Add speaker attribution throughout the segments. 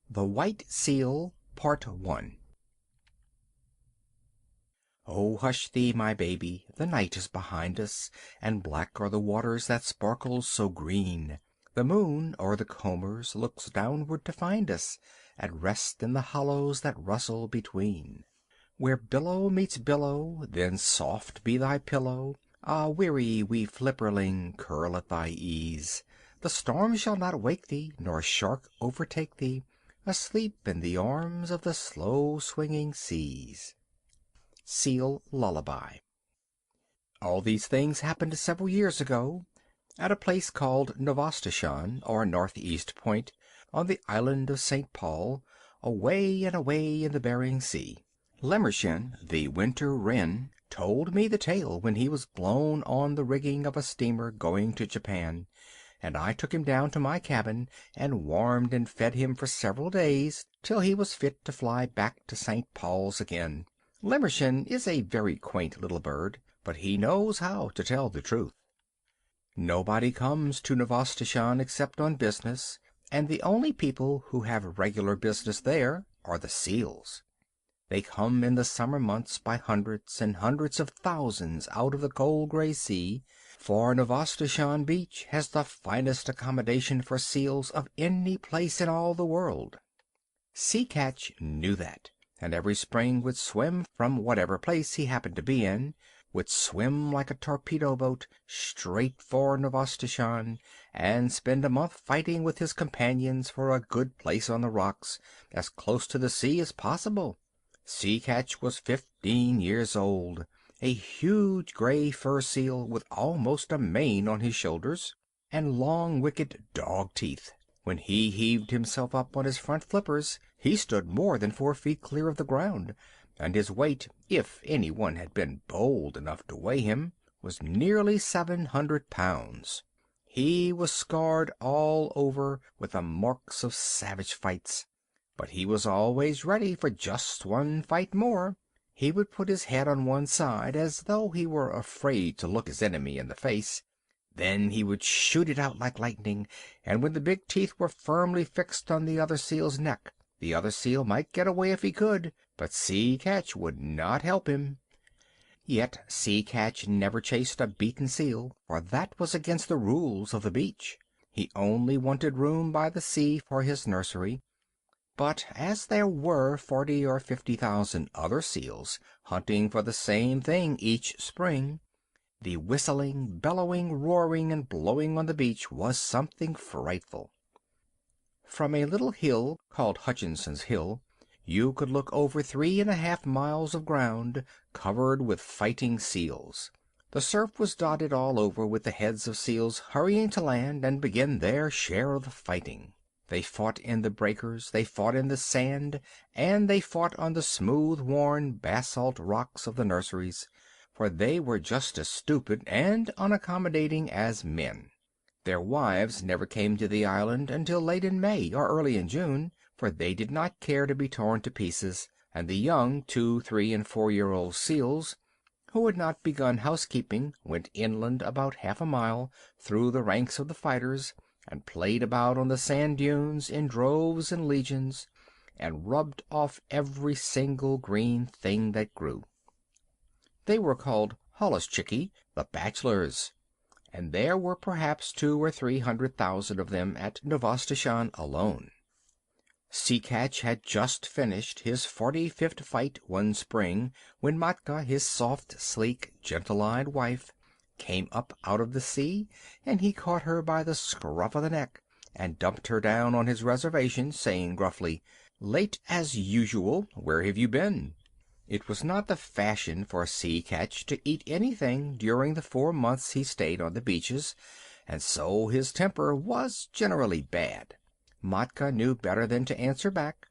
Speaker 1: THE WHITE SEAL. Oh, hush thee, my baby, the night is behind us, and black are the waters that sparkle so green. The moon o'er the combers looks downward to find us, at rest in the hollows that rustle between. Where billow meets billow, then soft be thy pillow. Ah, weary wee flipperling, curl at thy ease. The storm shall not wake thee, nor shark overtake thee, asleep in the arms of the slow swinging seas. Seal Lullaby. All these things happened several years ago, at a place called Novastoshan, or Northeast Point, on the island of St. Paul, away and away in the Bering Sea. Lemmershin, the winter wren, told me the tale when he was blown on the rigging of a steamer going to Japan, and I took him down to my cabin and warmed and fed him for several days till he was fit to fly back to St. Paul's again. Lemmershin is a very quaint little bird, but he knows how to tell the truth. Nobody comes to Novastoshan except on business, and the only people who have regular business there are the seals. They come in the summer months by hundreds and hundreds of thousands out of the cold gray sea, for Novastoshan Beach has the finest accommodation for seals of any place in all the world. Sea Catch knew that, and every spring would swim from whatever place he happened to be in, would swim like a torpedo boat straight for Novastoshan, and spend a month fighting with his companions for a good place on the rocks, as close to the sea as possible. Sea Catch was 15 years old, a huge gray fur seal with almost a mane on his shoulders, and long wicked dog teeth. When he heaved himself up on his front flippers, he stood more than 4 feet clear of the ground, and his weight, if any one had been bold enough to weigh him, was nearly 700 pounds. He was scarred all over with the marks of savage fights, but he was always ready for just one fight more. He would put his head on one side as though he were afraid to look his enemy in the face. Then he would shoot it out like lightning, and when the big teeth were firmly fixed on the other seal's neck, the other seal might get away if he could, but Sea Catch would not help him. Yet Sea Catch never chased a beaten seal, for that was against the rules of the beach. He only wanted room by the sea for his nursery. But as there were 40 or 50,000 other seals hunting for the same thing each spring, the whistling, bellowing, roaring, and blowing on the beach was something frightful. From a little hill called Hutchinson's Hill you could look over 3½ miles of ground covered with fighting seals. The surf was dotted all over with the heads of seals hurrying to land and begin their share of the fighting. They fought in the breakers, they fought in the sand, and they fought on the smooth-worn basalt rocks of the nurseries, for they were just as stupid and unaccommodating as men. Their wives never came to the island until late in May or early in June, for they did not care to be torn to pieces, and the young 2-, 3-, and 4-year-old seals, who had not begun housekeeping, went inland about half a mile through the ranks of the fighters, and played about on the sand dunes in droves and legions, and rubbed off every single green thing that grew. They were called holluschickie, the bachelors, and there were perhaps 200,000 or 300,000 of them at Novastoshan alone. Sea Catch had just finished his 45th fight one spring when Matka, his soft, sleek, gentle-eyed wife, came up out of the sea, and he caught her by the scruff of the neck and dumped her down on his reservation, saying gruffly, "Late as usual. Where have you been?" It was not the fashion for Sea Catch to eat anything during the 4 months he stayed on the beaches, and so his temper was generally bad. Matka knew better than to answer back.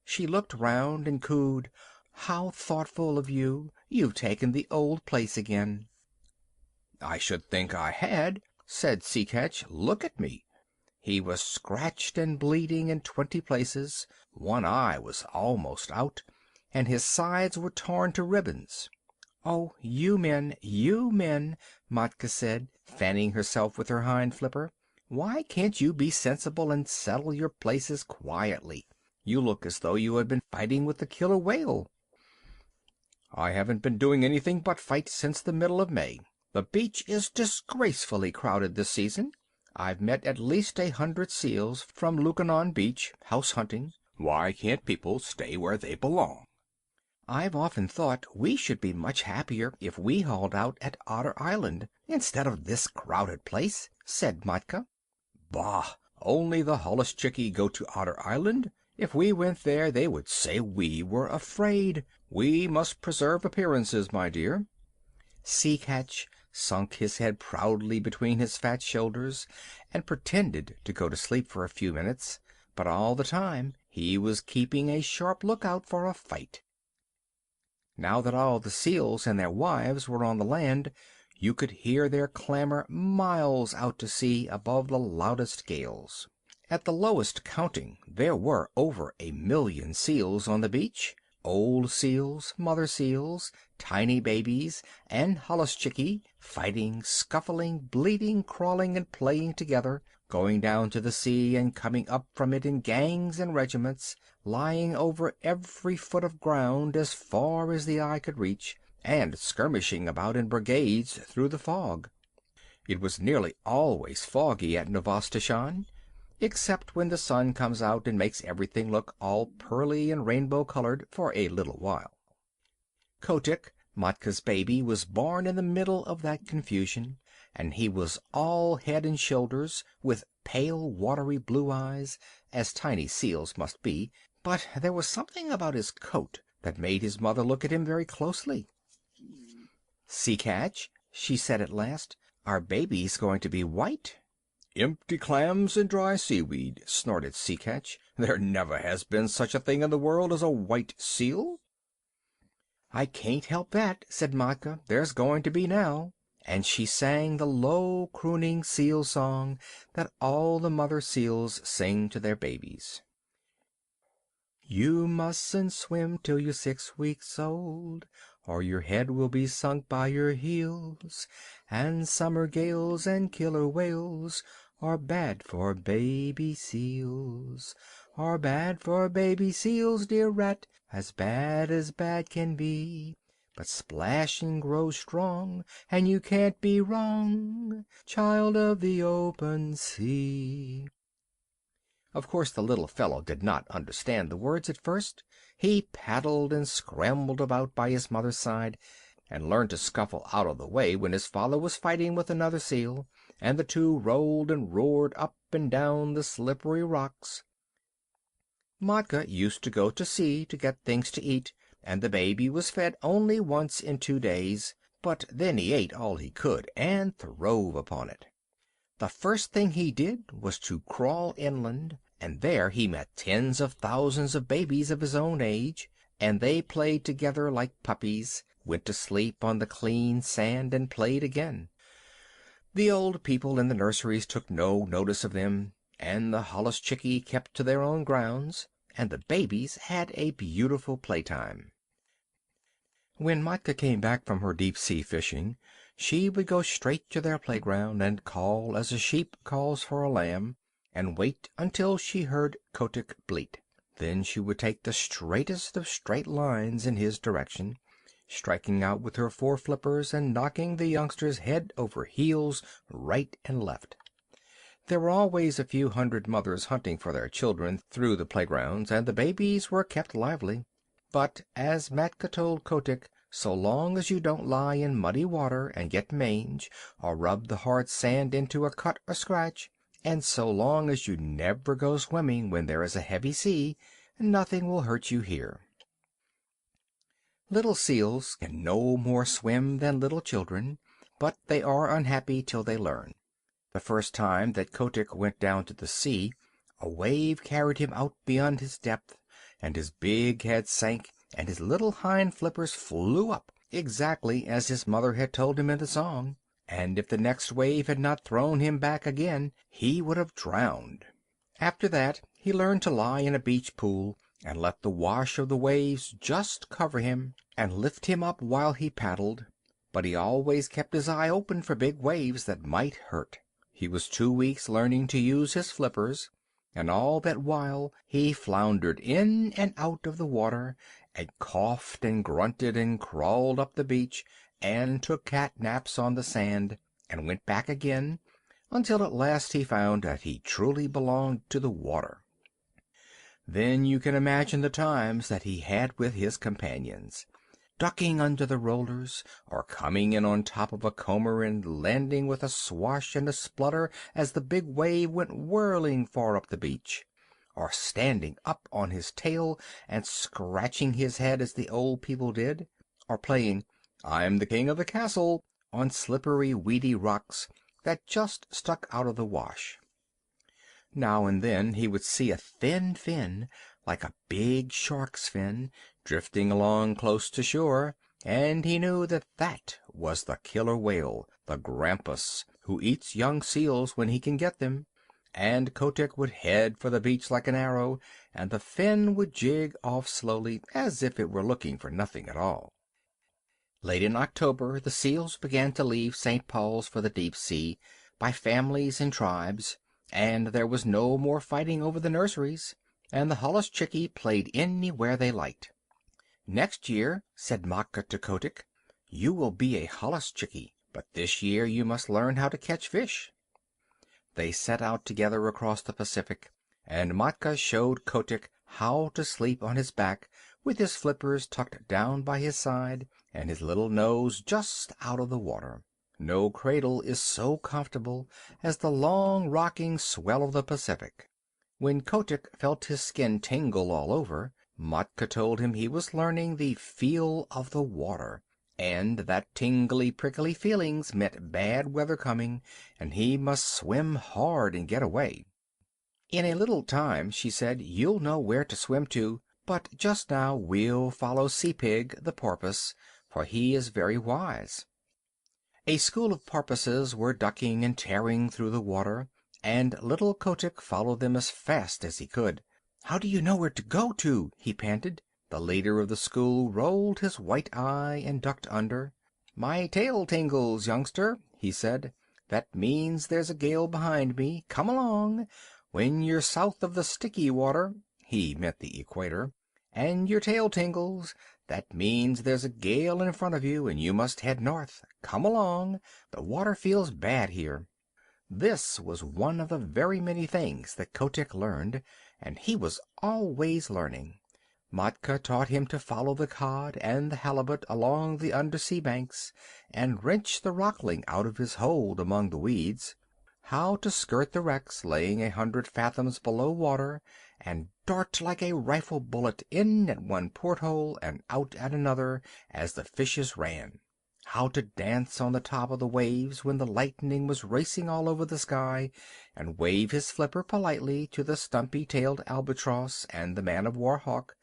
Speaker 1: She looked round and cooed, "How thoughtful of you! You've taken the old place again." "I should think I had," said Sea Catch. "Look at me." He was scratched and bleeding in 20 places, one eye was almost out, and his sides were torn to ribbons. "Oh, you men, Matka said, fanning herself with her hind flipper. "Why can't you be sensible and settle your places quietly? You look as though you had been fighting with the killer whale." "I haven't been doing anything but fight since the middle of May. The beach is disgracefully crowded this season. I've met at least 100 seals from Lukannon Beach, house hunting. Why can't people stay where they belong?" "I've often thought we should be much happier if we hauled out at Otter Island instead of this crowded place," said Matka. "Bah! Only the holluschickie go to Otter Island. If we went there they would say we were afraid. We must preserve appearances, my dear." Sea Catch sunk his head proudly between his fat shoulders and pretended to go to sleep for a few minutes, but all the time he was keeping a sharp lookout for a fight. Now that all the seals and their wives were on the land, you could hear their clamor miles out to sea above the loudest gales. At the lowest counting there were over 1,000,000 seals on the beach. Old seals, mother seals, tiny babies, and holluschickie, fighting, scuffling, bleeding, crawling, and playing together, going down to the sea and coming up from it in gangs and regiments, lying over every foot of ground as far as the eye could reach, and skirmishing about in brigades through the fog. It was nearly always foggy at Novastoshan, except when the sun comes out and makes everything look all pearly and rainbow-colored for a little while. Kotick, Matka's baby, was born in the middle of that confusion, and he was all head and shoulders, with pale, watery blue eyes, as tiny seals must be, but there was something about his coat that made his mother look at him very closely. "Sea Catch," she said at last, "our baby's going to be white." "Empty clams and dry seaweed," snorted Sea Catch. "There never has been such a thing in the world as a white seal." "I can't help that," said Matka. "There's going to be now." And she sang the low, crooning seal song that all the mother seals sing to their babies. "You mustn't swim till you're 6 weeks old, or your head will be sunk by your heels, and summer gales and killer whales are bad for baby seals, are bad for baby seals, dear rat, as bad can be. But splash and grow strong, and you can't be wrong, child of the open sea." Of course the little fellow did not understand the words at first. He paddled and scrambled about by his mother's side, and learned to scuffle out of the way when his father was fighting with another seal, and the two rolled and roared up and down the slippery rocks. Matka used to go to sea to get things to eat, and the baby was fed only once in 2 days, but then he ate all he could and throve upon it. The first thing he did was to crawl inland, and there he met tens of thousands of babies of his own age, and they played together like puppies, went to sleep on the clean sand, and played again. The old people in the nurseries took no notice of them, and the holluschickie kept to their own grounds, and the babies had a beautiful playtime. When Matka came back from her deep-sea fishing, she would go straight to their playground and call as a sheep calls for a lamb, and wait until she heard Kotick bleat. Then she would take the straightest of straight lines in his direction, striking out with her 4 flippers and knocking the youngsters head over heels right and left. There were always a few hundred mothers hunting for their children through the playgrounds, and the babies were kept lively. But, as Matka told Kotick, so long as you don't lie in muddy water and get mange, or rub the hard sand into a cut or scratch, and so long as you never go swimming when there is a heavy sea, nothing will hurt you here. Little seals can no more swim than little children, but they are unhappy till they learn. The first time that Kotick went down to the sea, a wave carried him out beyond his depth, and his big head sank, and his little hind flippers flew up, exactly as his mother had told him in the song, and if the next wave had not thrown him back again, he would have drowned. After that he learned to lie in a beach pool, and let the wash of the waves just cover him, and lift him up while he paddled, but he always kept his eye open for big waves that might hurt. He was 2 weeks learning to use his flippers, and all that while he floundered in and out of the water, and coughed and grunted and crawled up the beach, and took cat naps on the sand, and went back again, until at last he found that he truly belonged to the water. Then you can imagine the times that he had with his companions, ducking under the rollers, or coming in on top of a comber and landing with a swash and a splutter as the big wave went whirling far up the beach, or standing up on his tail and scratching his head as the old people did, or playing "I'm the king of the castle" on slippery, weedy rocks that just stuck out of the wash. Now and then he would see a thin fin, like a big shark's fin, drifting along close to shore, and he knew that that was the killer whale, the grampus, who eats young seals when he can get them. And Kotick would head for the beach like an arrow, and the fin would jig off slowly, as if it were looking for nothing at all. Late in October the seals began to leave St. Paul's for the deep sea, by families and tribes, and there was no more fighting over the nurseries, and the holluschickie played anywhere they liked. "Next year," said Matka to Kotick, "you will be a holluschickie, but this year you must learn how to catch fish." They set out together across the Pacific, and Matka showed Kotick how to sleep on his back, with his flippers tucked down by his side, and his little nose just out of the water. No cradle is so comfortable as the long rocking swell of the Pacific. When Kotick felt his skin tingle all over, Matka told him he was learning the feel of the water, and that tingly, prickly feelings meant bad weather coming, and he must swim hard and get away. "In a little time," she said, "you'll know where to swim to, but just now we'll follow Sea Pig, the porpoise, for he is very wise." A school of porpoises were ducking and tearing through the water, and little Kotick followed them as fast as he could. "How do you know where to go to?" he panted. The leader of the school rolled his white eye and ducked under. "My tail tingles, youngster," he said. "That means there's a gale behind me. Come along. When you're south of the sticky water," he meant the equator, "and your tail tingles, that means there's a gale in front of you, and you must head north. Come along. The water feels bad here." This was one of the very many things that Kotick learned, and he was always learning. Matka taught him to follow the cod and the halibut along the undersea banks, and wrench the rockling out of his hold among the weeds; how to skirt the wrecks laying 100 fathoms below water, and dart like a rifle bullet in at one porthole and out at another as the fishes ran; how to dance on the top of the waves when the lightning was racing all over the sky, and wave his flipper politely to the stumpy-tailed albatross and the man-of-war hawk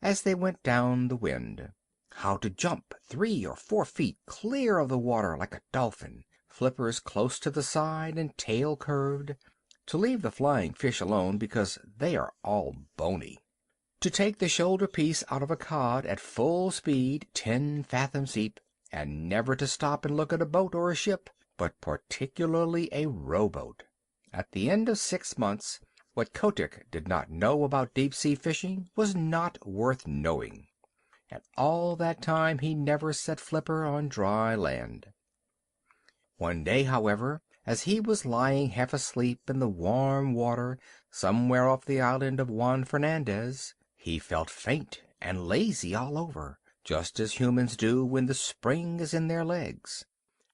Speaker 1: as they went down the wind; how to jump 3 or 4 feet clear of the water like a dolphin, flippers close to the side and tail curved; to leave the flying fish alone because they are all bony; to take the shoulder piece out of a cod at full speed 10 fathoms deep, and never to stop and look at a boat or a ship, but particularly a rowboat. At the end of 6 months, what Kotick did not know about deep-sea fishing was not worth knowing, and all that time he never set flipper on dry land. One day, however, as he was lying half asleep in the warm water somewhere off the island of Juan Fernandez, he felt faint and lazy all over, just as humans do when the spring is in their legs;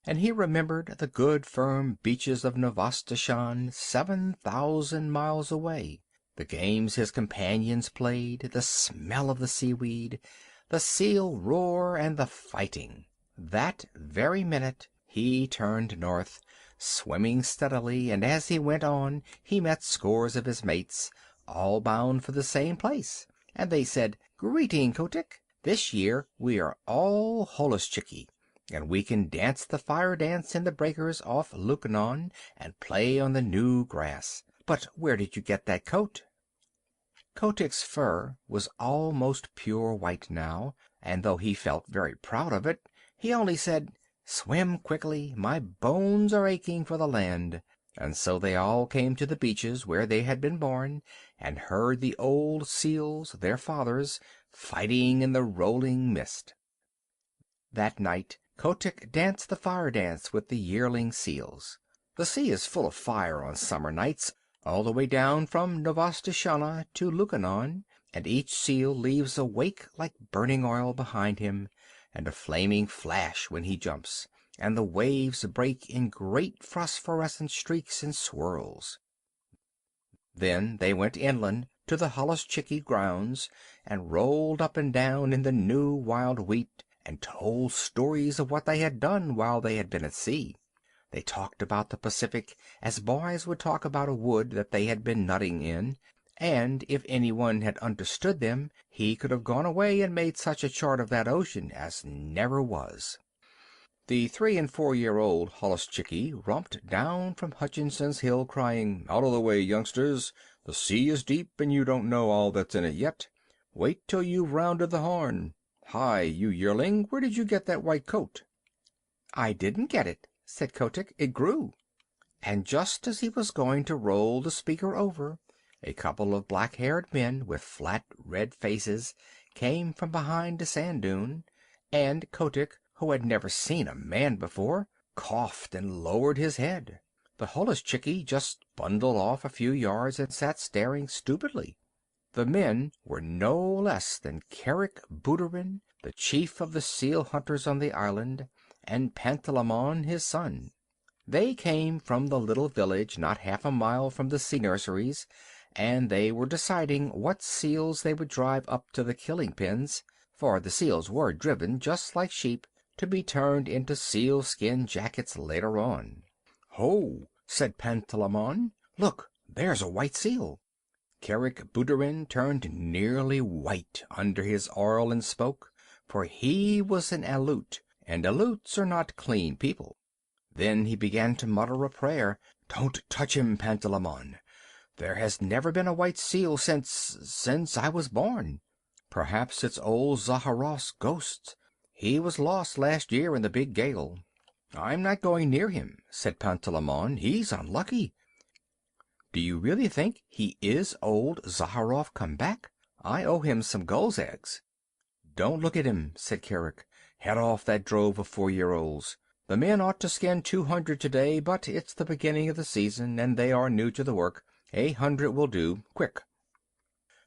Speaker 1: and he remembered the good firm beaches of Novastoshan 7,000 miles away, the games his companions played, the smell of the seaweed, the seal roar, and the fighting. That very minute he turned north, swimming steadily, and as he went on he met scores of his mates, all bound for the same place, and they said, "Greeting, Kotick. This year we are all holluschickie, and we can dance the fire dance in the breakers off Lukannon, and play on the new grass. But where did you get that coat?" Kotick's fur was almost pure white now, and though he felt very proud of it, he only said, "Swim quickly, my bones are aching for the land." And so they all came to the beaches where they had been born, and heard the old seals, their fathers, fighting in the rolling mist. That night Kotick danced the fire dance with the yearling seals. The sea is full of fire on summer nights, all the way down from Novastashana to Lukannon, and each seal leaves a wake like burning oil behind him, and a flaming flash when he jumps, and the waves break in great phosphorescent streaks and swirls. Then they went inland to the Holluschickie grounds, and rolled up and down in the new wild wheat, and told stories of what they had done while they had been at sea. They talked about the Pacific as boys would talk about a wood that they had been nutting in, and if anyone had understood them he could have gone away and made such a chart of that ocean as never was. The 3- and 4-year-old Holluschickie romped down from Hutchinson's Hill crying, "Out of the way, youngsters! The sea is deep, and you don't know all that's in it yet. Wait till you've rounded the Horn. Hi, you yearling, where did you get that white coat?" "I didn't get it," said Kotick. "It grew." And just as he was going to roll the speaker over, a couple of black-haired men with flat red faces came from behind a sand dune, and Kotick, who had never seen a man before, coughed and lowered his head. The Holluschickie just bundled off a few yards and sat staring stupidly. The men were no less than Kerick Booterin, the chief of the seal hunters on the island, and Pantalaimon, his son. They came from the little village not half a mile from the sea nurseries, and they were deciding what seals they would drive up to the killing pens, for the seals were driven, just like sheep, to be turned into sealskin jackets later on. "Ho!" said Pantalaimon. "Look, there's a white seal." Kerick Booterin turned nearly white under his oil and smoke, for he was an Aleut, and Aleuts are not clean people. Then he began to mutter a prayer. "Don't touch him, Pantalaimon. There has never been a white seal since I was born. Perhaps it's old Zaharrof's ghost. He was lost last year in the big gale." "I'm not going near him," said Pantalaimon. "He's unlucky." "Do you really think he is old Zaharrof come back? I owe him some gulls' eggs." "Don't look at him," said Kerick. "Head off that drove of 4-year-olds. The men ought to skin 200 today, but it's the beginning of the season, and they are new to the work. 100 will do. Quick!"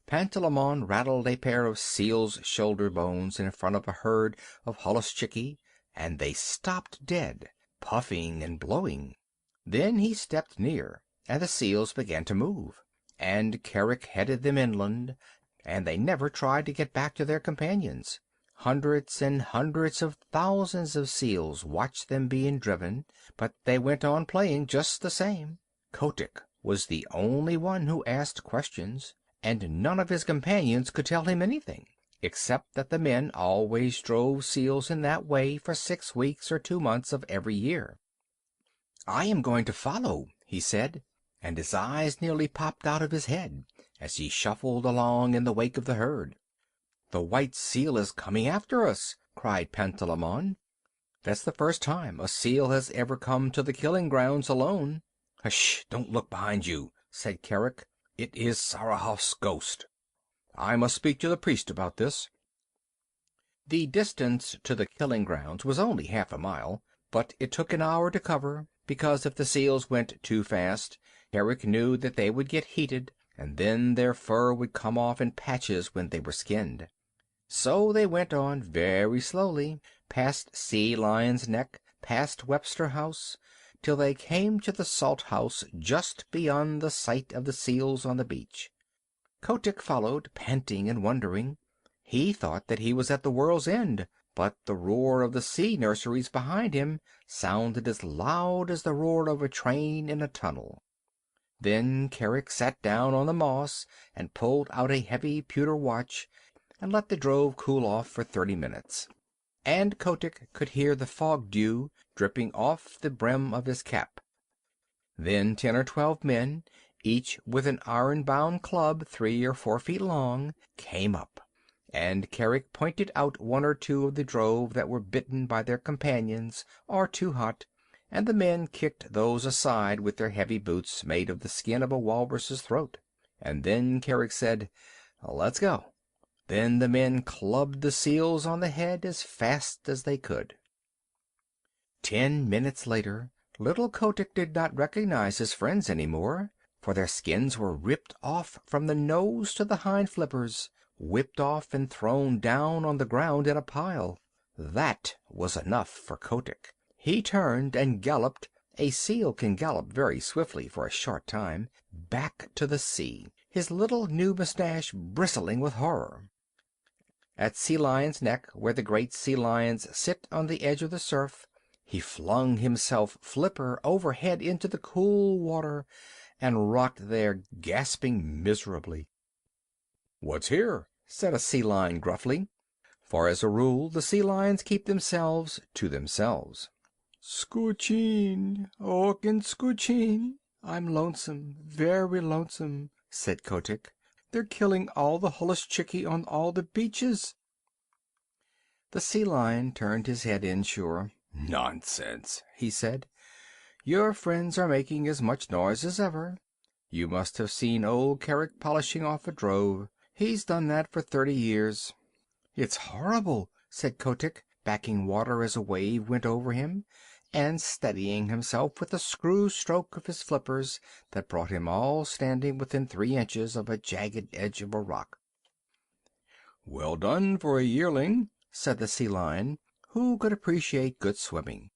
Speaker 1: Pantalaimon rattled a pair of seal's shoulder bones in front of a herd of Holluschickie, and they stopped dead, puffing and blowing. Then he stepped near, and the seals began to move, and Kerick headed them inland, and they never tried to get back to their companions. Hundreds and hundreds of thousands of seals watched them being driven, but they went on playing just the same. Kotick was the only one who asked questions, and none of his companions could tell him anything, except that the men always drove seals in that way for 6 weeks or 2 months of every year. "I am going to follow," he said, and his eyes nearly popped out of his head as he shuffled along in the wake of the herd. "The white seal is coming after us!" cried Pantalaimon. "That's the first time a seal has ever come to the killing grounds alone." "Hush! Don't look behind you," said Kerick. "It is Zaharrof's ghost. I must speak to the priest about this." The distance to the killing grounds was only half a mile, but it took an hour to cover, because if the seals went too fast, Kerick knew that they would get heated, and then their fur would come off in patches when they were skinned. So they went on very slowly, past Sea Lion's Neck, past Webster House, till they came to the salt house just beyond the sight of the seals on the beach. Kotick followed, panting and wondering. He thought that he was at the world's end, but the roar of the sea nurseries behind him sounded as loud as the roar of a train in a tunnel. Then Kerick sat down on the moss and pulled out a heavy pewter watch, and let the drove cool off for 30 minutes. And Kotick could hear the fog dew dripping off the brim of his cap. Then 10 or 12 men, each with an iron-bound club 3 or 4 feet long, came up, and Kerick pointed out 1 or 2 of the drove that were bitten by their companions or too hot, and the men kicked those aside with their heavy boots made of the skin of a walrus's throat. And then Carrick said, "Let's go." Then the men clubbed the seals on the head as fast as they could. 10 minutes later, little Kotick did not recognize his friends any more, for their skins were ripped off from the nose to the hind flippers, whipped off and thrown down on the ground in a pile. That was enough for Kotick. He turned and galloped (a seal can gallop very swiftly for a short time) back to the sea, his little new mustache bristling with horror. At Sea Lion's Neck, where the great sea lions sit on the edge of the surf, he flung himself flipper overhead into the cool water, and rocked there, gasping miserably. "What's here?" said a sea lion gruffly, for as a rule the sea lions keep themselves to themselves. "Scoocheen, Okin Scoocheen, I'm lonesome, very lonesome," said Kotick. "They're killing all the holluschickie on all the beaches." The sea lion turned his head inshore. "Nonsense," he said. "Your friends are making as much noise as ever. You must have seen old Carrick polishing off a drove. He's done that for 30 years. "It's horrible," said Kotick, backing water as a wave went over him, and steadying himself with a screw stroke of his flippers that brought him all standing within 3 inches of a jagged edge of a rock. "Well done for a yearling," said the sea lion, who could appreciate good swimming.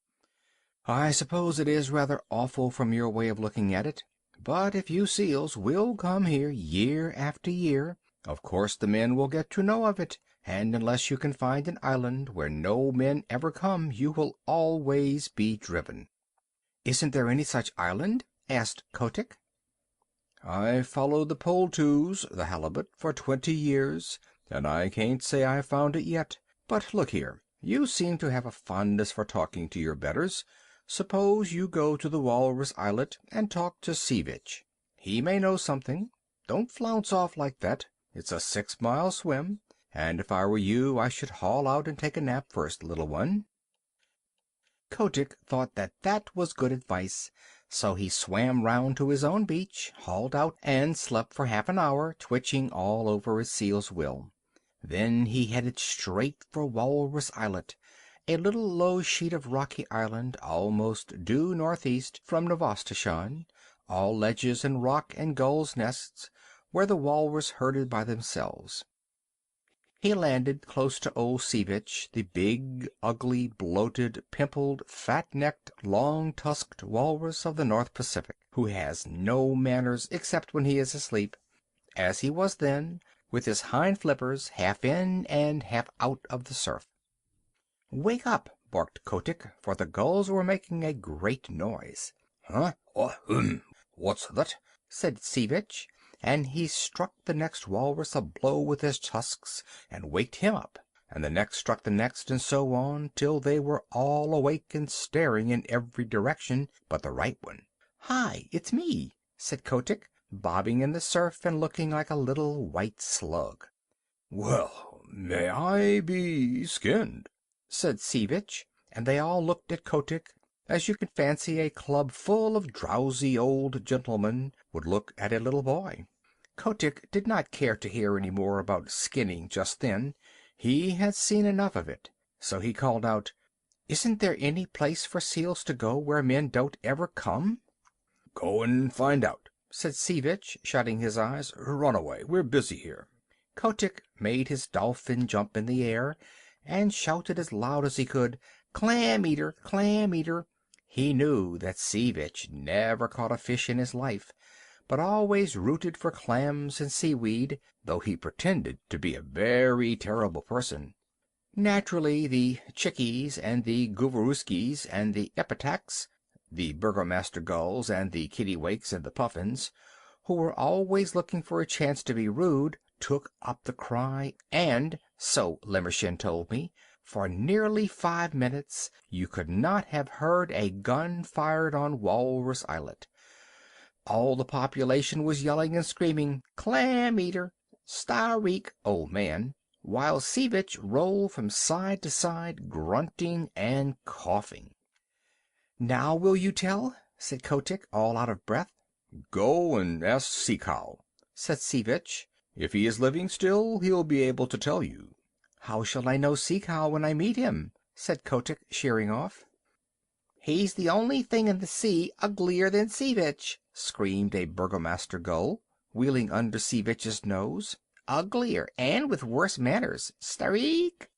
Speaker 1: "I suppose it is rather awful from your way of looking at it, but if you seals will come here year after year, of course the men will get to know of it, and unless you can find an island where no men ever come, you will always be driven." "Isn't there any such island?" asked Kotick. "I've followed the poultoos, the halibut, for 20 years, and I can't say I've found it yet. But look here, you seem to have a fondness for talking to your betters. Suppose you go to the walrus islet and talk to Sea Vitch. He may know something. Don't flounce off like that. It's a 6-mile swim, and if I were you I should haul out and take a nap first, little one." Kotick thought that was good advice, so he swam round to his own beach, hauled out, and slept for half an hour, twitching all over as seals will. Then he headed straight for Walrus Islet, a little low sheet of rocky island almost due northeast from Novastoshan, all ledges and rock and gulls' nests, where the walrus herded by themselves. He landed close to old Sea Vitch, the big, ugly, bloated, pimpled, fat-necked, long-tusked walrus of the North Pacific, who has no manners except when he is asleep, as he was then, with his hind flippers half in and half out of the surf. "Wake up!" barked Kotick, for the gulls were making a great noise. "Huh? What's that?" said Sea Vitch, and he struck the next walrus a blow with his tusks and waked him up, and the next struck the next, and so on, till they were all awake and staring in every direction but the right one. "Hi, it's me," said Kotick, bobbing in the surf and looking like a little white slug. "Well, may I be skinned?" said Sea Vitch, and they all looked at Kotick as you can fancy a club full of drowsy old gentlemen would look at a little boy. Kotick did not care to hear any more about skinning just then. He had seen enough of it, so he called out, "Isn't there any place for seals to go where men don't ever come?" "Go and find out," said Sea Vitch, shutting his eyes. "Run away. We're busy here." Kotick made his dolphin jump in the air, and shouted as loud as he could, "Clam eater! Clam eater!" He knew that Sea Vitch never caught a fish in his life, but always rooted for clams and seaweed, though he pretended to be a very terrible person. Naturally, the chickies and the gooverooskies and the epitacs, the burgomaster gulls and the kittiwakes and the puffins, who were always looking for a chance to be rude, took up the cry, and, so Limmershin told me, for nearly 5 minutes you could not have heard a gun fired on Walrus Islet. All the population was yelling and screaming, "Clam eater! Styreek, old man!" while Sea Vitch rolled from side to side, grunting and coughing. "Now will you tell?" said Kotick, all out of breath.
Speaker 2: "Go and ask Sea Cow,"
Speaker 1: said Sea Vitch.
Speaker 2: "If he is living still, he'll be able to tell you."
Speaker 1: "How shall I know Sea Cow when I meet him?" said Kotick, sheering off. "He's the only thing in the sea uglier than Sea Vitch!" screamed a burgomaster gull, wheeling under Sea Vitch's nose. "Uglier, and with worse manners. Stareek!"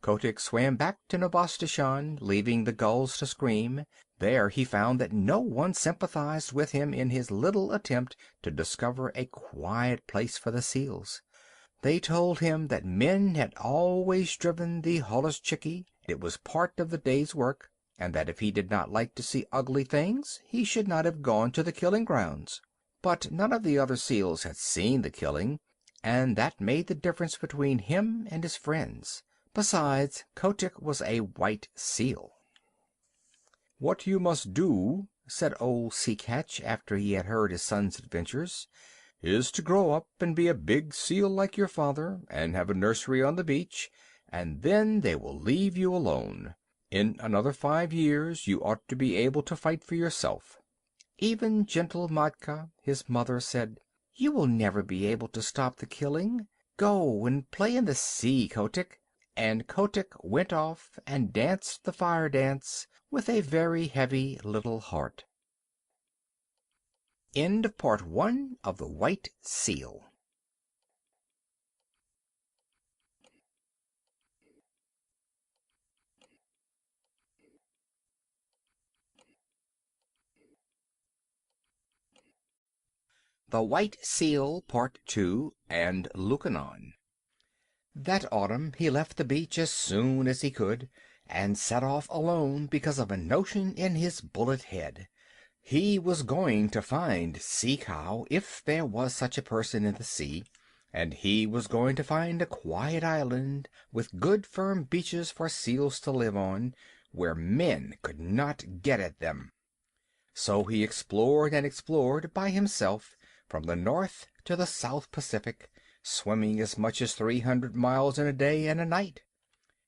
Speaker 1: Kotick swam back to Novastoshan, leaving the gulls to scream. There he found that no one sympathized with him in his little attempt to discover a quiet place for the seals. They told him that men had always driven the holluschickie, it was part of the day's work, and that if he did not like to see ugly things he should not have gone to the killing grounds. But none of the other seals had seen the killing, and that made the difference between him and his friends. Besides, Kotick was a white seal.
Speaker 2: "What you must do,"
Speaker 1: said old Sea Catch, after he had heard his son's adventures,
Speaker 2: "is to grow up and be a big seal like your father, and have a nursery on the beach, and then they will leave you alone. In another 5 years you ought to be able to fight for yourself."
Speaker 1: Even gentle Matka, his mother, said, "You will never be able to stop the killing. Go and play in the sea, Kotick." And Kotick went off and danced the fire dance with a very heavy little heart. End of Part 1 of The White Seal. The White Seal, Part 2, and Lucanon. That autumn he left the beach as soon as he could, and set off alone because of a notion in his bullet head. He was going to find Sea Cow, if there was such a person in the sea, and he was going to find a quiet island with good firm beaches for seals to live on, where men could not get at them. So he explored and explored by himself from the North to the South Pacific, swimming as much as 300 miles in a day and a night.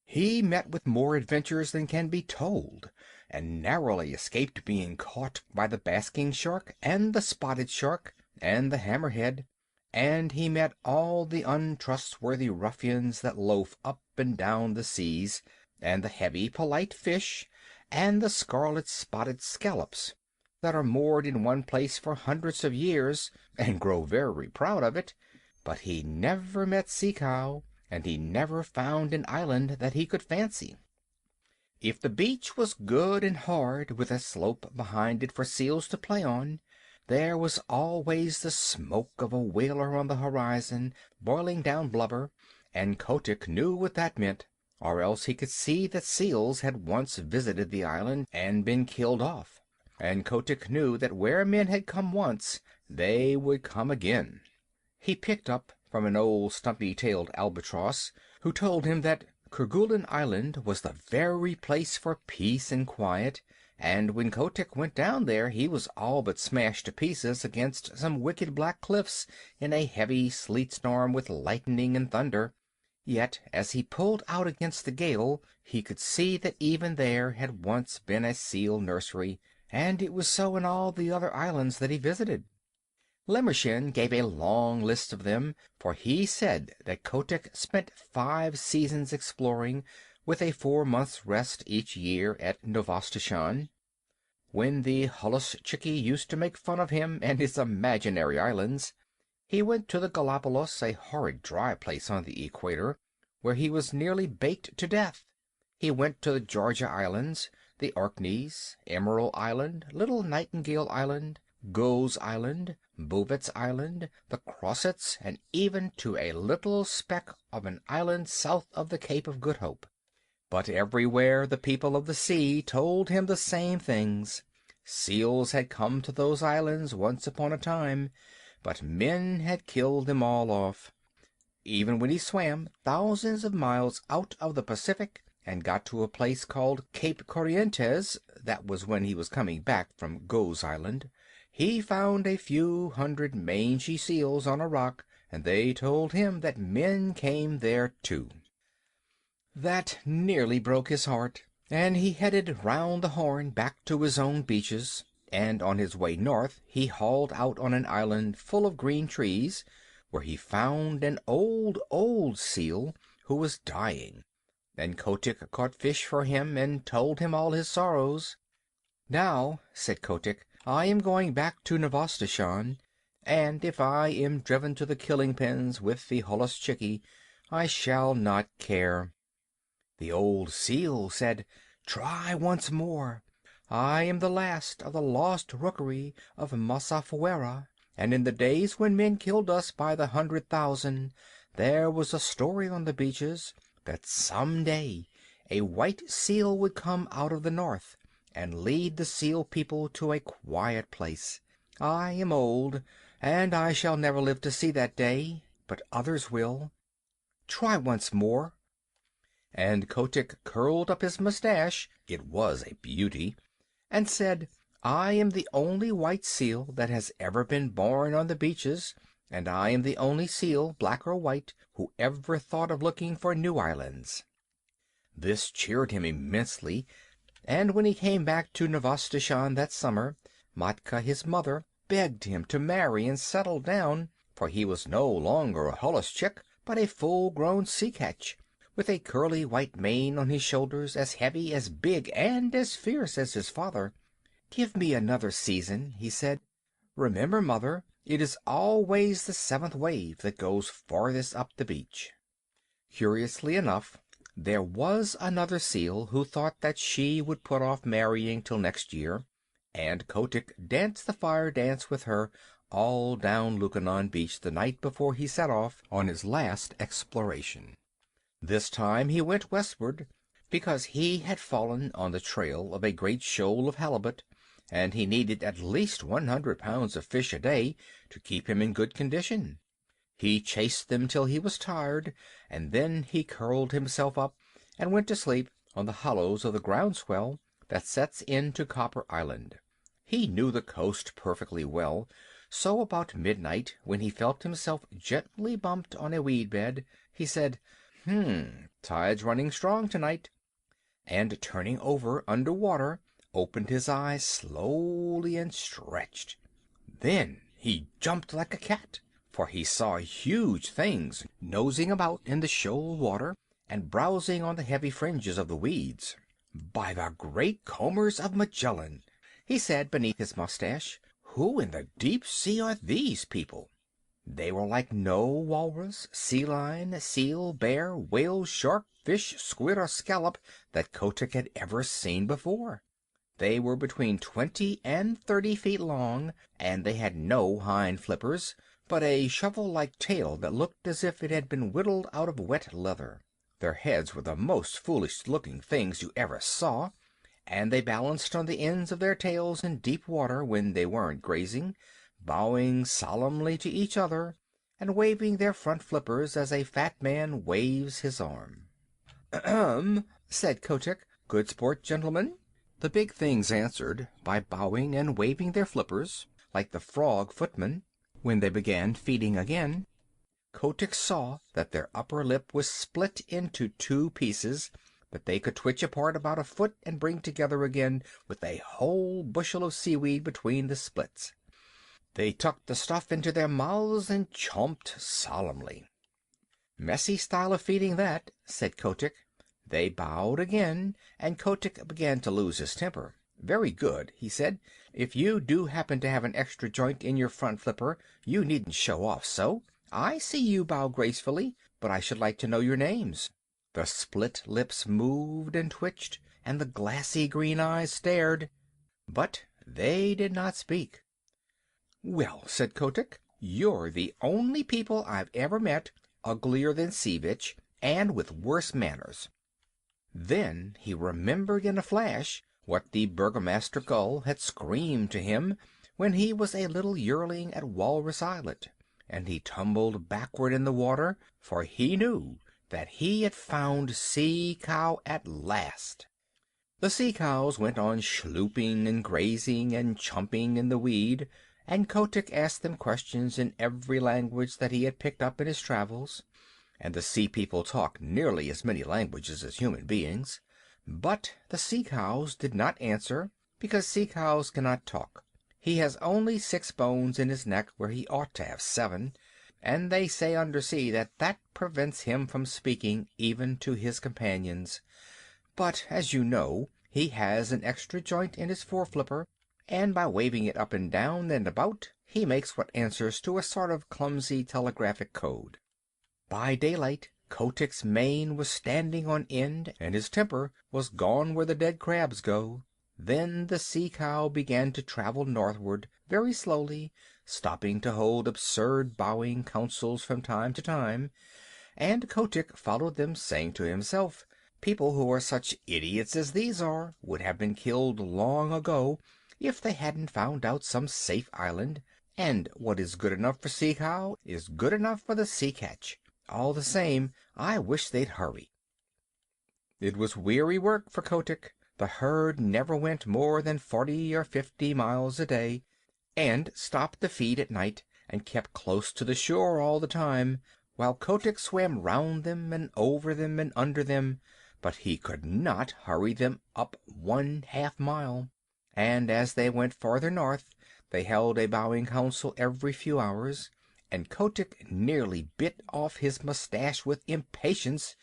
Speaker 1: He met with more adventures than can be told, and narrowly escaped being caught by the basking shark and the spotted shark and the hammerhead, and he met all the untrustworthy ruffians that loaf up and down the seas, and the heavy, polite fish, and the scarlet-spotted scallops that are moored in one place for hundreds of years and grow very proud of it. But he never met Sea Cow, and he never found an island that he could fancy. If the beach was good and hard, with a slope behind it for seals to play on, there was always the smoke of a whaler on the horizon, boiling down blubber, and Kotick knew what that meant, or else he could see that seals had once visited the island and been killed off, and Kotick knew that where men had come once, they would come again. He picked up from an old stumpy-tailed albatross, who told him that Kerguelen Island was the very place for peace and quiet, and when Kotick went down there he was all but smashed to pieces against some wicked black cliffs in a heavy sleet storm with lightning and thunder. Yet as he pulled out against the gale he could see that even there had once been a seal nursery, and it was so in all the other islands that he visited. Limmershin gave a long list of them, for he said that Kotick spent 5 seasons exploring, with a 4 months' rest each year at Novastoshan. When the holluschickie used to make fun of him and his imaginary islands, he went to the Galapagos, a horrid dry place on the equator, where he was nearly baked to death. He went to the Georgia Islands, the Orkneys, Emerald Island, Little Nightingale Island, Gough's Island, Bouvet's Island, the Crossets, and even to a little speck of an island south of the Cape of Good Hope. But everywhere the people of the sea told him the same things. Seals had come to those islands once upon a time, but men had killed them all off. Even when he swam thousands of miles out of the Pacific and got to a place called Cape Corrientes, that was when he was coming back from Gough's Island, he found a few hundred mangy seals on a rock, and they told him that men came there too. That nearly broke his heart, and he headed round the Horn back to his own beaches, and on his way north he hauled out on an island full of green trees, where he found an old seal who was dying, and Kotick caught fish for him and told him all his sorrows. "Now," said Kotick, "I am going back to Novastoshan, and if I am driven to the killing pens with the holluschickie, I shall not care." The old seal said, "Try once more. I am the last of the lost rookery of Masafuera, and in the days when men killed us by the 100,000, there was a story on the beaches that some day a white seal would come out of the north and lead the seal people to a quiet place. I am old, and I shall never live to see that day, but others will. Try once more." And Kotick curled up his mustache, it was a beauty, and said, "I am the only white seal that has ever been born on the beaches, and I am the only seal, black or white, who ever thought of looking for new islands." This cheered him immensely, and when he came back to Novastoshan that summer, Matka, his mother, begged him to marry and settle down, for he was no longer a holluschickie, but a full-grown sea-catch, with a curly white mane on his shoulders, as heavy, as big, and as fierce as his father. "Give me another season," he said. "Remember, mother, it is always the seventh wave that goes farthest up the beach." Curiously enough, there was another seal who thought that she would put off marrying till next year, and Kotick danced the fire dance with her all down Lukannon Beach the night before he set off on his last exploration. This time he went westward, because he had fallen on the trail of a great shoal of halibut, and he needed at least 100 pounds of fish a day to keep him in good condition. He chased them till he was tired, and then he curled himself up and went to sleep on the hollows of the groundswell that sets into Copper Island. He knew the coast perfectly well, so about midnight, when he felt himself gently bumped on a weed bed, he said, "Tide's running strong tonight," and turning over under water, opened his eyes slowly and stretched. Then he jumped like a cat, for he saw huge things nosing about in the shoal water and browsing on the heavy fringes of the weeds. "By the great combers of Magellan," he said beneath his mustache, "who in the deep sea are these people?" They were like no walrus, sea lion, seal, bear, whale, shark, fish, squid, or scallop that Kotick had ever seen before. They were between 20 and 30 feet long, and they had no hind flippers, but a shovel-like tail that looked as if it had been whittled out of wet leather. Their heads were the most foolish-looking things you ever saw, and they balanced on the ends of their tails in deep water when they weren't grazing, bowing solemnly to each other and waving their front flippers as a fat man waves his arm. "Ahem," said Kotick. "Good sport, gentlemen." The big things answered by bowing and waving their flippers, like the frog footmen. When they began feeding again, Kotick saw that their upper lip was split into 2 pieces that they could twitch apart about a foot and bring together again with a whole bushel of seaweed between the splits. They tucked the stuff into their mouths and chomped solemnly. "Messy style of feeding, that," said Kotick. They bowed again, and Kotick began to lose his temper. "Very good," he said. "If you do happen to have an extra joint in your front flipper, you needn't show off so. I see you bow gracefully, but I should like to know your names." The split lips moved and twitched, and the glassy green eyes stared, but they did not speak. "Well," said Kotick, "you're the only people I've ever met uglier than Sea Vitch, and with worse manners." Then he remembered in a flash what the Burgomaster Gull had screamed to him when he was a little yearling at Walrus Islet, and he tumbled backward in the water, for he knew that he had found Sea Cow at last. The sea cows went on schlooping and grazing and chumping in the weed, and Kotick asked them questions in every language that he had picked up in his travels. And the sea people talk nearly as many languages as human beings. But the sea cows did not answer, because sea cows cannot talk. He has only 6 bones in his neck where he ought to have 7, and they say undersea that prevents him from speaking even to his companions. But, as you know, he has an extra joint in his foreflipper, and by waving it up and down and about, he makes what answers to a sort of clumsy telegraphic code. By daylight, Kotick's mane was standing on end, and his temper was gone where the dead crabs go. Then the sea cow began to travel northward, very slowly, stopping to hold absurd bowing councils from time to time, and Kotick followed them, saying to himself, "People who are such idiots as these are would have been killed long ago if they hadn't found out some safe island, and what is good enough for Sea Cow is good enough for the Sea Catch. All the same, I wish they'd hurry." It was weary work for Kotick. The herd never went more than 40 or 50 miles a day, and stopped to feed at night, and kept close to the shore all the time, while Kotick swam round them and over them and under them, but he could not hurry them up 1/2 mile. And as they went farther north, they held a bowing council every few hours, and Kotick nearly bit off his mustache with impatience,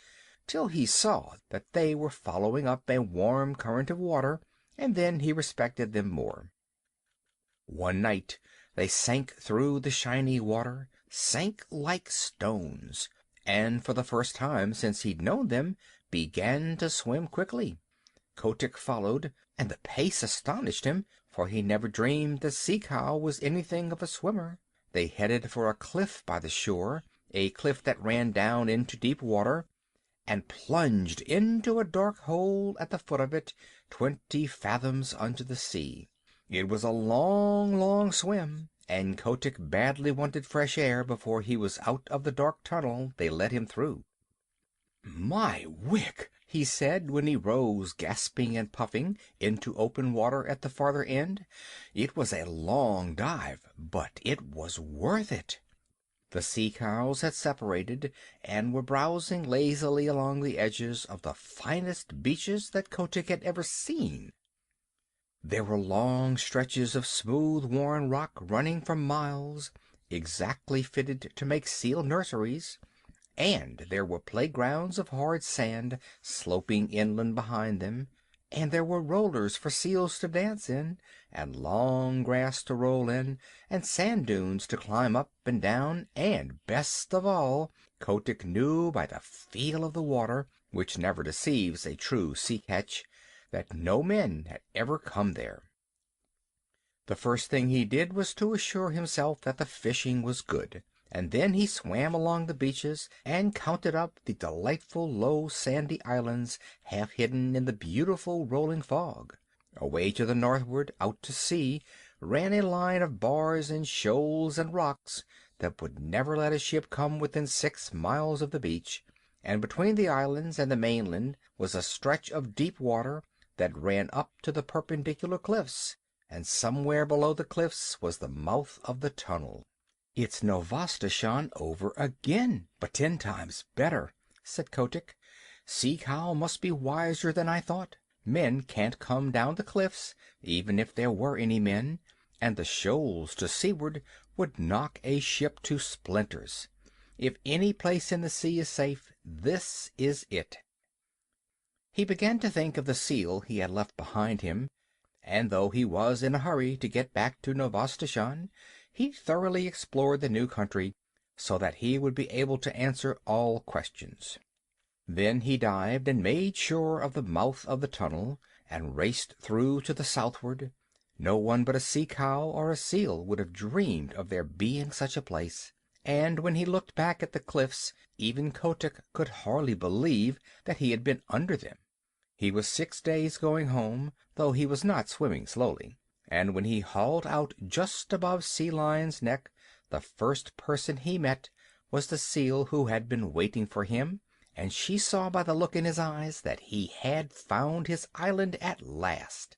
Speaker 1: till he saw that they were following up a warm current of water, and then he respected them more. One night they sank through the shiny water, sank like stones, and for the first time since he'd known them, began to swim quickly. Kotick followed, and the pace astonished him, for he never dreamed that Sea Cow was anything of a swimmer. They headed for a cliff by the shore, a cliff that ran down into deep water, and plunged into a dark hole at the foot of it, 20 fathoms under the sea. It was a long, long swim, and Kotick badly wanted fresh air before he was out of the dark tunnel they led him through. "My wick!" he said, when he rose, gasping and puffing, into open water at the farther end. "It was a long dive, but it was worth it." The sea cows had separated, and were browsing lazily along the edges of the finest beaches that Kotick had ever seen. There were long stretches of smooth, worn rock running for miles, exactly fitted to make seal nurseries, and there were playgrounds of hard sand sloping inland behind them, and there were rollers for seals to dance in, and long grass to roll in, and sand dunes to climb up and down, and, best of all, Kotick knew by the feel of the water, which never deceives a true sea catch, that no men had ever come there. The first thing he did was to assure himself that the fishing was good, and then he swam along the beaches and counted up the delightful low sandy islands half hidden in the beautiful rolling fog. Away to the northward, out to sea, ran a line of bars and shoals and rocks that would never let a ship come within 6 miles of the beach, and between the islands and the mainland was a stretch of deep water that ran up to the perpendicular cliffs, and somewhere below the cliffs was the mouth of the tunnel. "It's Novastoshan over again, but 10 times better," said Kotick. "Sea Cow must be wiser than I thought. Men can't come down the cliffs, even if there were any men, and the shoals to seaward would knock a ship to splinters. If any place in the sea is safe, this is it." He began to think of the seal he had left behind him, and though he was in a hurry to get back to Novastoshan, he thoroughly explored the new country, so that he would be able to answer all questions. Then he dived and made sure of the mouth of the tunnel, and raced through to the southward. No one but a sea cow or a seal would have dreamed of there being such a place, and when he looked back at the cliffs, even Kotick could hardly believe that he had been under them. He was 6 days going home, though he was not swimming slowly, and when he hauled out just above Sea Lion's neck, the first person he met was the seal who had been waiting for him, and she saw by the look in his eyes that he had found his island at last.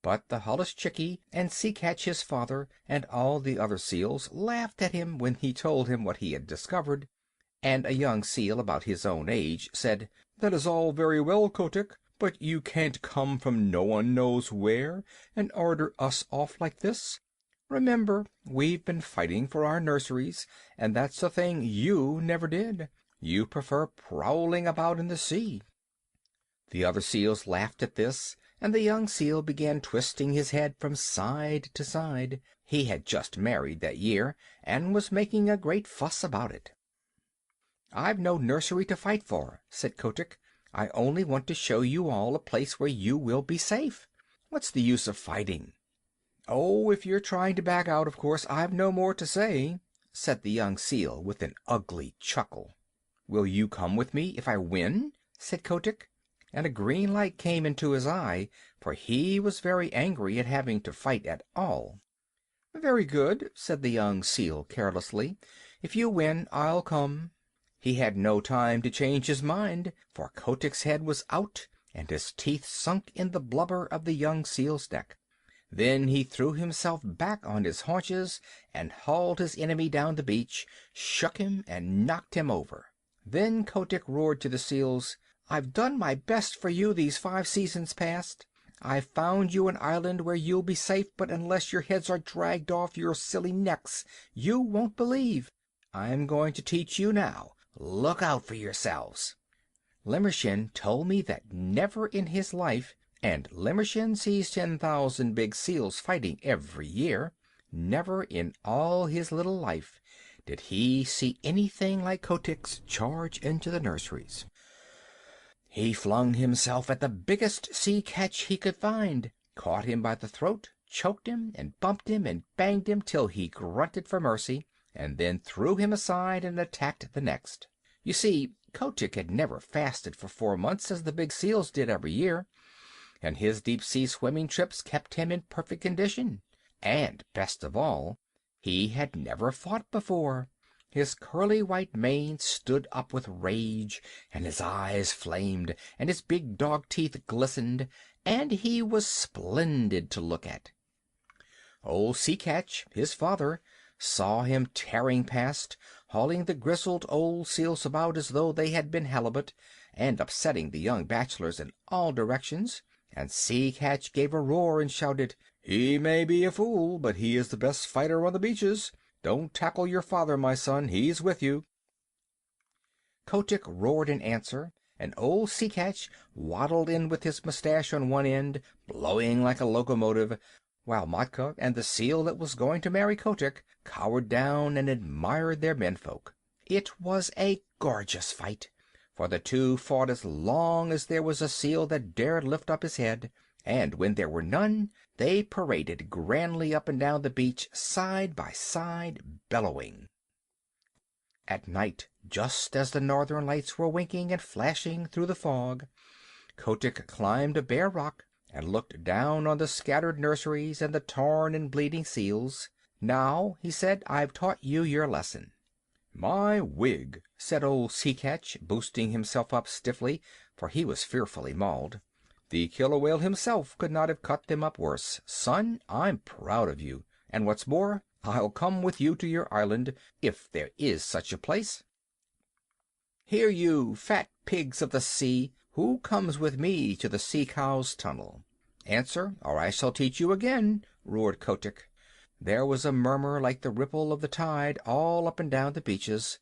Speaker 1: But the holluschickie and Sea Catch his father, and all the other seals, laughed at him when he told him what he had discovered, and a young seal about his own age said, "That is all very well, Kotick,
Speaker 2: But you can't come from no one knows where and order us off like this. Remember, we've been fighting for our nurseries, and that's a thing you never did. You prefer prowling about in the sea." The other seals laughed at this, and the young seal began twisting his head from side to side. He had just married that year, and was making a great fuss about it. "I've no nursery to fight for," said Kotick. "I only want to show you all a place where you will be safe. What's the use of fighting?" "Oh, if you're trying to back out, of course I've no more to say," said the young seal with an ugly chuckle. "Will you come with me if I win?" said Kotick, and a green light came into his eye, for he was very angry at having to fight at all. "Very good," said the young seal carelessly. "If you win, I'll come." He had no time to change his mind, for Kotick's head was out and his teeth sunk in the blubber of the young seal's neck. Then he threw himself back on his haunches and hauled his enemy down the beach, shook him, and knocked him over. Then Kotick roared to the seals, "I've done my best for you these 5 seasons past. I've found you an island where you'll be safe, but unless your heads are dragged off your silly necks, you won't believe. I'm going to teach you now. Look out for yourselves." Limmershin told me that never in his life, and Limmershin sees 10,000 big seals fighting every year, never in all his little life did he see anything like Kotick's charge into the nurseries. He flung himself at the biggest sea catch he could find, caught him by the throat, choked him, and bumped him and banged him till he grunted for mercy, and then threw him aside and attacked the next. You see, Kotick had never fasted for 4 months as the big seals did every year, and his deep-sea swimming trips kept him in perfect condition. And, best of all, he had never fought before. His curly white mane stood up with rage, and his eyes flamed, and his big dog teeth glistened, and he was splendid to look at. Old Sea Catch, his father, saw him tearing past, hauling the grizzled old seals about as though they had been halibut, and upsetting the young bachelors in all directions, and Sea Catch gave a roar and shouted, "He may be a fool, but he is the best fighter on the beaches. Don't tackle your father, my son, he's with you." Kotick roared in answer, and old Sea Catch waddled in with his mustache on one end, blowing like a locomotive, while Matka and the seal that was going to marry Kotick cowered down and admired their menfolk. It was a gorgeous fight, for the two fought as long as there was a seal that dared lift up his head, and when there were none, they paraded grandly up and down the beach side by side, bellowing. At night, just as the northern lights were winking and flashing through the fog, Kotick climbed a bare rock and looked down on the scattered nurseries and the torn and bleeding seals. "Now," he said, "I've taught you your lesson." "My wig!" said old Sea Catch, boosting himself up stiffly, for he was fearfully mauled. "The killer whale himself could not have cut them up worse. Son, I'm proud of you. And what's more, I'll come with you to your island, if there is such a place. Here, you fat pigs of the sea, who comes with me to the Sea Cow's tunnel?" "Answer, or I shall teach you again," roared Kotick. There was a murmur like the ripple of the tide all up and down the beaches.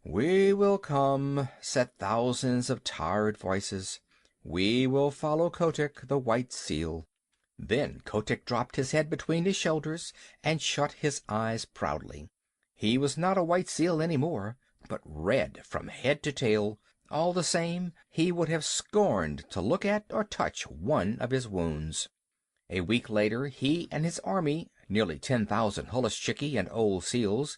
Speaker 2: "We will come," said thousands of tired voices. "We will follow Kotick, the white seal." Then Kotick dropped his head between his shoulders and shut his eyes proudly. He was not a white seal any more, but red from head to tail. All the same, he would have scorned to look at or touch one of his wounds. A week later he and his army, nearly 10,000 holluschickie and old seals,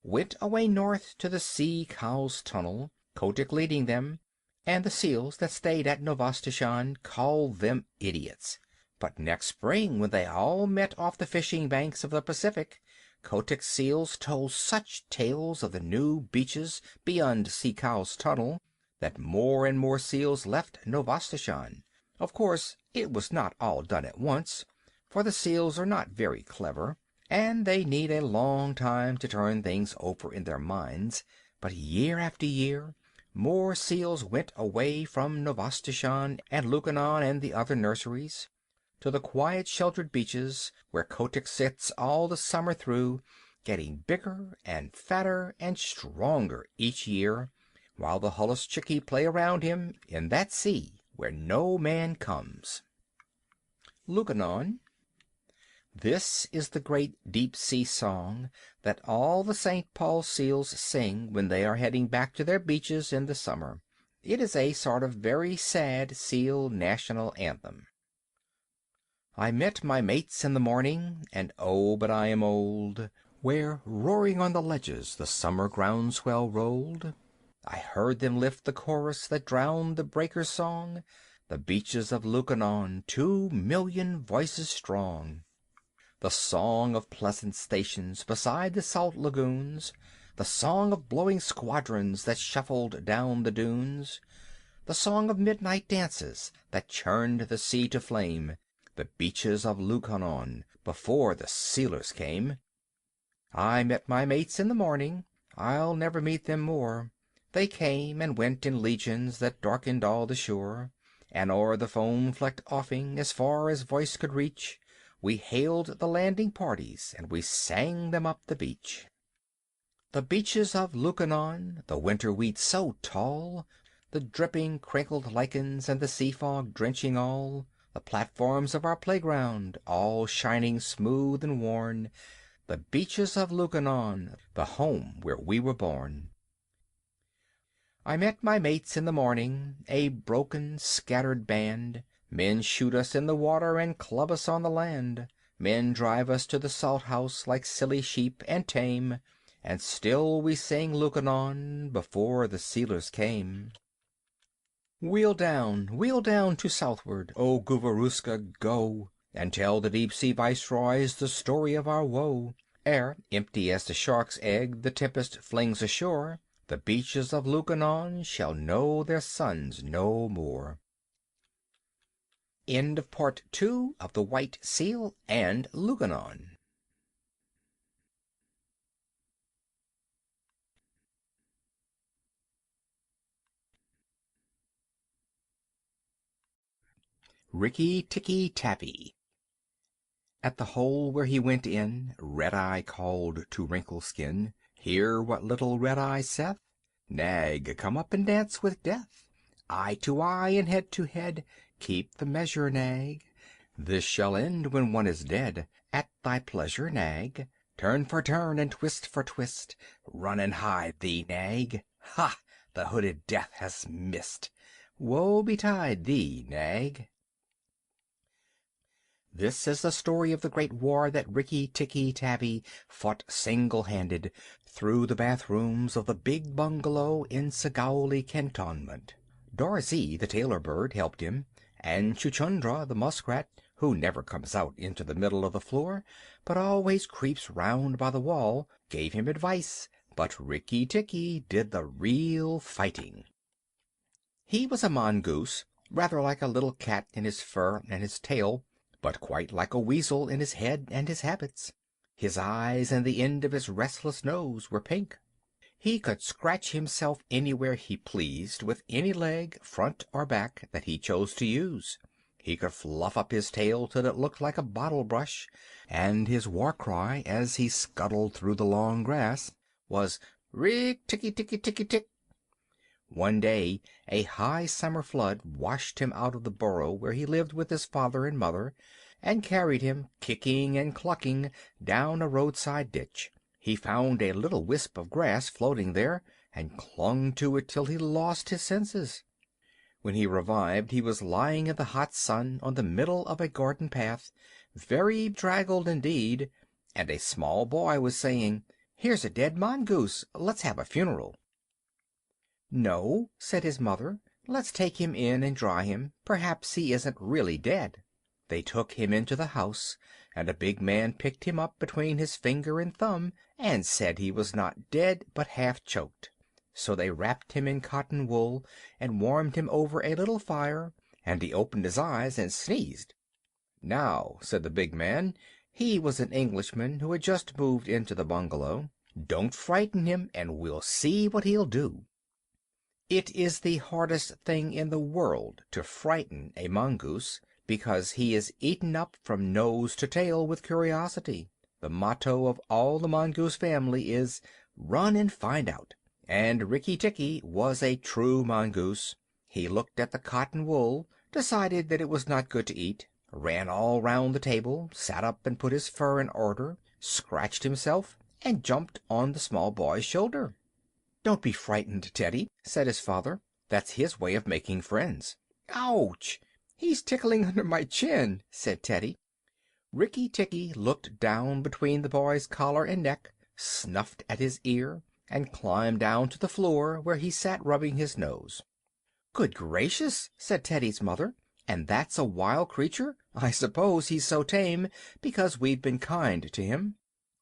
Speaker 2: went away north to the Sea Cow's tunnel, Kotick leading them, and the seals that stayed at Novastoshan called them idiots. But next spring, when they all met off the fishing banks of the Pacific, Kotick's seals told such tales of the new beaches beyond Sea Cow's tunnel that more and more seals left Novastoshan. Of course, it was not all done at once, for the seals are not very clever, and they need a long time to turn things over in their minds, but year after year
Speaker 1: more seals went away from Novastoshan and Lukannon and the other nurseries, to the quiet sheltered beaches where Kotick sits all the summer through, getting bigger and fatter and stronger each year, while the holluschickie play around him in that sea where no man comes. Lukannon. This is the great deep-sea song that all the St. Paul seals sing when they are heading back to their beaches in the summer. It is a sort of very sad seal national anthem. I met my mates in the morning, and oh, but I am old, where, roaring on the ledges, the summer groundswell rolled. I heard them lift the chorus that drowned the breaker's song, the beaches of Lukannon, 2,000,000 voices strong. The song of pleasant stations beside the salt lagoons, the song of blowing squadrons that shuffled down the dunes, the song of midnight dances that churned the sea to flame, the beaches of Lukannon before the sealers came. I met my mates in the morning, I'll never meet them more. They came and went in legions that darkened all the shore, and o'er the foam-flecked offing, as far as voice could reach, we hailed the landing parties, and we sang them up the beach. The beaches of Lukannon, the winter wheat so tall, the dripping crinkled lichens and the sea fog drenching all, the platforms of our playground, all shining smooth and worn, the beaches of Lukannon, the home where we were born. I met my mates in the morning, a broken, scattered band. Men shoot us in the water and club us on the land. Men drive us to the salt house like silly sheep and tame, and still we sing Lukannon before the sealers came. Wheel down to southward, O Goovaruska, go, and tell the deep-sea viceroys the story of our woe. Ere, empty as the shark's egg, the tempest flings ashore, the beaches of Lukannon shall know their sons no more. End of Part 2 of The White Seal and Lukannon. Rikki-tikki-tavi. At the hole where he went in, Red-Eye called to Wrinkle-Skin, "Hear what little Red-Eye saith? Nag, come up and dance with Death. Eye to eye and head to head, keep the measure, Nag. This shall end when one is dead. At thy pleasure, Nag. Turn for turn and twist for twist. Run and hide thee, Nag. Ha! The hooded Death has missed. Woe betide thee, Nag." This is the story of the great war that Rikki-tikki-tavi fought single-handed through the bathrooms of the big bungalow in Segowli Cantonment. Darzee, the tailor bird, helped him, and Chuchundra, the muskrat, who never comes out into the middle of the floor, but always creeps round by the wall, gave him advice, but Rikki-tikki did the real fighting. He was a mongoose, rather like a little cat in his fur and his tail, but quite like a weasel in his head and his habits. His eyes and the end of his restless nose were pink. He could scratch himself anywhere he pleased with any leg, front or back, that he chose to use. He could fluff up his tail till it looked like a bottle brush, and his war cry, as he scuttled through the long grass, was "Rik-tikki-tikki-tikki-tick." One day a high summer flood washed him out of the burrow where he lived with his father and mother, and carried him, kicking and clucking, down a roadside ditch. He found a little wisp of grass floating there, and clung to it till he lost his senses. When he revived he was lying in the hot sun on the middle of a garden path, very draggled indeed, and a small boy was saying, "Here's a dead mongoose. Let's have a funeral." "No," said his mother, "let's take him in and dry him. Perhaps he isn't really dead." They took him into the house, and a big man picked him up between his finger and thumb, and said he was not dead, but half choked. So they wrapped him in cotton wool, and warmed him over a little fire, and he opened his eyes and sneezed. "Now," said the big man, he was an Englishman who had just moved into the bungalow, "don't frighten him, and we'll see what he'll do." It is the hardest thing in the world to frighten a mongoose, because he is eaten up from nose to tail with curiosity. The motto of all the mongoose family is "Run and find out." And Rikki Tikki was a true mongoose. He looked at the cotton wool, decided that it was not good to eat, ran all round the table, sat up and put his fur in order, scratched himself, and jumped on the small boy's shoulder. "Don't be frightened, Teddy," said his father. "That's his way of making friends." "Ouch! He's tickling under my chin," said Teddy. Rikki Tikki looked down between the boy's collar and neck, snuffed at his ear, and climbed down to the floor, where he sat rubbing his nose. "Good gracious!" said Teddy's mother. "And that's a wild creature? I suppose he's so tame because we've been kind to him."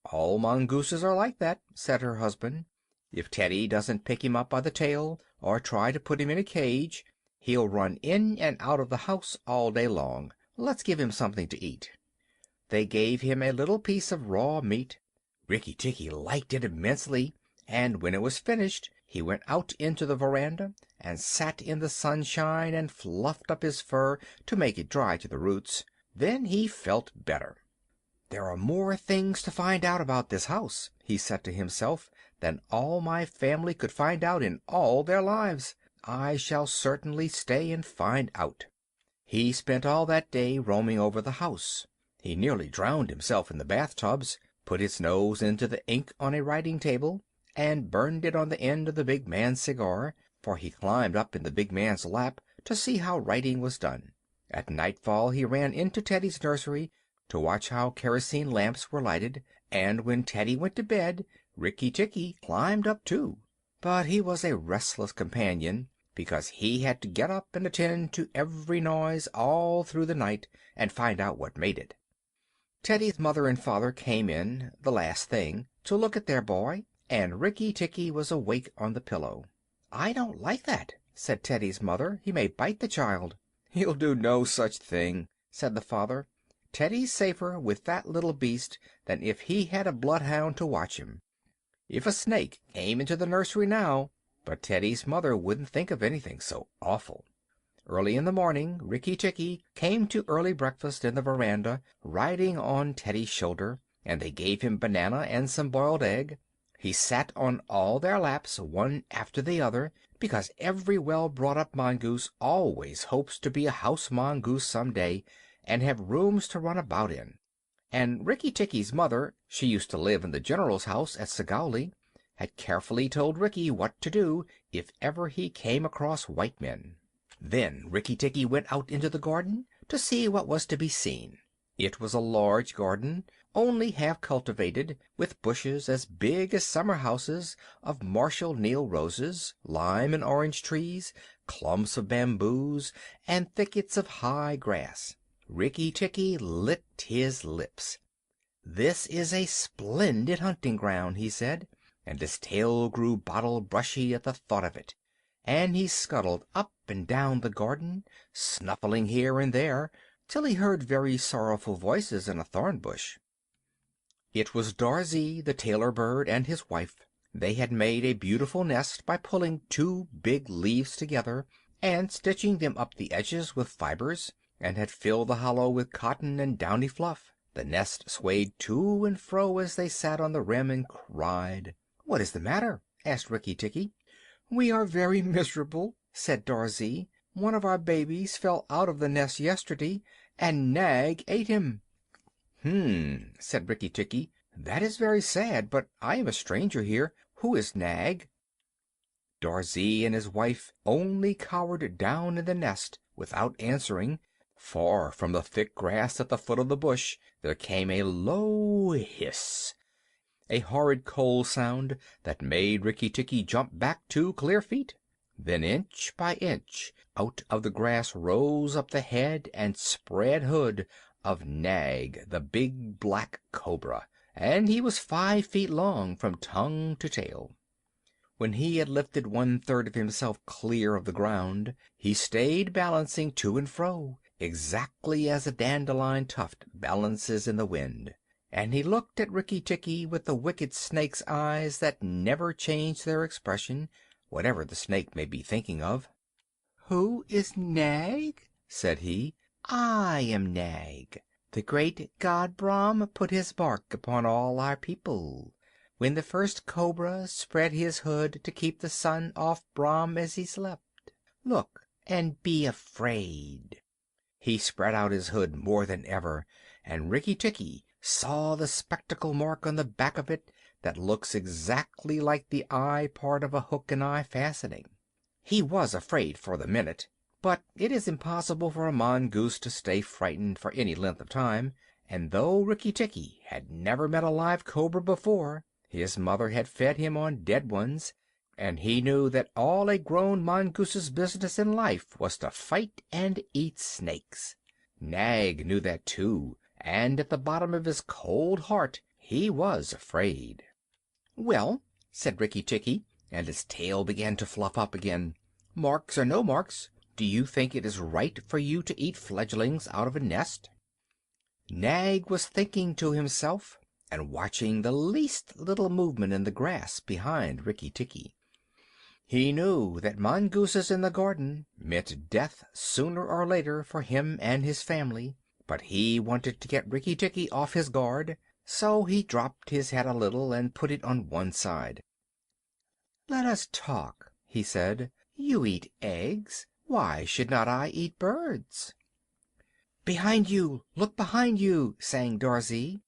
Speaker 1: "All mongooses are like that," said her husband. "If Teddy doesn't pick him up by the tail, or try to put him in a cage, he'll run in and out of the house all day long. Let's give him something to eat." They gave him a little piece of raw meat. Rikki Tikki liked it immensely, and when it was finished he went out into the veranda and sat in the sunshine and fluffed up his fur to make it dry to the roots. Then he felt better. "There are more things to find out about this house," he said to himself, "than all my family could find out in all their lives. I shall certainly stay and find out." He spent all that day roaming over the house. He nearly drowned himself in the bathtubs, put his nose into the ink on a writing table, and burned it on the end of the big man's cigar, for he climbed up in the big man's lap to see how writing was done. At nightfall he ran into Teddy's nursery to watch how kerosene lamps were lighted, and when Teddy went to bed Rikki Tikki climbed up too. But he was a restless companion, because he had to get up and attend to every noise all through the night, and find out what made it. Teddy's mother and father came in, the last thing, to look at their boy, and Rikki Tikki was awake on the pillow. "I don't like that," said Teddy's mother. "He may bite the child." "He'll do no such thing," said the father. "Teddy's safer with that little beast than if he had a bloodhound to watch him. If a snake came into the nursery now—" But Teddy's mother wouldn't think of anything so awful. Early in the morning Rikki Tikki came to early breakfast in the veranda, riding on Teddy's shoulder, and they gave him banana and some boiled egg. He sat on all their laps, one after the other, because every well-brought-up mongoose always hopes to be a house mongoose some day, and have rooms to run about in. And Rikki Tikki's mother, she used to live in the general's house at Segowli, had carefully told Rikki what to do if ever he came across white men. Then Rikki Tikki went out into the garden to see what was to be seen. It was a large garden, only half cultivated, with bushes as big as summer houses of Marshall Neil roses, lime and orange trees, clumps of bamboos, and thickets of high grass. Rikki Tikki licked his lips. "This is a splendid hunting ground," he said, and his tail grew bottle-brushy at the thought of it, and he scuttled up and down the garden, snuffling here and there, till he heard very sorrowful voices in a thorn bush. It was Darzee, the tailor bird, and his wife. They had made a beautiful nest by pulling two big leaves together and stitching them up the edges with fibers, and had filled the hollow with cotton and downy fluff. The nest swayed to and fro as they sat on the rim and cried. "What is the matter?" asked Rikki Tikki. "We are very miserable," said Darzee. "One of our babies fell out of the nest yesterday, and Nag ate him." Said Rikki Tikki. "That is very sad, but I am a stranger here. Who is Nag?" Darzee and his wife only cowered down in the nest without answering, for from the thick grass at the foot of the bush there came a low hiss, a horrid cold sound that made Rikki Tikki jump back 2 clear feet. Then inch by inch out of the grass rose up the head and spread hood of Nag, the big black cobra, and he was 5 feet long from tongue to tail. When he had lifted 1/3 of himself clear of the ground, he stayed balancing to and fro, exactly as a dandelion tuft balances in the wind. And he looked at Rikki Tikki with the wicked snake's eyes that never changed their expression, whatever the snake may be thinking of.
Speaker 2: "Who is Nag?"
Speaker 1: said he.
Speaker 2: "I am Nag. The great god Brahm put his mark upon all our people, when the first cobra spread his hood to keep the sun off Brahm as he slept. Look and be afraid."
Speaker 1: He spread out his hood more than ever, and Rikki Tikki saw the spectacle mark on the back of it that looks exactly like the eye part of a hook and eye fastening. He was afraid for the minute, but it is impossible for a mongoose to stay frightened for any length of time, and though Rikki Tikki had never met a live cobra before, his mother had fed him on dead ones, and he knew that all a grown mongoose's business in life was to fight and eat snakes. Nag knew that too, and at the bottom of his cold heart he was afraid. "Well," said Rikki Tikki, and his tail began to fluff up again, "marks or no marks, do you think it is right for you to eat fledglings out of a nest?" Nag was thinking to himself, and watching the least little movement in the grass behind Rikki Tikki. He knew that mongooses in the garden meant death sooner or later for him and his family, but he wanted to get Rikki Tikki off his guard, so he dropped his head a little and put it on one side. "Let us talk," he said. "You eat eggs. Why should not I eat birds?" "Behind you! Look behind you!" sang Darzee.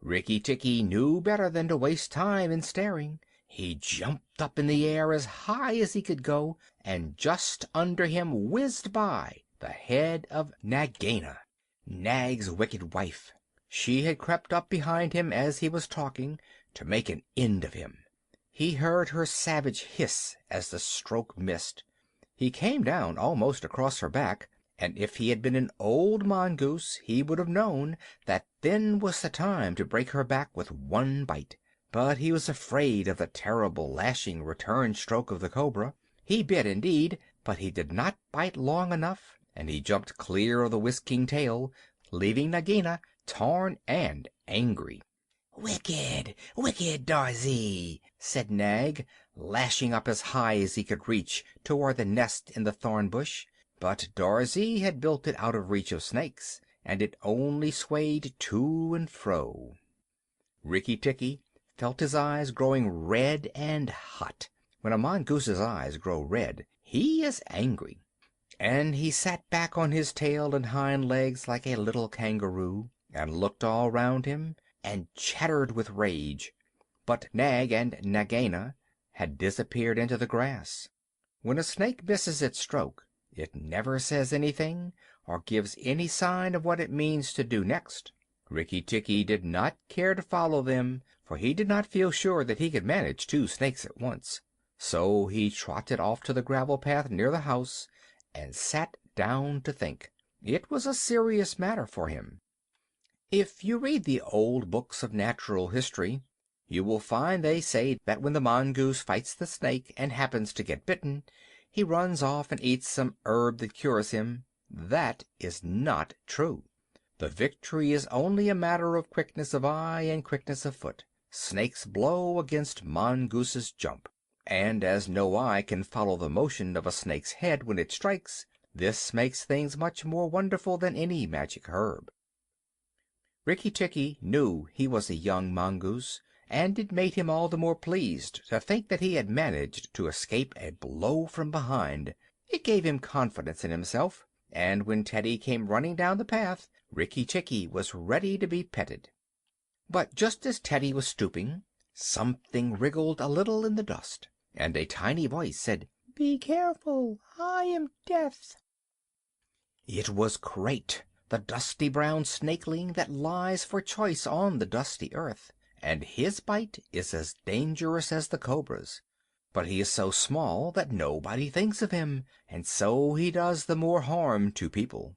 Speaker 1: Rikki Tikki knew better than to waste time in staring. He jumped up in the air as high as he could go, and just under him whizzed by the head of Nagaina, Nag's wicked wife. She had crept up behind him as he was talking, to make an end of him. He heard her savage hiss as the stroke missed. He came down almost across her back, and if he had been an old mongoose he would have known that then was the time to break her back with one bite. But he was afraid of the terrible lashing return stroke of the cobra. He bit indeed, but he did not bite long enough, and he jumped clear of the whisking tail, leaving Nagaina torn and angry. "Wicked, wicked Darzee!" said Nag, lashing up as high as he could reach toward the nest in the thorn bush. But Darzee had built it out of reach of snakes, and it only swayed to and fro. Rikki Tikki felt his eyes growing red and hot. When a mongoose's eyes grow red he is angry, and he sat back on his tail and hind legs like a little kangaroo, and looked all round him, and chattered with rage. But Nag and Nagaina had disappeared into the grass. When a snake misses its stroke, it never says anything, or gives any sign of what it means to do next. Rikki Tikki did not care to follow them, for he did not feel sure that he could manage two snakes at once. So he trotted off to the gravel path near the house, and sat down to think. It was a serious matter for him. If you read the old books of natural history, you will find they say that when the mongoose fights the snake and happens to get bitten, he runs off and eats some herb that cures him. That is not true. The victory is only a matter of quickness of eye and quickness of foot. Snakes blow against mongooses jump, and as no eye can follow the motion of a snake's head when it strikes, this makes things much more wonderful than any magic herb. Rikki Tikki knew he was a young mongoose, and it made him all the more pleased to think that he had managed to escape a blow from behind. It gave him confidence in himself, and when Teddy came running down the path, Rikki Tikki was ready to be petted. But just as Teddy was stooping, something wriggled a little in the dust, and a tiny voice said, "Be careful, I am Death." It was Crate, the dusty brown snakeling that lies for choice on the dusty earth, and his bite is as dangerous as the cobra's. But he is so small that nobody thinks of him, and so he does the more harm to people.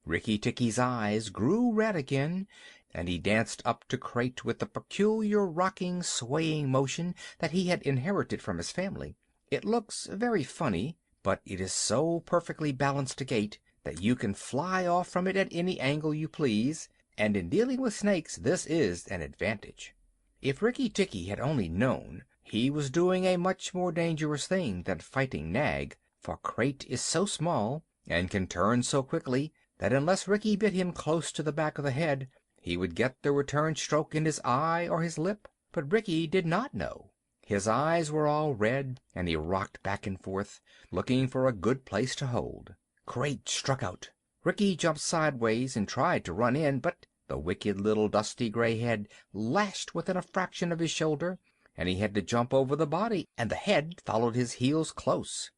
Speaker 1: Rikki Tikki's eyes grew red again, and he danced up to Crate with the peculiar rocking, swaying motion that he had inherited from his family. It looks very funny, but it is so perfectly balanced a gait that you can fly off from it at any angle you please, and in dealing with snakes this is an advantage. If Rikki Tikki had only known, he was doing a much more dangerous thing than fighting Nag, for Crate is so small and can turn so quickly that unless Rikki bit him close to the back of the head he would get the return stroke in his eye or his lip. But Rikki did not know. His eyes were all red, and he rocked back and forth, looking for a good place to hold. Crate struck out. Rikki jumped sideways and tried to run in, but the wicked little dusty gray head lashed within a fraction of his shoulder, and he had to jump over the body, and the head followed his heels close.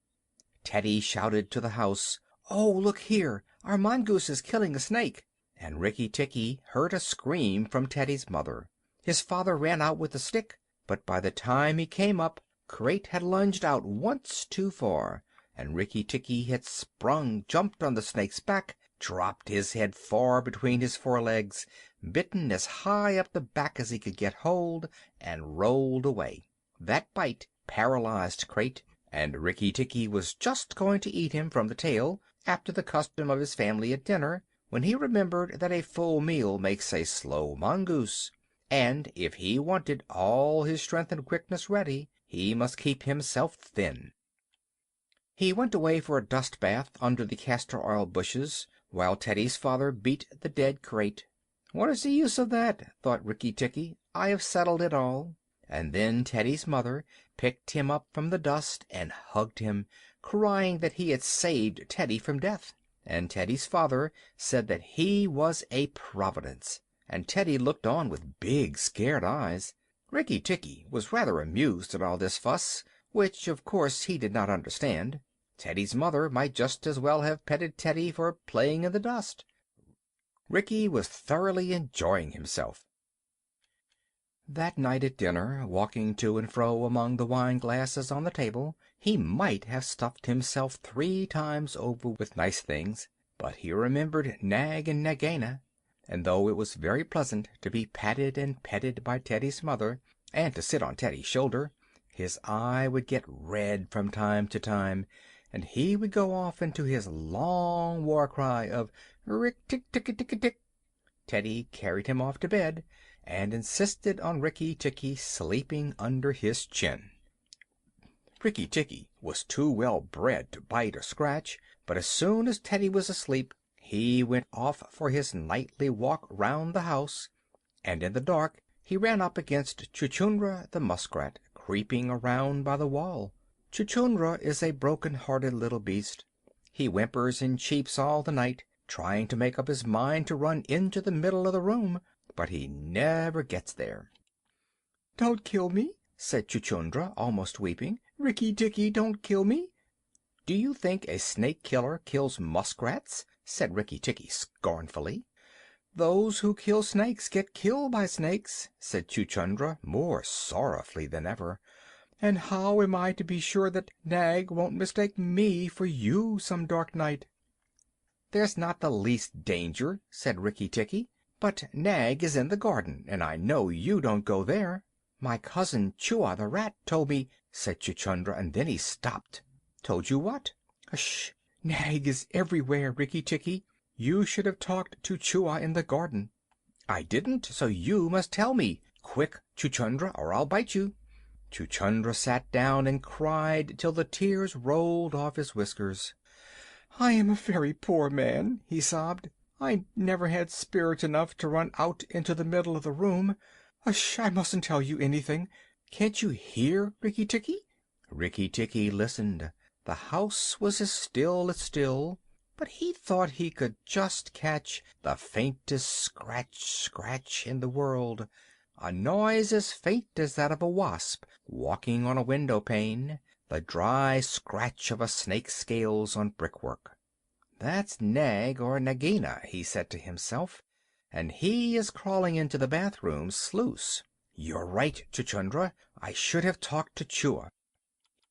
Speaker 1: Teddy shouted to the house, "Oh, look here! Our mongoose is killing a snake!" And Rikki Tikki heard a scream from Teddy's mother. His father ran out with a stick, but by the time he came up, Crate had lunged out once too far, and Rikki Tikki had jumped on the snake's back, dropped his head far between his forelegs, bitten as high up the back as he could get hold, and rolled away. That bite paralyzed Crate, and Rikki Tikki was just going to eat him from the tail, after the custom of his family at dinner, when he remembered that a full meal makes a slow mongoose, and if he wanted all his strength and quickness ready, he must keep himself thin. He went away for a dust bath under the castor oil bushes, while Teddy's father beat the dead Crate. "What is the use of that?" thought Rikki Tikki. "I have settled it all." And then Teddy's mother picked him up from the dust and hugged him, crying that he had saved Teddy from death. And Teddy's father said that he was a providence, and Teddy looked on with big scared eyes. Rikki Tikki was rather amused at all this fuss, which of course he did not understand. Teddy's mother might just as well have petted Teddy for playing in the dust. Rikki was thoroughly enjoying himself. That night at dinner, walking to and fro among the wine glasses on the table, he might have stuffed himself 3 times over with nice things, but he remembered Nag and Nagaina, and though it was very pleasant to be patted and petted by Teddy's mother, and to sit on Teddy's shoulder, his eye would get red from time to time, and he would go off into his long war cry of "Rick-tick-tick-tick-tick." Teddy carried him off to bed, and insisted on Rikki Tikki sleeping under his chin. Rikki Tikki was too well bred to bite or scratch, but as soon as Teddy was asleep he went off for his nightly walk round the house, and in the dark he ran up against Chuchundra the muskrat, creeping around by the wall. Chuchundra is a broken-hearted little beast. He whimpers and cheeps all the night, trying to make up his mind to run into the middle of the room, but he never gets there. "Don't kill me," said Chuchundra, almost weeping. "Rikki Tikki, don't kill me." "Do you think a snake killer kills muskrats?" said Rikki Tikki scornfully. "Those who kill snakes get killed by snakes," said Chuchundra, more sorrowfully than ever. "And how am I to be sure that Nag won't mistake me for you some dark night?" "There's not the least danger," said Rikki Tikki. "But Nag is in the garden, and I know you don't go there." "My cousin Chua the rat told me—" said Chuchundra, and then he stopped. "Told you what?" "Hush! Nag is everywhere, Rikki Tikki. You should have talked to Chua in the garden." "I didn't, so you must tell me. Quick, Chuchundra, or I'll bite you." Chuchundra sat down and cried till the tears rolled off his whiskers. "I am a very poor man," he sobbed. "I never had spirit enough to run out into the middle of the room. Hush! I mustn't tell you anything. Can't you hear, Rikki Tikki?" Rikki Tikki listened. The house was as still, but he thought he could just catch the faintest scratch in the world, a noise as faint as that of a wasp walking on a window pane, the dry scratch of a snake's scales on brickwork. "That's Nag or Nagaina," he said to himself, "and he is crawling into the bathroom sluice. You're right, Chuchundra. I should have talked to Chua."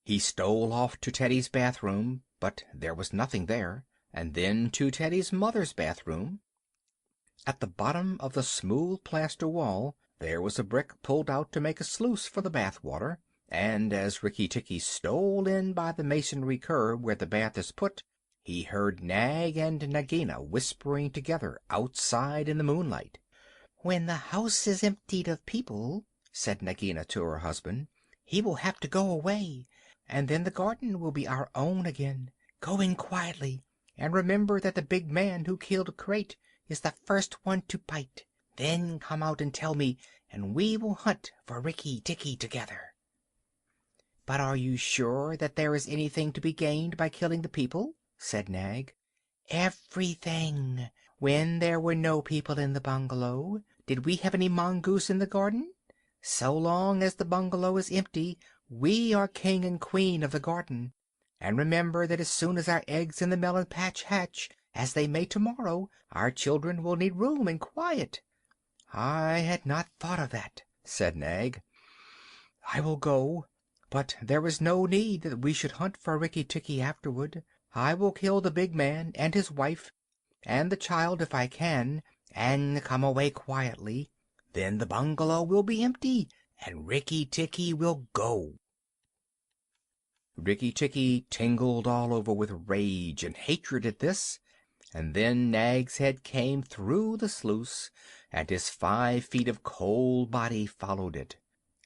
Speaker 1: He stole off to Teddy's bathroom, but there was nothing there, and then to Teddy's mother's bathroom. At the bottom of the smooth plaster wall there was a brick pulled out to make a sluice for the bath water, and as Rikki Tikki stole in by the masonry curb where the bath is put, he heard Nag and Nagaina whispering together outside in the moonlight. "When the house is emptied of people," said Nagaina to her husband, he will have to go away, and then the garden will be our own again. Go in quietly, and remember that the big man who killed Crate is the first one to bite. Then come out and tell me, and we will hunt for Rikki Tikki together." "But are you sure that there is anything to be gained by killing the people?" said Nag. "Everything. When there were no people in the bungalow, did we have any mongoose in the garden? So long as the bungalow is empty, we are king and queen of the garden. And remember that as soon as our eggs in the melon patch hatch, as they may tomorrow, our children will need room and quiet." "I had not thought of that," said Nag. "I will go, but there is no need that we should hunt for Rikki Tikki afterward. I will kill the big man and his wife and the child if I can, and come away quietly. Then the bungalow will be empty, and Rikki Tikki will go." Rikki Tikki tingled all over with rage and hatred at this, and then Nag's head came through the sluice, and his 5 feet of cold body followed it.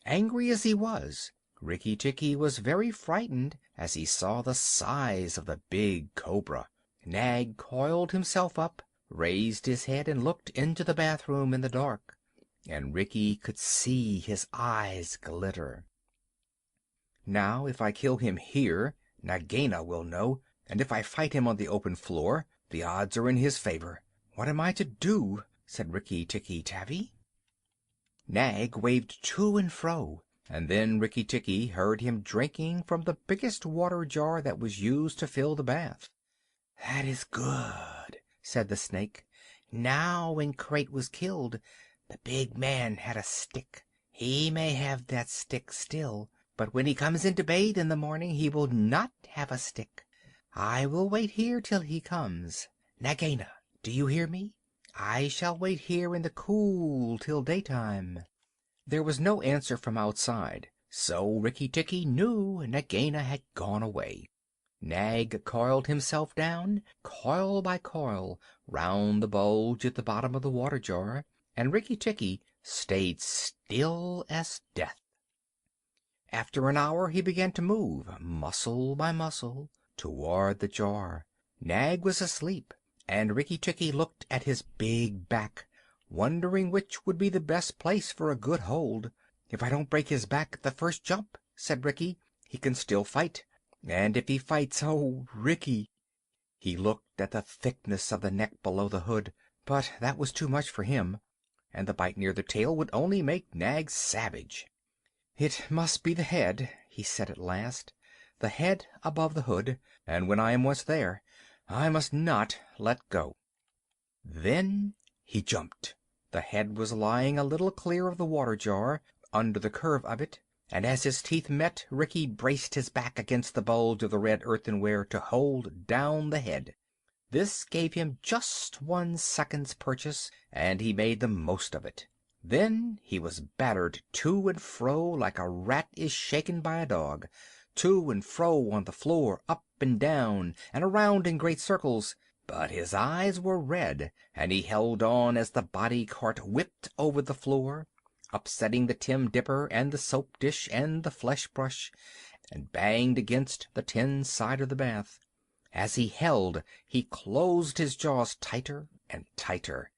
Speaker 1: Angry as he was, Rikki Tikki was very frightened as he saw the size of the big cobra. Nag coiled himself up, raised his head, and looked into the bathroom in the dark, and Rikki could see his eyes glitter. "Now, if I kill him here, Nagaina will know, and if I fight him on the open floor, the odds are in his favor. What am I to do?" said Rikki Tikki Tavi. Nag waved to and fro, and then Rikki Tikki heard him drinking from the biggest water jar that was used to fill the bath. "That is good," said the snake. "Now, when Crate was killed, the big man had a stick. He may have that stick still, but when he comes in to bathe in the morning he will not have a stick. I will wait here till he comes. Nagaina, do you hear me? I shall wait here in the cool till daytime." There was no answer from outside, so Rikki Tikki knew Nagaina had gone away. Nag coiled himself down, coil by coil, round the bulge at the bottom of the water jar, and Rikki Tikki stayed still as death. After an hour he began to move, muscle by muscle, toward the jar. Nag was asleep, and Rikki Tikki looked at his big back, wondering which would be the best place for a good hold. "If I don't break his back at the first jump," said Rikki, "he can still fight. And if he fights, oh, Rikki!" He looked at the thickness of the neck below the hood, but that was too much for him, and the bite near the tail would only make Nag savage. "It must be the head," he said at last, "the head above the hood, and when I am once there I must not let go." Then he jumped. The head was lying a little clear of the water jar, under the curve of it, and as his teeth met, Rikki braced his back against the bulge of the red earthenware to hold down the head. This gave him just 1 second's purchase, and he made the most of it. Then he was battered to and fro like a rat is shaken by a dog, to and fro on the floor, up and down and around in great circles. But his eyes were red, and he held on as the body cart whipped over the floor, upsetting the tin dipper and the soap dish and the flesh brush, and banged against the tin side of the bath. As he held, he closed his jaws tighter and tighter,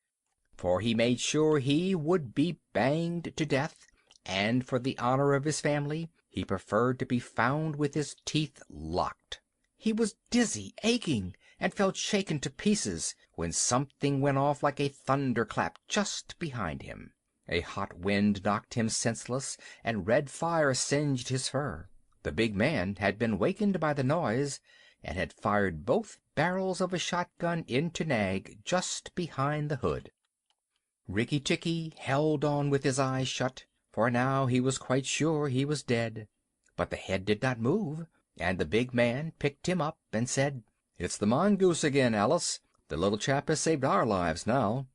Speaker 1: for he made sure he would be banged to death, and for the honor of his family he preferred to be found with his teeth locked. He was dizzy, aching, and felt shaken to pieces, when something went off like a thunderclap just behind him. A hot wind knocked him senseless, and red fire singed his fur. The big man had been wakened by the noise, and had fired both barrels of a shotgun into Nag just behind the hood. Rikki Tikki held on with his eyes shut, for now he was quite sure he was dead. But the head did not move, and the big man picked him up and said, "It's the mongoose again, Alice. The little chap has saved our lives now."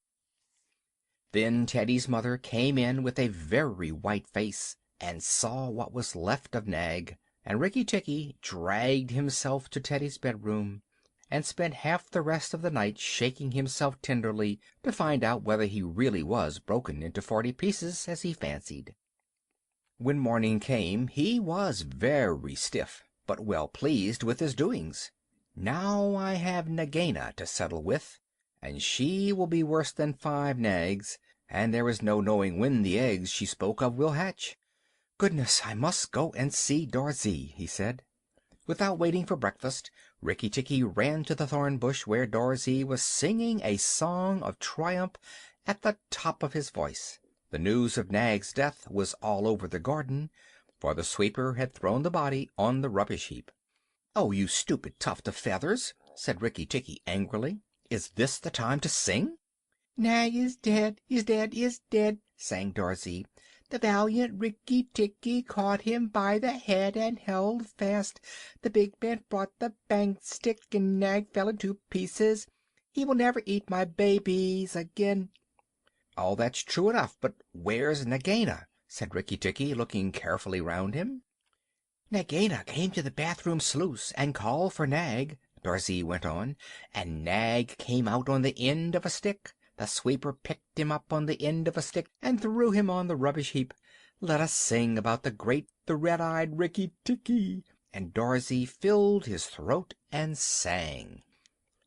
Speaker 1: Then Teddy's mother came in with a very white face, and saw what was left of Nag, and Rikki Tikki dragged himself to Teddy's bedroom, and spent half the rest of the night shaking himself tenderly to find out whether he really was broken into 40 pieces, as he fancied. When morning came he was very stiff, but well pleased with his doings. "Now I have Nagaina to settle with, and she will be worse than 5 nags, and there is no knowing when the eggs she spoke of will hatch. Goodness, I must go and see Darzee," he said. Without waiting for breakfast, Rikki Tikki ran to the thorn bush where Darzee was singing a song of triumph at the top of his voice. The news of Nag's death was all over the garden, for the sweeper had thrown the body on the rubbish heap. "Oh, you stupid tuft of feathers!" said Rikki Tikki angrily. "Is this the time to sing?" "Nag is dead, is dead, is dead," sang Darzee. "The valiant Rikki Tikki caught him by the head and held fast. The big man brought the bang stick, and Nag fell into pieces. He will never eat my babies again." "All that's true enough, but where's Nagaina?" said Rikki Tikki, looking carefully round him. "Nagaina came to the bathroom sluice and called for Nag," Darzee went on, "and Nag came out on the end of a stick. The sweeper picked him up on the end of a stick and threw him on the rubbish heap. Let us sing about the red-eyed Rikki Tikki." And Darzee filled his throat and sang.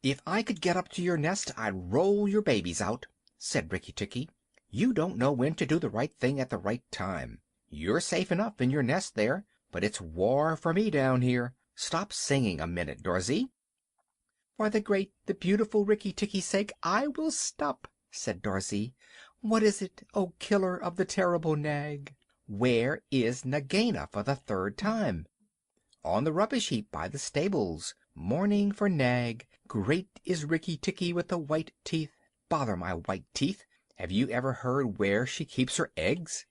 Speaker 1: "If I could get up to your nest I'd roll your babies out," said Rikki Tikki. "You don't know when to do the right thing at the right time. You're safe enough in your nest there, but it's war for me down here. Stop singing a minute, Darzee." "For the great, the beautiful Rikki Tikki's sake, I will stop," said Darzee. "What is it, O killer of the terrible Nag? Where is Nagaina for the 3rd time?" "On the rubbish heap by the stables, mourning for Nag. Great is Rikki Tikki with the white teeth. Bother my white teeth! Have you ever heard where she keeps her eggs?"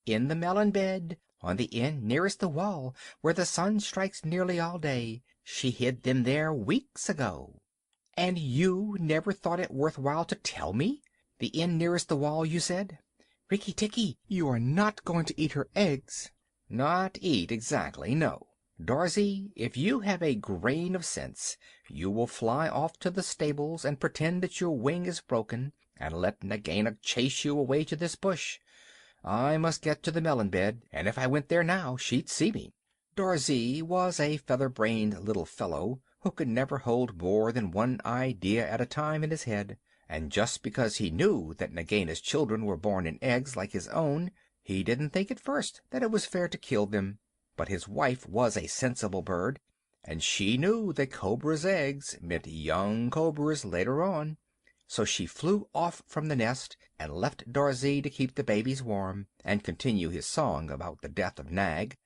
Speaker 1: "In the melon bed, on the end nearest the wall, where the sun strikes nearly all day. She hid them there weeks ago." "And you never thought it worth while to tell me? The end nearest the wall, you said. Rikki Tikki, you are not going to eat her eggs?" "Not eat, exactly, no. Darzee, if you have a grain of sense, you will fly off to the stables and pretend that your wing is broken, and let Nagaina chase you away to this bush. I must get to the melon bed, and if I went there now she'd see me." Darzee was a feather-brained little fellow who could never hold more than one idea at a time in his head, and just because he knew that Nagaina's children were born in eggs like his own, he didn't think at first that it was fair to kill them. But his wife was a sensible bird, and she knew that cobra's eggs meant young cobras later on. So she flew off from the nest and left Darzee to keep the babies warm and continue his song about the death of Nag.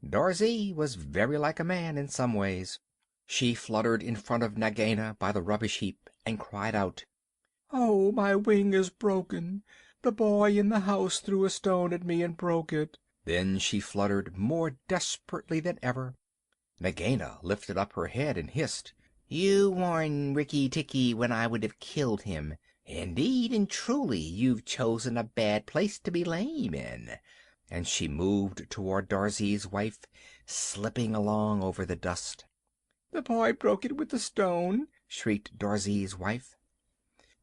Speaker 1: Darzee was very like a man in some ways. She fluttered in front of Nagaina by the rubbish heap and cried out, "Oh, my wing is broken! The boy in the house threw a stone at me and broke it." Then she fluttered more desperately than ever. Nagaina lifted up her head and hissed, "You warned Rikki Tikki when I would have killed him. Indeed and truly you've chosen a bad place to be lame in." And she moved toward Darzee's wife, slipping along over the dust. "The boy broke it with the stone," shrieked Darzee's wife.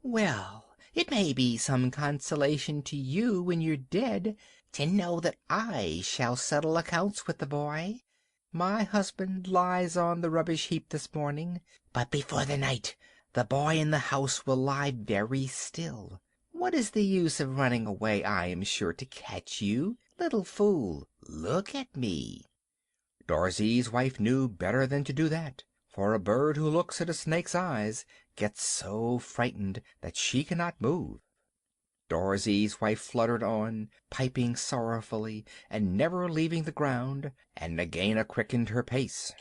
Speaker 1: "Well, it may be some consolation to you when you're dead to know that I shall settle accounts with the boy. My husband lies on the rubbish heap this morning, but before the night the boy in the house will lie very still. What is the use of running away? I am sure to catch you. Little fool, look at me." Darzee's wife knew better than to do that, for a bird who looks at a snake's eyes gets so frightened that she cannot move. Darzee's wife fluttered on, piping sorrowfully and never leaving the ground, and Nagaina quickened her pace.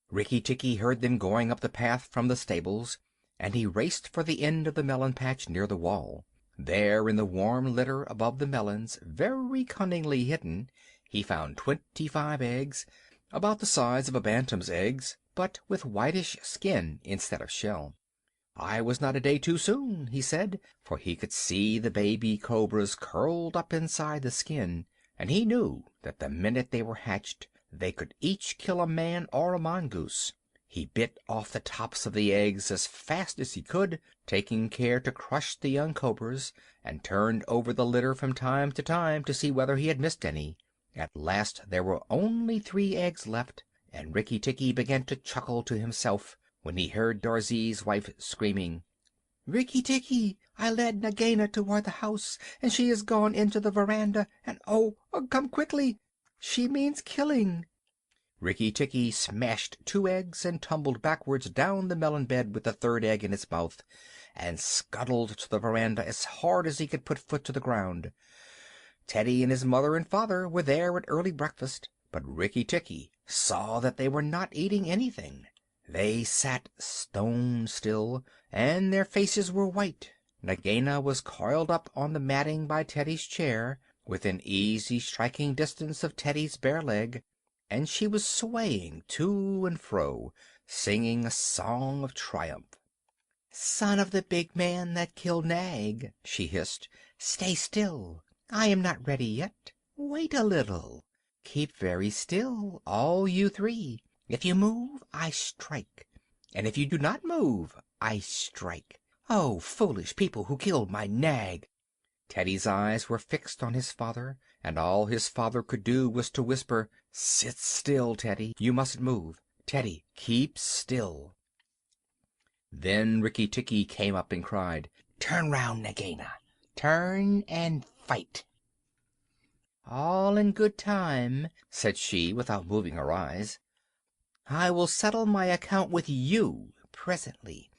Speaker 1: Rikki Tikki heard them going up the path from the stables, and he raced for the end of the melon patch near the wall. There, in the warm litter above the melons, very cunningly hidden, he found 25 eggs, about the size of a bantam's eggs, but with whitish skin instead of shell. "I was not a day too soon," he said, for he could see the baby cobras curled up inside the skin, and he knew that the minute they were hatched they could each kill a man or a mongoose. He bit off the tops of the eggs as fast as he could, taking care to crush the young cobras, and turned over the litter from time to time to see whether he had missed any. At last there were only 3 eggs left, and Rikki Tikki began to chuckle to himself when he heard Darzee's wife screaming, "Rikki Tikki, I led Nagaina toward the house, and she has gone into the veranda, and oh, come quickly! She means killing!" Rikki Tikki smashed 2 eggs and tumbled backwards down the melon bed with the 3rd egg in his mouth, and scuttled to the veranda as hard as he could put foot to the ground. Teddy and his mother and father were there at early breakfast, but Rikki Tikki saw that they were not eating anything. They sat stone still, and their faces were white. Nagaina was coiled up on the matting by Teddy's chair, within easy striking distance of Teddy's bare leg, and she was swaying to and fro, singing a song of triumph. "Son of the big man that killed Nag," she hissed, "stay still. I am not ready yet. Wait a little. Keep very still, all you 3. If you move, I strike, and if you do not move, I strike. Oh, foolish people who killed my Nag!" Teddy's eyes were fixed on his father, and all his father could do was to whisper, "Sit still, Teddy. You mustn't move. Teddy, keep still." Then Rikki Tikki came up and cried, "Turn round, Nagaina. Turn and fight." "All in good time," said she, without moving her eyes. "I will settle my account with you presently.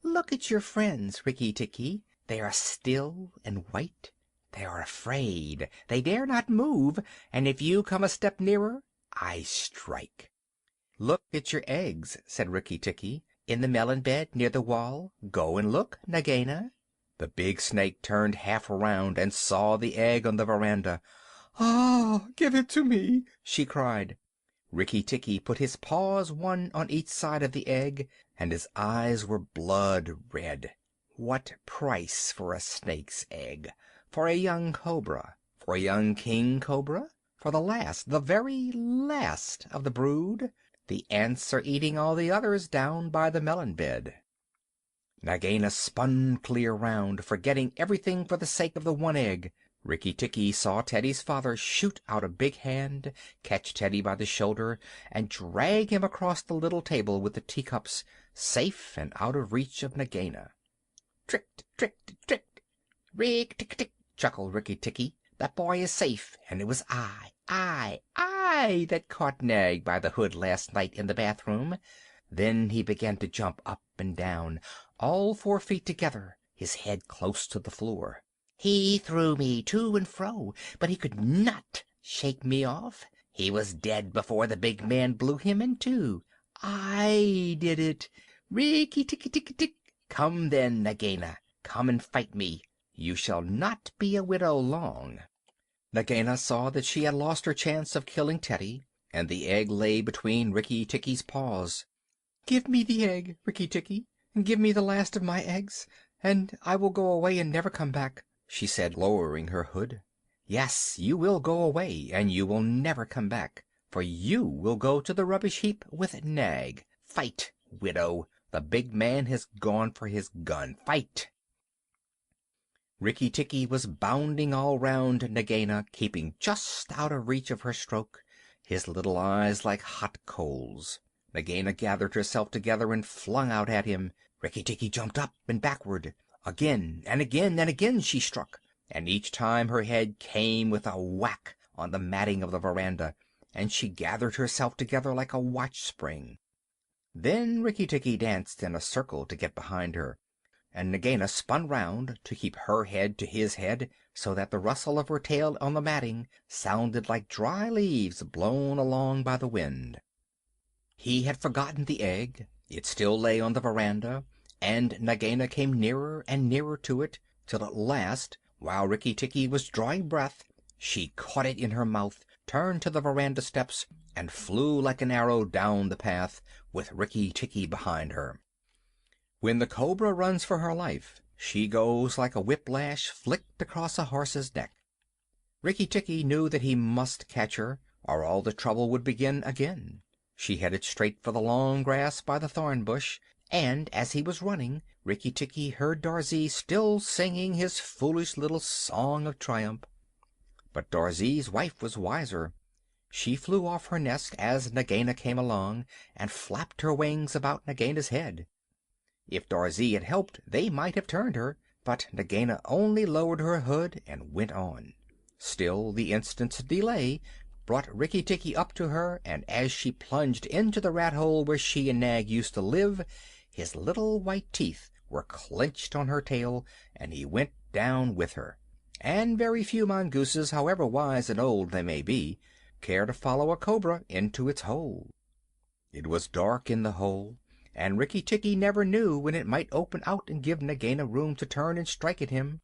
Speaker 1: Look at your friends, Rikki Tikki. They are still and white. They are afraid. They dare not move, and if you come a step nearer, I strike." "Look at your eggs," said Rikki Tikki, "in the melon bed near the wall. Go and look, Nagaina." The big snake turned half around and saw the egg on the veranda. "Ah, give it to me!" she cried. Rikki Tikki put his paws one on each side of the egg, and his eyes were blood red. What price for a snake's egg? For a young cobra? For a young king cobra? For the last, the very last of the brood? The ants are eating all the others down by the melon bed. Nagaina spun clear round, forgetting everything for the sake of the one egg. Rikki Tikki saw Teddy's father shoot out a big hand, catch Teddy by the shoulder, and drag him across the little table with the teacups, safe and out of reach of Nagaina. "Tricked, tricked, tricked! Rick-tick-tick!" chuckled Rikki Tikki. "That boy is safe, and it was I that caught Nag by the hood last night in the bathroom." Then he began to jump up and down, all 4 feet together, his head close to the floor. "He threw me to and fro, but he could not shake me off. He was dead before the big man blew him in two. I did it. Rikki tikki tikki tick. Come then, Nagaina, come and fight me. You shall not be a widow long." Nagaina saw that she had lost her chance of killing Teddy, and the egg lay between Rikki Tikki's paws. "Give me the egg, Rikki Tikki. Give me the last of my eggs, and I will go away and never come back," she said, lowering her hood. "Yes, you will go away, and you will never come back, for you will go to the rubbish heap with Nag. Fight, widow. The big man has gone for his gun. Fight!" Rikki Tikki was bounding all round Nagaina, keeping just out of reach of her stroke, his little eyes like hot coals. Nagaina gathered herself together and flung out at him. Rikki Tikki jumped up and backward. Again and again and again she struck, and each time her head came with a whack on the matting of the veranda, and she gathered herself together like a watch spring. Then Rikki Tikki danced in a circle to get behind her, and Nagaina spun round to keep her head to his head, so that the rustle of her tail on the matting sounded like dry leaves blown along by the wind. He had forgotten the egg. It still lay on the veranda, and Nagaina came nearer and nearer to it, till at last, while Rikki Tikki was drawing breath, she caught it in her mouth, turned to the veranda steps, and flew like an arrow down the path, with Rikki Tikki behind her. When the cobra runs for her life, she goes like a whiplash flicked across a horse's neck. Rikki Tikki knew that he must catch her, or all the trouble would begin again. She headed straight for the long grass by the thorn bush, and as he was running, Rikki Tikki heard Darzee still singing his foolish little song of triumph. But Darzee's wife was wiser. She flew off her nest as Nagaina came along, and flapped her wings about Nagaina's head. If Darzee had helped, they might have turned her, but Nagaina only lowered her hood and went on. Still, the instant's delay brought Rikki Tikki up to her, and as she plunged into the rat hole where she and Nag used to live, his little white teeth were clenched on her tail, and he went down with her. And very few mongooses, however wise and old they may be, care to follow a cobra into its hole. It was dark in the hole, and Rikki Tikki never knew when it might open out and give Nagaina room to turn and strike at him.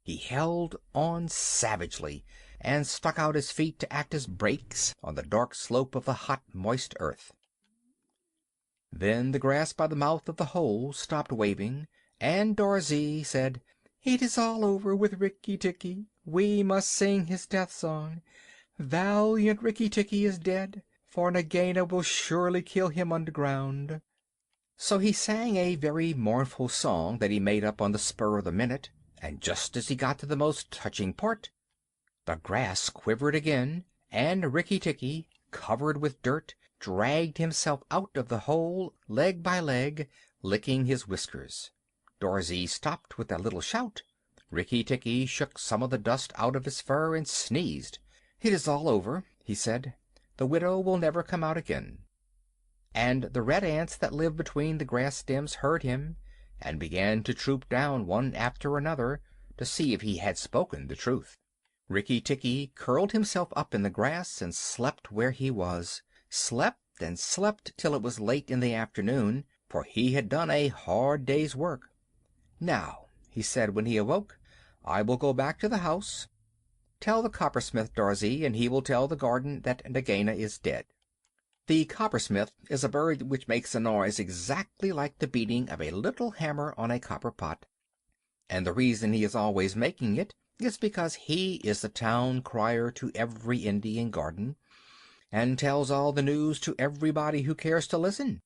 Speaker 1: He held on savagely, and stuck out his feet to act as brakes on the dark slope of the hot, moist earth. Then the grass by the mouth of the hole stopped waving, and Darzee said, "It is all over with Rikki Tikki. We must sing his death song. Valiant Rikki Tikki is dead, for Nagaina will surely kill him underground." So he sang a very mournful song that he made up on the spur of the minute, and just as he got to the most touching part, the grass quivered again, and Rikki Tikki, covered with dirt, dragged himself out of the hole, leg by leg, licking his whiskers. Darzee stopped with a little shout. Rikki Tikki shook some of the dust out of his fur and sneezed. "It is all over," he said. "The widow will never come out again." And the red ants that lived between the grass stems heard him, and began to troop down one after another to see if he had spoken the truth. Rikki Tikki curled himself up in the grass and slept where he was, slept and slept till it was late in the afternoon, for he had done a hard day's work. "Now," he said when he awoke, "I will go back to the house. Tell the coppersmith, Darzee, and he will tell the garden that Nagaina is dead." The coppersmith is a bird which makes a noise exactly like the beating of a little hammer on a copper pot, and the reason he is always making it is because he is the town crier to every Indian garden, and tells all the news to everybody who cares to listen.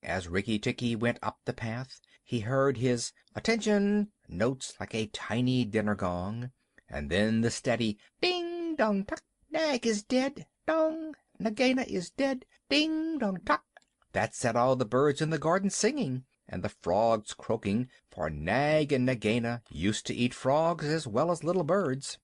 Speaker 1: As Rikki Tikki went up the path, he heard his "Attention!" notes like a tiny dinner gong, and then the steady "Ding dong tuck! Nag is dead! Dong! Nagaina is dead! Ding dong tuck!" That set all the birds in the garden singing, and the frogs croaking, for Nag and Nagaina used to eat frogs as well as little birds.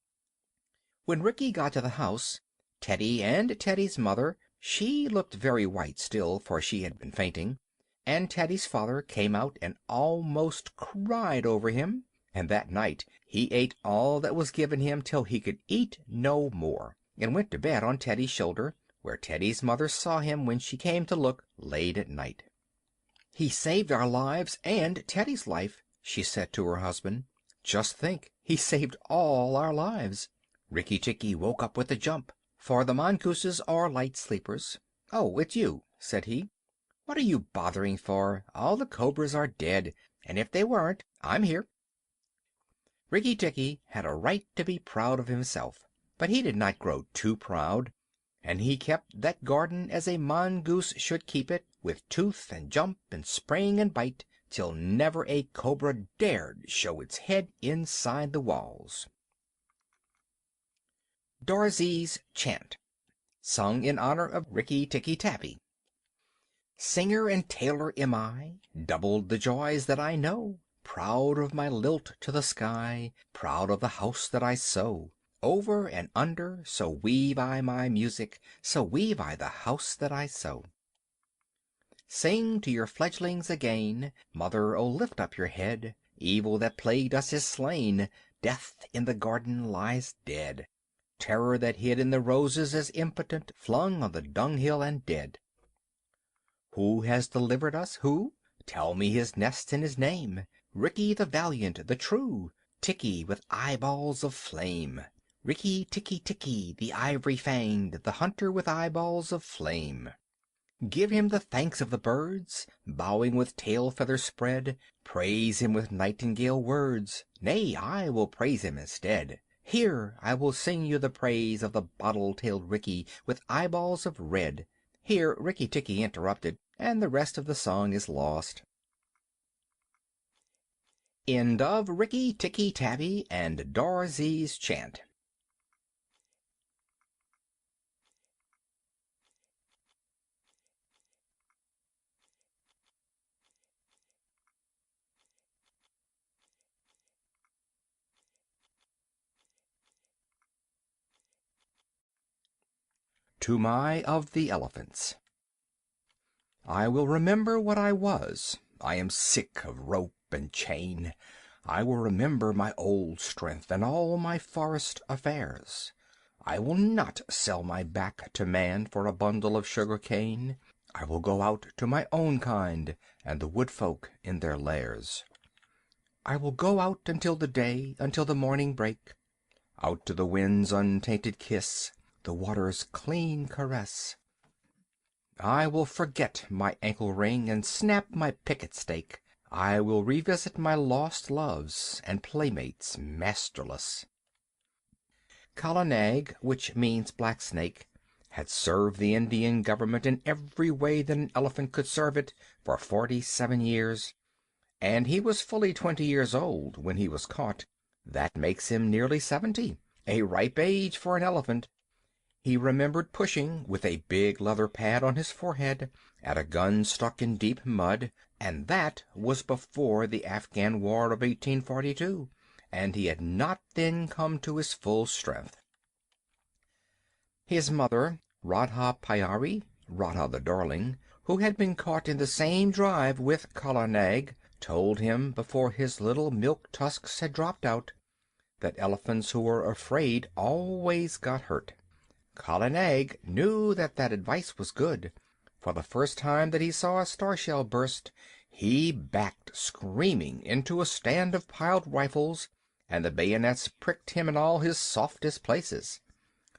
Speaker 1: When Rikki got to the house, Teddy and Teddy's mother, she looked very white still, for she had been fainting, and Teddy's father came out and almost cried over him, and that night he ate all that was given him till he could eat no more, and went to bed on Teddy's shoulder, where Teddy's mother saw him when she came to look late at night. "He saved our lives and Teddy's life," she said to her husband. "Just think, he saved all our lives." Rikki Tikki woke up with a jump, for the mongooses are light sleepers. "Oh, it's you," said he. "What are you bothering for? All the cobras are dead, and if they weren't, I'm here." Rikki Tikki had a right to be proud of himself, but he did not grow too proud, and he kept that garden as a mongoose should keep it, with tooth and jump and spring and bite, till never a cobra dared show its head inside the walls. Darzee's Chant, sung in honor of Rikki Tikki Tavi. Singer and tailor am I, doubled the joys that I know, proud of my lilt to the sky, proud of the house that I sew. Over and under, so weave I my music, so weave I the house that I sew. Sing to your fledglings again, Mother, oh lift up your head, evil that plagued us is slain, death in the garden lies dead. Terror that hid in the roses is impotent, flung on the dunghill and dead. Who has delivered us? Who? Tell me his nest and his name. Rikki the valiant, the true, Tikki with eyeballs of flame. Rikki Tikki Tikki, the ivory fanged, the hunter with eyeballs of flame. Give him the thanks of the birds, bowing with tail feathers spread. Praise him with nightingale words. Nay, I will praise him instead. Here I will sing you the praise of the bottle-tailed Rikki with eyeballs of red. Here Rikki Tikki interrupted, and the rest of the song is lost. End of Rikki Tikki Tavi and Darzee's Chant. Toomai of the Elephants. I will remember what I was. I am sick of rope and chain. I will remember my old strength and all my forest affairs. I will not sell my back to man for a bundle of sugar cane. I will go out to my own kind and the wood folk in their lairs. I will go out until the day, until the morning break, out to the wind's untainted kiss, the water's clean caress. I will forget my ankle ring and snap my picket stake. I will revisit my lost loves and playmates masterless. Kala Nag, which means black snake, had served the Indian government in every way that an elephant could serve it for 47 years, and he was fully 20 years old when he was caught. That makes him nearly 70, a ripe age for an elephant. He remembered pushing, with a big leather pad on his forehead, at a gun stuck in deep mud, and that was before the Afghan War of 1842, and he had not then come to his full strength. His mother, Radha Pyari, Radha the Darling, who had been caught in the same drive with Kala Nag, told him, before his little milk tusks had dropped out, that elephants who were afraid always got hurt. Kala Nag knew that advice was good, for the first time that he saw a star shell burst, he backed screaming into a stand of piled rifles, and the bayonets pricked him in all his softest places.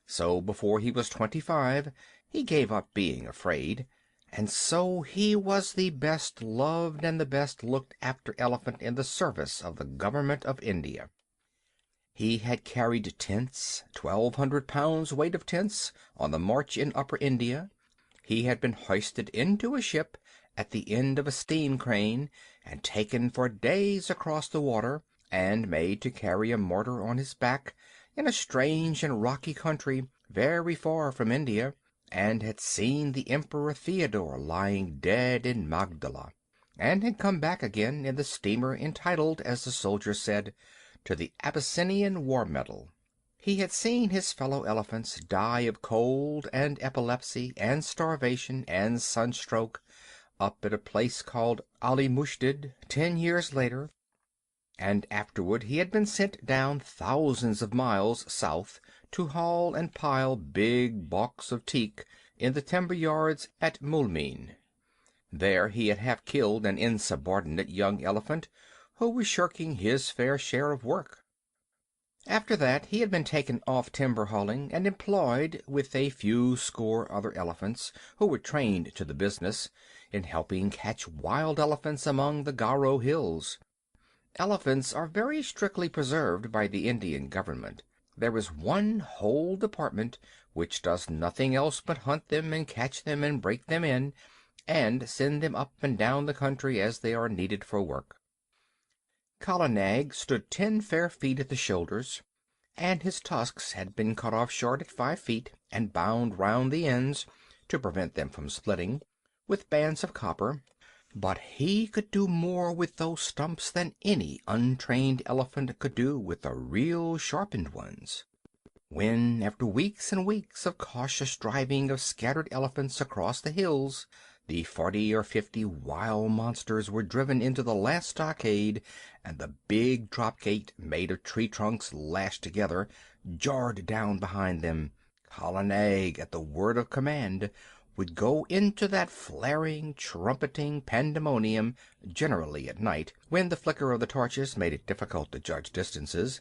Speaker 1: So before he was 25 he gave up being afraid, and so he was the best loved and the best looked after elephant in the service of the government of India. He had carried tents, 1,200 pounds weight of tents, on the march in Upper India. He had been hoisted into a ship at the end of a steam crane and taken for days across the water, and made to carry a mortar on his back in a strange and rocky country very far from India, and had seen the Emperor Theodore lying dead in Magdala, and had come back again in the steamer entitled, as the soldier said, to the Abyssinian War Medal. He had seen his fellow elephants die of cold and epilepsy and starvation and sunstroke up at a place called Ali Mushtid 10 years later, and afterward he had been sent down thousands of miles south to haul and pile big balks of teak in the timber yards at Moulmein. There he had half killed an insubordinate young elephant who was shirking his fair share of work. After that he had been taken off timber hauling and employed, with a few score other elephants who were trained to the business, in helping catch wild elephants among the Garo hills. Elephants are very strictly preserved by the Indian government. There is one whole department which does nothing else but hunt them and catch them and break them in, and send them up and down the country as they are needed for work. Kala Nag stood 10 fair feet at the shoulders, and his tusks had been cut off short at 5 feet and bound round the ends, to prevent them from splitting, with bands of copper. But he could do more with those stumps than any untrained elephant could do with the real sharpened ones. When, after weeks and weeks of cautious driving of scattered elephants across the hills, the 40 or 50 wild monsters were driven into the last stockade, and the big drop gate, made of tree trunks lashed together, jarred down behind them, Kala Nag, at the word of command, would go into that flaring, trumpeting pandemonium, generally at night, when the flicker of the torches made it difficult to judge distances,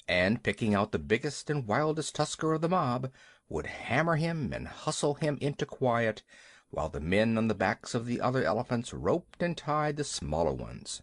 Speaker 1: and, picking out the biggest and wildest tusker of the mob, would hammer him and hustle him into quiet, while the men on the backs of the other elephants roped and tied the smaller ones.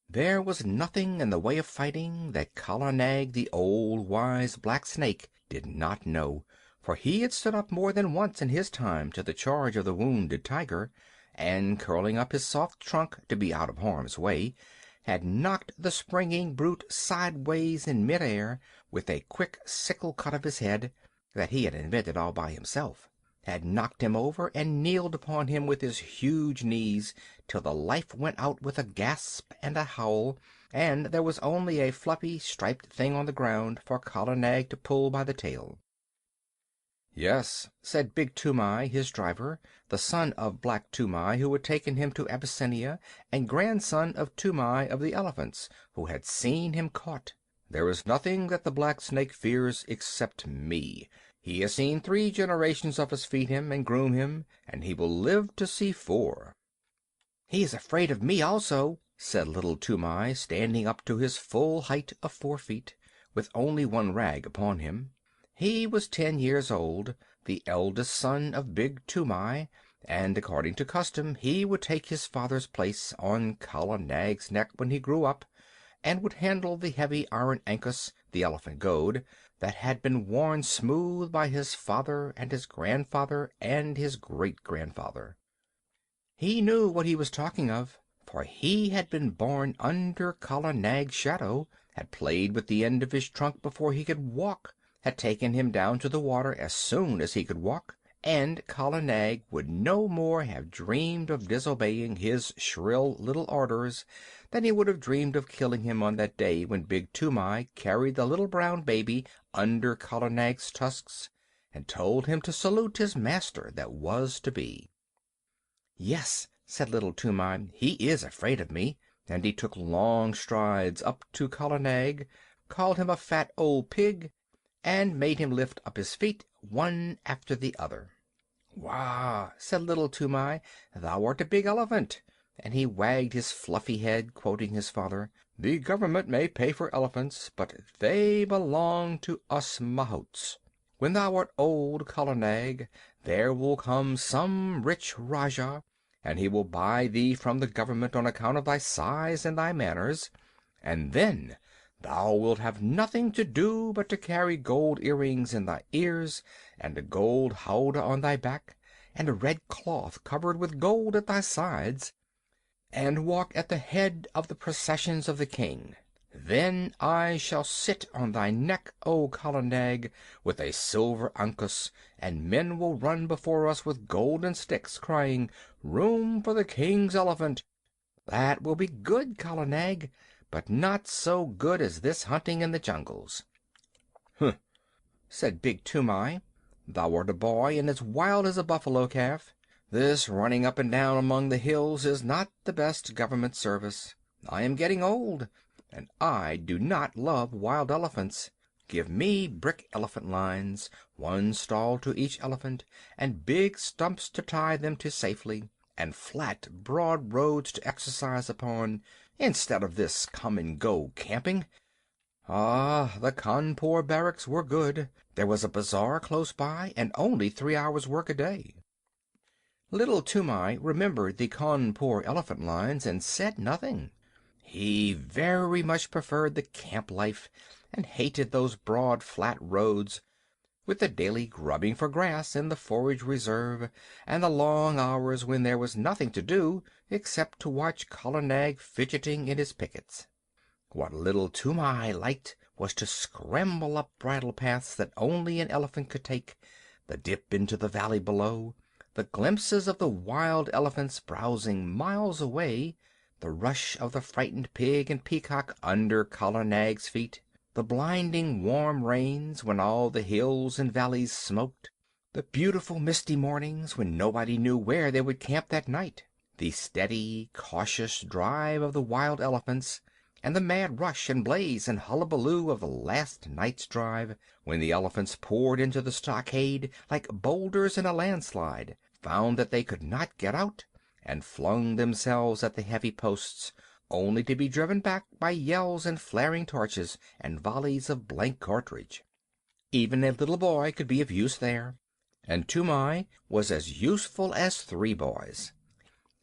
Speaker 1: There was nothing in the way of fighting that Kala Nag, the old wise black snake, did not know, for he had stood up more than once in his time to the charge of the wounded tiger, and, curling up his soft trunk to be out of harm's way, had knocked the springing brute sideways in mid-air with a quick sickle cut of his head that he had invented all by himself, had knocked him over and kneeled upon him with his huge knees till the life went out with a gasp and a howl, and there was only a fluffy striped thing on the ground for Kala Nag to pull by the tail. "Yes," said Big Toomai, his driver, the son of Black Toomai, who had taken him to Abyssinia, and grandson of Toomai of the Elephants, who had seen him caught. "There is nothing that the Black Snake fears except me. He has seen 3 generations of us feed him and groom him, and he will live to see 4." "He is afraid of me also," said Little Toomai, standing up to his full height of 4 feet, with only one rag upon him. He was 10 years old, the eldest son of Big Toomai, and according to custom he would take his father's place on Kala Nag's neck when he grew up, and would handle the heavy iron ankus, the elephant goad, that had been worn smooth by his father and his grandfather and his great-grandfather. He knew what he was talking of, for he had been born under Kala Nag's shadow, had played with the end of his trunk before he could walk, had taken him down to the water as soon as he could walk, and Kala Nag would no more have dreamed of disobeying his shrill little orders than he would have dreamed of killing him on that day when Big Toomai carried the little brown baby under Kala Nag's tusks and told him to salute his master that was to be. "Yes," said Little Toomai, "he is afraid of me," and he took long strides up to Kala Nag, called him a fat old pig, and made him lift up his feet one after the other. "Wah!" said Little Toomai, "thou art a big elephant," and he wagged his fluffy head, quoting his father: "The government may pay for elephants, but they belong to us mahouts. When thou art old, Kala Nag, there will come some rich Rajah, and he will buy thee from the government on account of thy size and thy manners, and then thou wilt have nothing to do but to carry gold earrings in thy ears, and a gold howdah on thy back, and a red cloth covered with gold at thy sides, and walk at the head of the processions of the king. Then I shall sit on thy neck, O Kala Nag, with a silver ankus, and men will run before us with golden sticks, crying, 'Room for the king's elephant!' That will be good, Kala Nag, but not so good as this hunting in the jungles." "Humph!" said Big Toomai. "Thou art a boy and as wild as a buffalo calf. This running up and down among the hills is not the best government service. I am getting old, and I do not love wild elephants. Give me brick elephant lines, one stall to each elephant, and big stumps to tie them to safely, and flat, broad roads to exercise upon, instead of this come-and-go camping. Ah, the Cawnpore barracks were good. There was a bazaar close by, and only 3 hours' work a day." Little Toomai remembered the Cawnpore elephant lines and said nothing. He very much preferred the camp life, and hated those broad, flat roads, with the daily grubbing for grass in the forage reserve, and the long hours when there was nothing to do except to watch Kala Nag fidgeting in his pickets. What Little Toomai liked was to scramble up bridle paths that only an elephant could take, the dip into the valley below, the glimpses of the wild elephants browsing miles away, the rush of the frightened pig and peacock under Kala Nag's feet, the blinding warm rains when all the hills and valleys smoked, the beautiful misty mornings when nobody knew where they would camp that night, the steady, cautious drive of the wild elephants, and the mad rush and blaze and hullabaloo of the last night's drive, when the elephants poured into the stockade like boulders in a landslide, found that they could not get out, and flung themselves at the heavy posts, only to be driven back by yells and flaring torches and volleys of blank cartridge. Even a little boy could be of use there, and Toomai was as useful as 3 boys.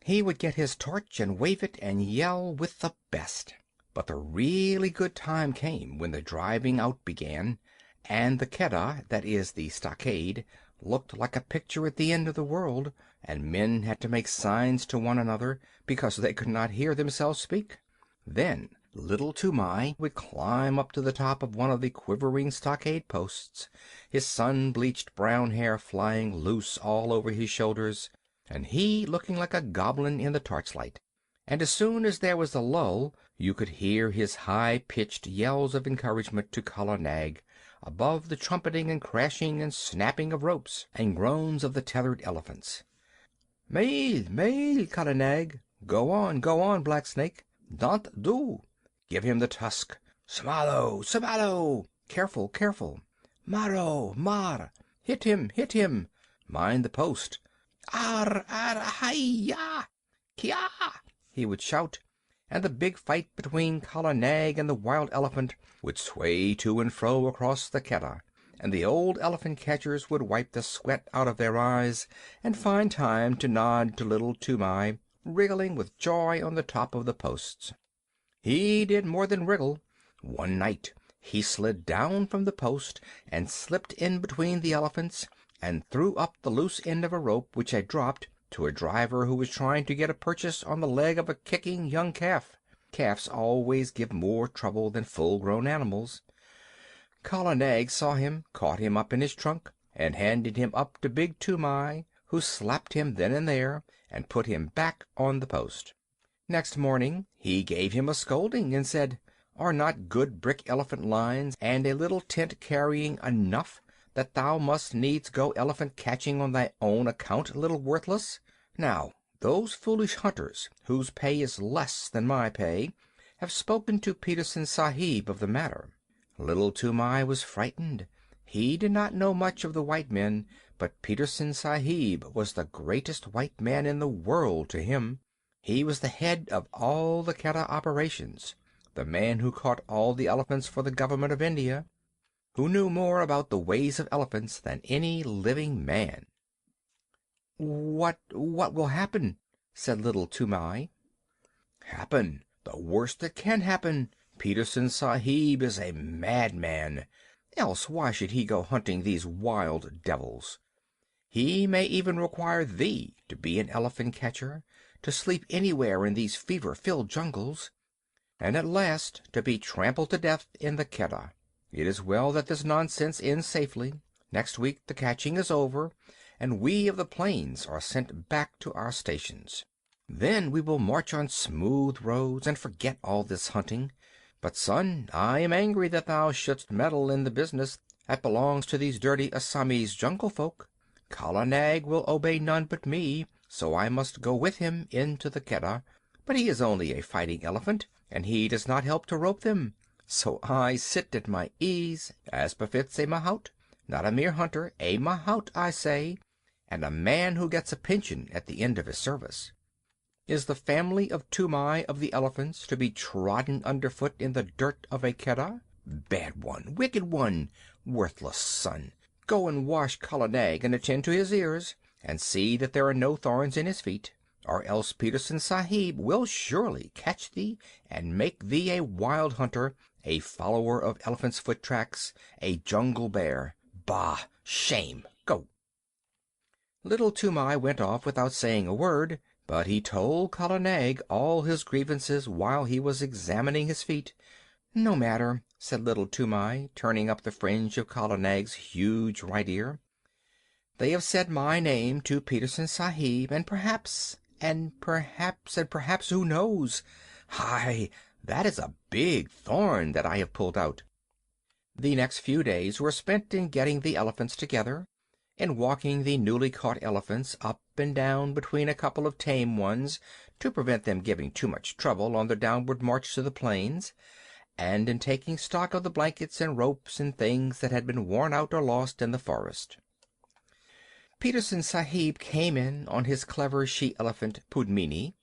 Speaker 1: He would get his torch and wave it and yell with the best. But the really good time came when the driving out began, and the keddah, that is, the stockade, looked like a picture at the end of the world, and men had to make signs to one another because they could not hear themselves speak. Then Little Toomai would climb up to the top of one of the quivering stockade posts, his sun-bleached brown hair flying loose all over his shoulders, and he looking like a goblin in the torchlight. And as soon as there was a lull, you could hear his high-pitched yells of encouragement to Kala Nag, above the trumpeting and crashing and snapping of ropes, and groans of the tethered elephants. "Mail, mail, Kala Nag! Go on, Black Snake! Don't do! Give him the tusk! Smalo, smalo! Careful, careful! Maro, mar! Hit him! Mind the post! Ar, hi-ya! Kia!" he would shout, and the big fight between Kala Nag and the wild elephant would sway to and fro across the Keddah, and the old elephant catchers would wipe the sweat out of their eyes and find time to nod to Little Toomai, wriggling with joy on the top of the posts. He did more than wriggle. One night he slid down from the post and slipped in between the elephants and threw up the loose end of a rope which had dropped to a driver who was trying to get a purchase on the leg of a kicking young calf. Calves always give more trouble than full-grown animals. Kala Nag saw him, caught him up in his trunk, and handed him up to Big Toomai, who slapped him then and there and put him back on the post. Next morning he gave him a scolding and said, "Are not good brick elephant lines and a little tent carrying enough, that thou must needs go elephant catching on thy own account, little worthless? Now, those foolish hunters, whose pay is less than my pay, have spoken to Petersen Sahib of the matter." Little Toomai was frightened. He did not know much of the white men, but Petersen Sahib was the greatest white man in the world to him. He was the head of all the Keddah operations, the man who caught all the elephants for the government of India, who knew more about the ways of elephants than any living man. "What will happen?" said Little Toomai. "Happen? The worst that can happen. Petersen Sahib is a madman. Else why should he go hunting these wild devils? He may even require thee to be an elephant catcher, to sleep anywhere in these fever-filled jungles, and at last to be trampled to death in the Keddah. It is well that this nonsense ends safely. Next week the catching is over, and we of the plains are sent back to our stations. Then we will march on smooth roads and forget all this hunting. But, son, I am angry that thou shouldst meddle in the business that belongs to these dirty Assamese jungle folk. Kala Nag will obey none but me, so I must go with him into the Keddah. But he is only a fighting elephant, and he does not help to rope them. So I sit at my ease, as befits a mahout, not a mere hunter, a mahout, I say, and a man who gets a pension at the end of his service. Is the family of Toomai of the elephants to be trodden underfoot in the dirt of a Keddah? Bad one, wicked one, worthless son! Go and wash Kala Nag and attend to his ears, and see that there are no thorns in his feet, or else Petersen Sahib will surely catch thee and make thee a wild hunter, a follower of elephant's foot tracks, a jungle bear. Bah! Shame! Go!" Little Toomai went off without saying a word, but he told Kala Nag all his grievances while he was examining his feet. "No matter," said Little Toomai, turning up the fringe of Kala Nag's huge right ear. "They have said my name to Petersen Sahib, and perhaps, who knows? Hi! That is a big thorn that I have pulled out." The next few days were spent in getting the elephants together, in walking the newly caught elephants up and down between a couple of tame ones to prevent them giving too much trouble on their downward march to the plains, and in taking stock of the blankets and ropes and things that had been worn out or lost in the forest. Petersen Sahib came in on his clever she-elephant Pudmini.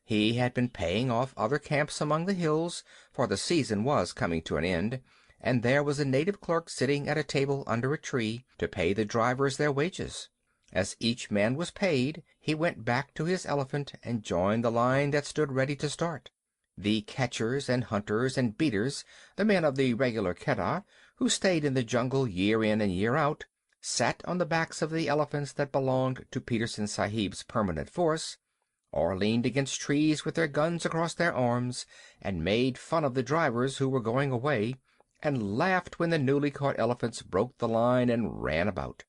Speaker 1: He had been paying off other camps among the hills, for the season was coming to an end, and there was a native clerk sitting at a table under a tree to pay the drivers their wages. As each man was paid, he went back to his elephant and joined the line that stood ready to start. The catchers and hunters and beaters, the men of the regular Keddah, who stayed in the jungle year in and year out, sat on the backs of the elephants that belonged to Petersen Sahib's permanent force, or leaned against trees with their guns across their arms, and made fun of the drivers who were going away, and laughed when the newly caught elephants broke the line and ran about.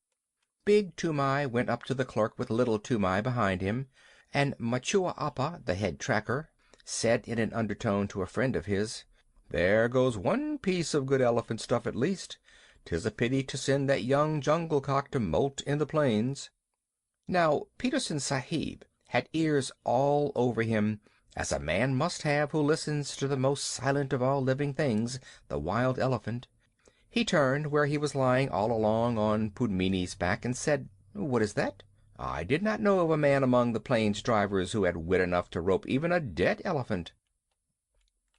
Speaker 1: Big Toomai went up to the clerk with Little Toomai behind him, and Machua Appa, the head tracker, said in an undertone to a friend of his, "There goes one piece of good elephant stuff at least.
Speaker 2: 'Tis a pity to send that young jungle cock to molt in the plains." Now Petersen Sahib had ears all over him, as a man must have who listens to the most silent of all living things, the wild elephant. He turned where he was lying all along on Pudmini's back, and said, "What is that? I did not know of a man among the plains drivers who had wit enough to rope even a dead elephant."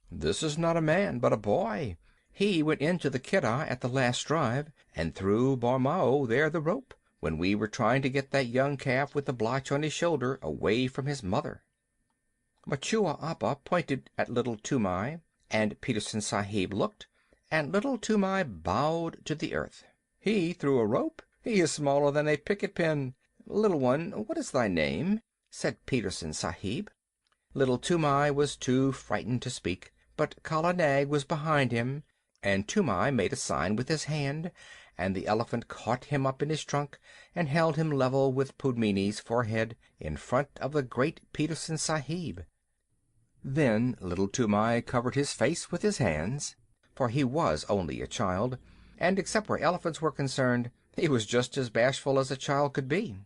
Speaker 2: "This is not a man, but a boy. He went into the Keddah at the last drive, and threw Barmao there the rope, when we were trying to get that young calf with the blotch on his shoulder away from his mother." Machua Appa pointed at Little Toomai, and Petersen Sahib looked, and Little Toomai bowed to the earth. "He threw a rope? He is smaller than a picket pin. Little one, what is thy name?" said Petersen Sahib. Little Toomai was too frightened to speak, but Kala Nag was behind him, and Toomai made a sign with his hand, and the elephant caught him up in his trunk and held him level with Pudmini's forehead in front of the great Petersen Sahib. Then Little Toomai covered his face with his hands, for he was only a child, and except where elephants were concerned, he was just as bashful as a child could be.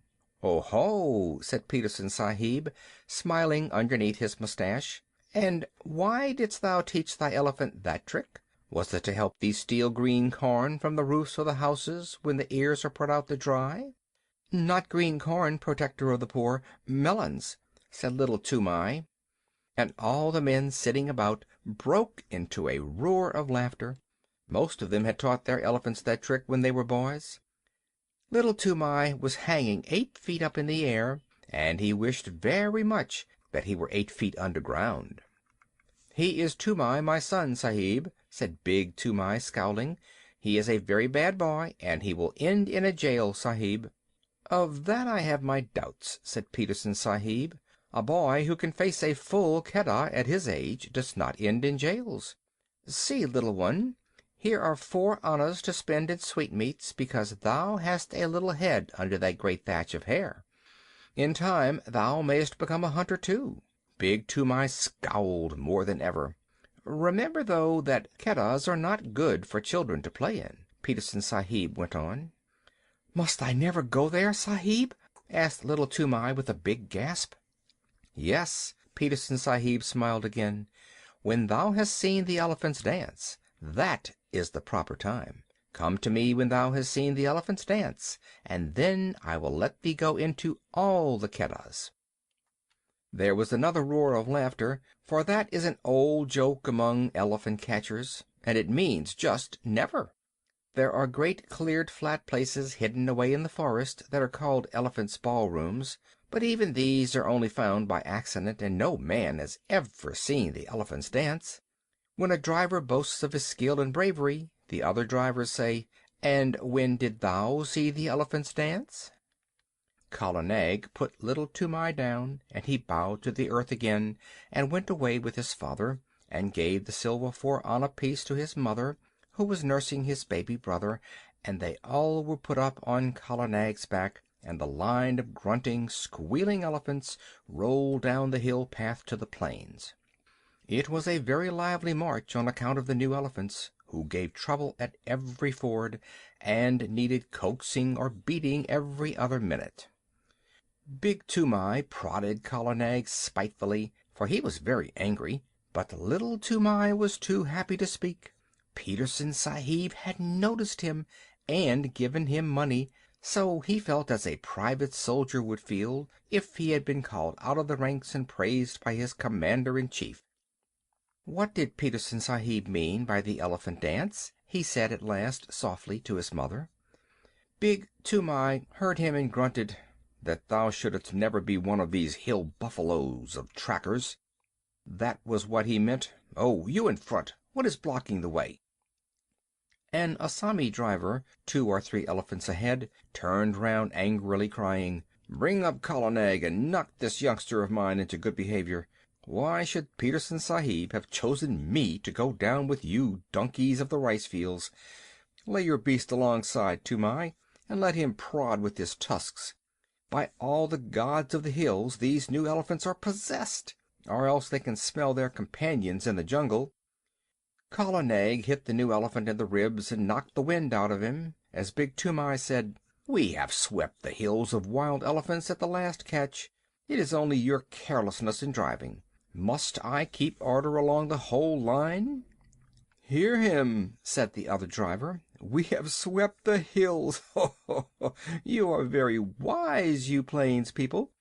Speaker 2: "Oh ho!" said Petersen Sahib, smiling underneath his mustache. "And why didst thou teach thy elephant that trick? Was it to help thee steal green corn from the roofs of the houses when the ears are put out to dry?" "Not green corn, protector of the poor. Melons," said Little Toomai. And all the men sitting about broke into a roar of laughter. Most of them had taught their elephants that trick when they were boys. Little Toomai was hanging 8 feet up in the air, and he wished very much that he were 8 feet underground. "He is Toomai, my son, Sahib," said Big Toomai, scowling. "He is a very bad boy, and he will end in a jail, Sahib." "Of that I have my doubts," said Petersen Sahib. "A boy who can face a full Keddah at his age does not end in jails. See, little one, here are 4 annas to spend in sweetmeats, because thou hast a little head under that great thatch of hair. In time thou mayest become a hunter, too." Big Toomai scowled more than ever. "Remember, though, that Keddahs are not good for children to play in," Petersen Sahib went on. "Must I never go there, Sahib?" asked Little Toomai with a big gasp. "Yes," Petersen Sahib smiled again. "When thou hast seen the elephants dance, that is the proper time. Come to me when thou hast seen the elephants dance, and then I will let thee go into all the Keddahs." There was another roar of laughter, for that is an old joke among elephant catchers, and it means just never. There are great cleared flat places hidden away in the forest that are called elephants' ballrooms, but even these are only found by accident, and no man has ever seen the elephants dance. When a driver boasts of his skill and bravery, the other drivers say, "And when did thou see the elephants dance?" Kala Nag put Little Toomai down, and he bowed to the earth again and went away with his father, and gave the silver 4-anna piece to his mother, who was nursing his baby brother, and they all were put up on Kala Nag's back, and the line of grunting, squealing elephants rolled down the hill path to the plains. It was a very lively march on account of the new elephants, who gave trouble at every ford, and needed coaxing or beating every other minute. Big Toomai prodded Kala Nag spitefully, for he was very angry, but Little Toomai was too happy to speak. Petersen Sahib had noticed him and given him money, so he felt as a private soldier would feel if he had been called out of the ranks and praised by his commander-in-chief. "What did Petersen Sahib mean by the elephant dance?" he said at last softly to his mother. Big Toomai heard him and grunted, "That thou shouldst never be one of these hill buffaloes of trackers. That was what he meant. Oh, you in front, what is blocking the way?" An Assami driver, 2 or 3 elephants ahead, turned round angrily, crying, "Bring up Kala Nag and knock this youngster of mine into good behavior. Why should Petersen Sahib have chosen me to go down with you donkeys of the rice fields? Lay your beast alongside, Toomai, and let him prod with his tusks. By all the gods of the hills, these new elephants are possessed, or else they can smell their companions in the jungle."
Speaker 1: Kala Nag hit the new elephant in the ribs and knocked the wind out of him, as Big Toomai said, "We have swept the hills of wild elephants at the last catch. It is only your carelessness in driving. Must I keep order along the whole line?" "Hear him!" said the other driver. "We have swept the hills! Ho, ho, ho! You are very wise, you plains people.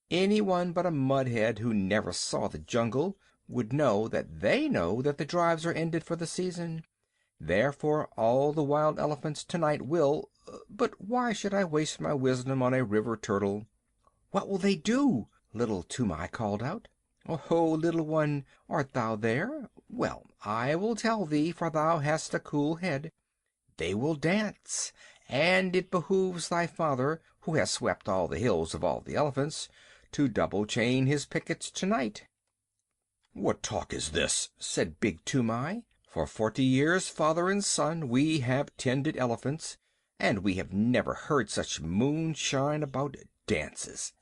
Speaker 1: Anyone but a mudhead who never saw the jungle would know that the drives are ended for the season. Therefore all the wild elephants tonight will but why should I waste my wisdom on a river turtle?" "What will they do?" little Toomai called out. "Oh, little one, art thou there? Well, I will tell thee, for thou hast a cool head. They will dance, and it behooves thy father, who has swept all the hills of all the elephants, to double chain his pickets tonight." "What talk is this?" said Big Toomai. "For 40 years, father and son, we have tended elephants, and we have never heard such moonshine about dances."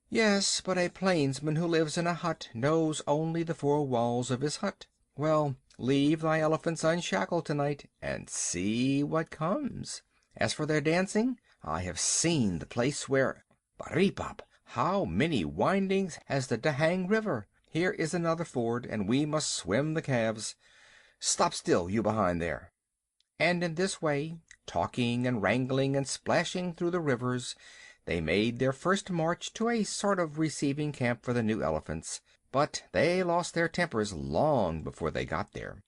Speaker 1: "Yes, but a plainsman who lives in a hut knows only the 4 walls of his hut. Well, leave thy elephants unshackled tonight, and see what comes. As for their dancing, I have seen the place where Baripap! How many windings has the Dahang River! Here is another ford, and we must swim the calves. Stop still, you behind there!" And in this way, talking and wrangling and splashing through the rivers, they made their first march to a sort of receiving camp for the new elephants. But they lost their tempers long before they got there.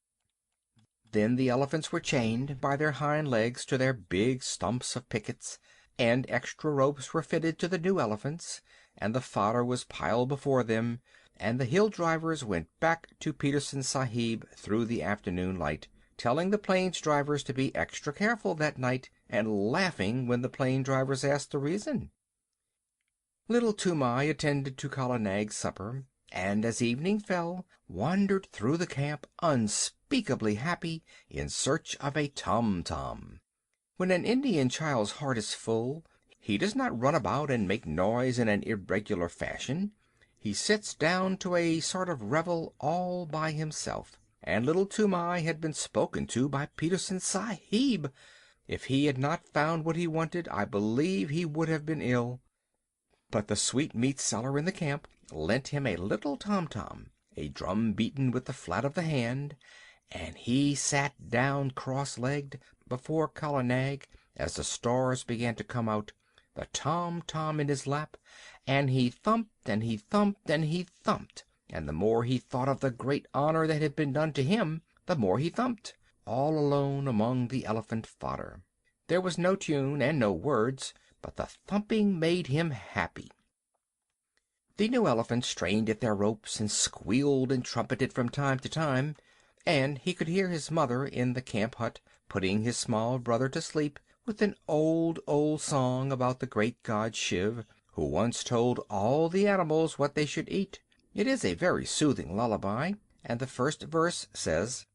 Speaker 1: Then the elephants were chained by their hind legs to their big stumps of pickets, and extra ropes were fitted to the new elephants, and the fodder was piled before them, and the hill drivers went back to Petersen Sahib through the afternoon light, telling the plains drivers to be extra careful that night, and laughing when the plain drivers asked the reason. Little Toomai attended to Kala Nag's supper, and as evening fell, wandered through the camp unspeakably happy, in search of a tom-tom. When an Indian child's heart is full, he does not run about and make noise in an irregular fashion. He sits down to a sort of revel all by himself, and little Toomai had been spoken to by Petersen Sahib. If he had not found what he wanted, I believe he would have been ill. But the sweetmeat seller in the camp lent him a little tom-tom, a drum beaten with the flat of the hand, and he sat down cross-legged before Kala Nag as the stars began to come out, the tom-tom in his lap, and he thumped and he thumped and he thumped, and the more he thought of the great honor that had been done to him, the more he thumped, all alone among the elephant fodder. There was no tune and no words, but the thumping made him happy. The new elephants strained at their ropes and squealed and trumpeted from time to time, and he could hear his mother in the camp hut putting his small brother to sleep with an old, old song about the great god Shiv, who once told all the animals what they should eat. It is a very soothing lullaby, and the first verse says: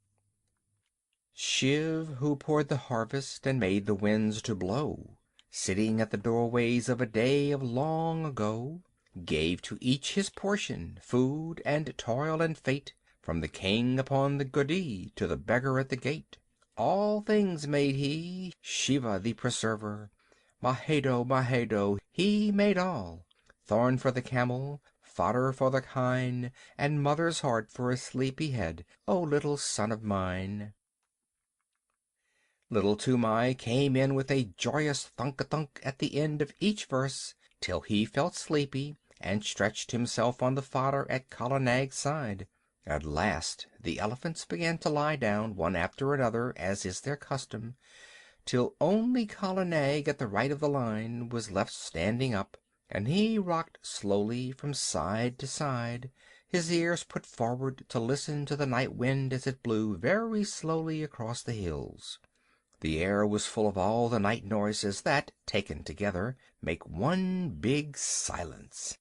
Speaker 1: "Shiv, who poured the harvest and made the winds to blow, sitting at the doorways of a day of long ago, gave to each his portion, food and toil and fate, from the king upon the guddi to the beggar at the gate. All things made he, Shiva the preserver. Mahadev, Mahadev, he made all. Thorn for the camel, fodder for the kine, and mother's heart for a sleepy head, O little son of mine." Little Toomai came in with a joyous thunk-a-thunk at the end of each verse, till he felt sleepy, and stretched himself on the fodder at Kala Nag's side. At last the elephants began to lie down one after another, as is their custom, till only Kala Nag at the right of the line was left standing up, and he rocked slowly from side to side, his ears put forward to listen to the night wind as it blew very slowly across the hills. The air was full of all the night noises that, taken together, make one big silence: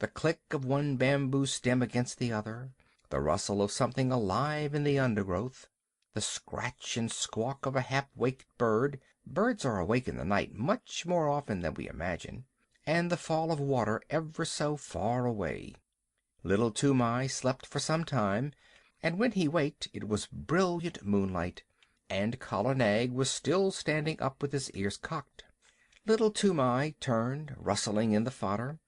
Speaker 1: the click of one bamboo stem against the other, the rustle of something alive in the undergrowth, the scratch and squawk of a half-waked bird (birds are awake in the night much more often than we imagine), and the fall of water ever so far away. Little Toomai slept for some time, and when he waked it was brilliant moonlight, and Kala Nag was still standing up with his ears cocked. Little Toomai turned, rustling in the fodder,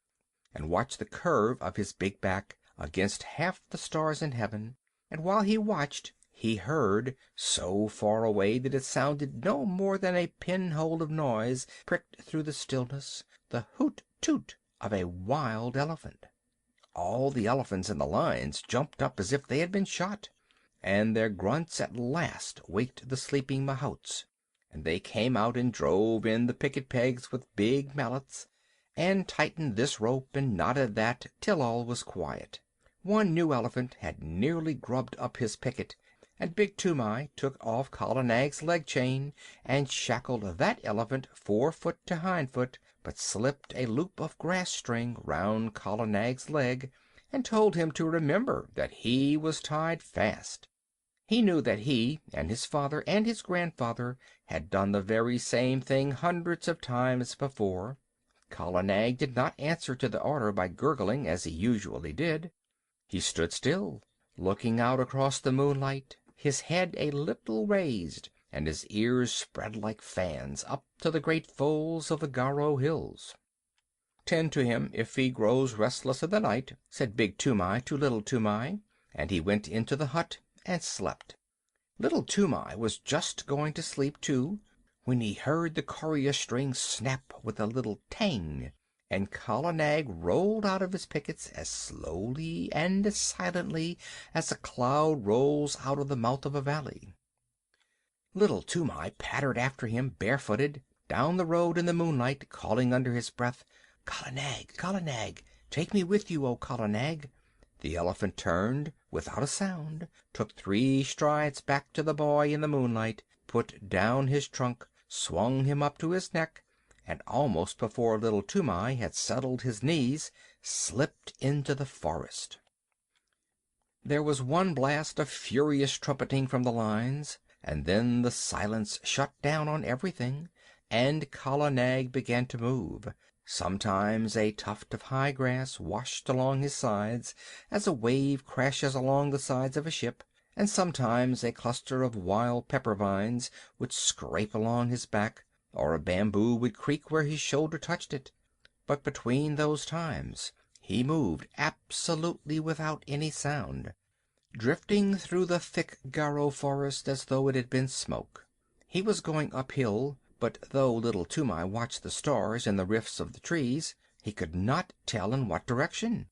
Speaker 1: and watched the curve of his big back against half the stars in heaven, and while he watched he heard, so far away that it sounded no more than a pinhole of noise pricked through the stillness, the hoot-toot of a wild elephant. All the elephants in the lines jumped up as if they had been shot, and their grunts at last waked the sleeping mahouts, and they came out and drove in the picket pegs with big mallets, and tightened this rope and knotted that till all was quiet. One new elephant had nearly grubbed up his picket, and Big Toomai took off Kala Nag's leg chain and shackled that elephant 4 foot to hind foot, but slipped a loop of grass string round Kala Nag's leg and told him to remember that he was tied fast. He knew that he and his father and his grandfather had done the very same thing hundreds of times before. Kala Nag did not answer to the order by gurgling as he usually did. He stood still, looking out across the moonlight, his head a little raised and his ears spread like fans up to the great folds of the Garo hills. "Tend to him if he grows restless in the night," said Big Toomai to Little Toomai, and he went into the hut and slept. Little Toomai was just going to sleep too, when he heard the courier string snap with a little tang, and Kala Nag rolled out of his pickets as slowly and as silently as a cloud rolls out of the mouth of a valley. Little Toomai pattered after him barefooted down the road in the moonlight, calling under his breath, "Kala Nag, Kala Nag, take me with you, O Kala Nag." The elephant turned without a sound, took 3 strides back to the boy in the moonlight, put down his trunk, swung him up to his neck, and almost before Little Toomai had settled his knees, slipped into the forest. There was one blast of furious trumpeting from the lines, and then the silence shut down on everything, and Kala Nag began to move. Sometimes a tuft of high grass washed along his sides as a wave crashes along the sides of a ship, and sometimes a cluster of wild pepper vines would scrape along his back, or a bamboo would creak where his shoulder touched it. But between those times he moved absolutely without any sound, drifting through the thick Garo forest as though it had been smoke. He was going uphill, but though Little Toomai watched the stars in the rifts of the trees, he could not tell in what direction.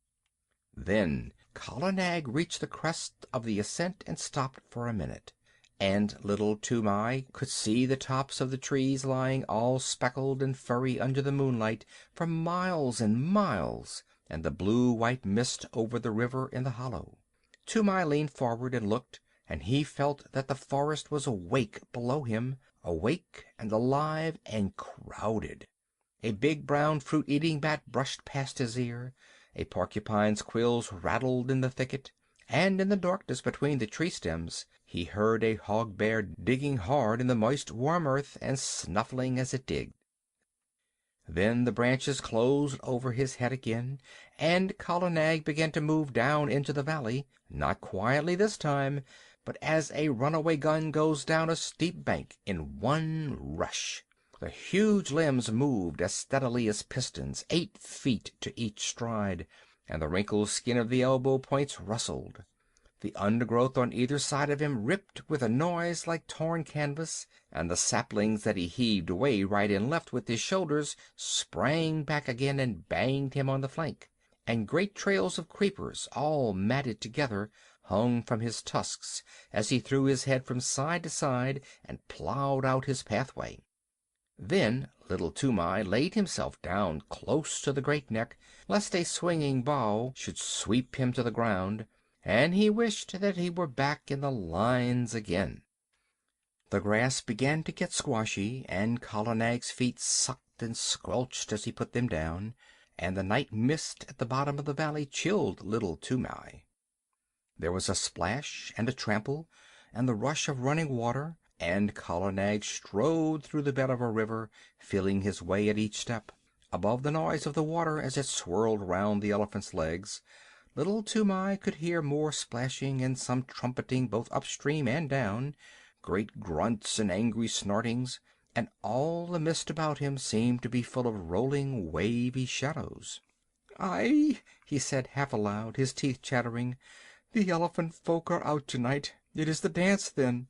Speaker 1: Then Kala Nag reached the crest of the ascent and stopped for a minute, and Little Toomai could see the tops of the trees lying all speckled and furry under the moonlight for miles and miles, and the blue-white mist over the river in the hollow. Toomai leaned forward and looked, and he felt that the forest was awake below him, awake and alive and crowded. A big brown fruit-eating bat brushed past his ear, a porcupine's quills rattled in the thicket, and in the darkness between the tree stems he heard a hog-bear digging hard in the moist, warm earth and snuffling as it digged. Then the branches closed over his head again, and Kala Nag began to move down into the valley, not quietly this time, but as a runaway gun goes down a steep bank in one rush. The huge limbs moved as steadily as pistons, 8 feet to each stride, and the wrinkled skin of the elbow points rustled. The undergrowth on either side of him ripped with a noise like torn canvas, and the saplings that he heaved away right and left with his shoulders sprang back again and banged him on the flank, and great trails of creepers, all matted together, hung from his tusks as he threw his head from side to side and plowed out his pathway. Then Little Toomai laid himself down close to the great neck, lest a swinging bough should sweep him to the ground, and he wished that he were back in the lines again. The grass began to get squashy, and Kala Nag's feet sucked and squelched as he put them down, and the night mist at the bottom of the valley chilled Little Toomai. There was a splash and a trample and the rush of running water, and Kala Nag strode through the bed of a river, feeling his way at each step, above the noise of the water as it swirled round the elephant's legs, Little Toomai could hear more splashing and some trumpeting both upstream and down, great grunts and angry snortings, and all the mist about him seemed to be full of rolling, wavy shadows. "Aye," he said half aloud, his teeth chattering, "the elephant folk are out tonight. It is the dance, then."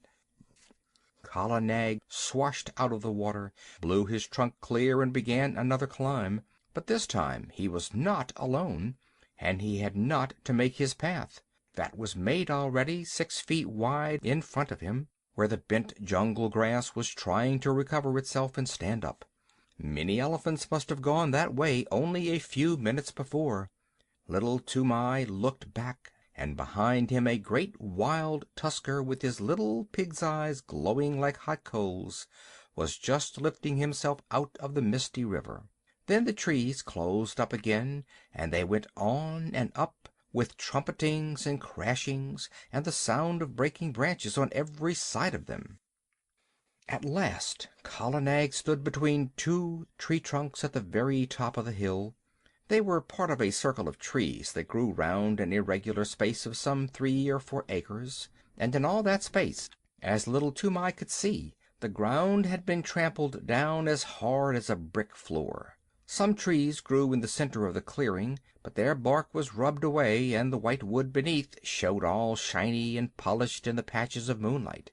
Speaker 1: Kala Nag swashed out of the water, blew his trunk clear, and began another climb. But this time he was not alone, and he had not to make his path. That was made already 6 feet wide in front of him, where the bent jungle grass was trying to recover itself and stand up. Many elephants must have gone that way only a few minutes before. Little Toomai looked back, and behind him a great wild tusker, with his little pig's eyes glowing like hot coals, was just lifting himself out of the misty river. Then the trees closed up again, and they went on and up, with trumpetings and crashings, and the sound of breaking branches on every side of them. At last Kala Nag stood between two tree trunks at the very top of the hill. They were part of a circle of trees that grew round an irregular space of some 3 or 4 acres, and in all that space, as little Toomai could see, the ground had been trampled down as hard as a brick floor. Some trees grew in the center of the clearing, but their bark was rubbed away, and the white wood beneath showed all shiny and polished in the patches of moonlight.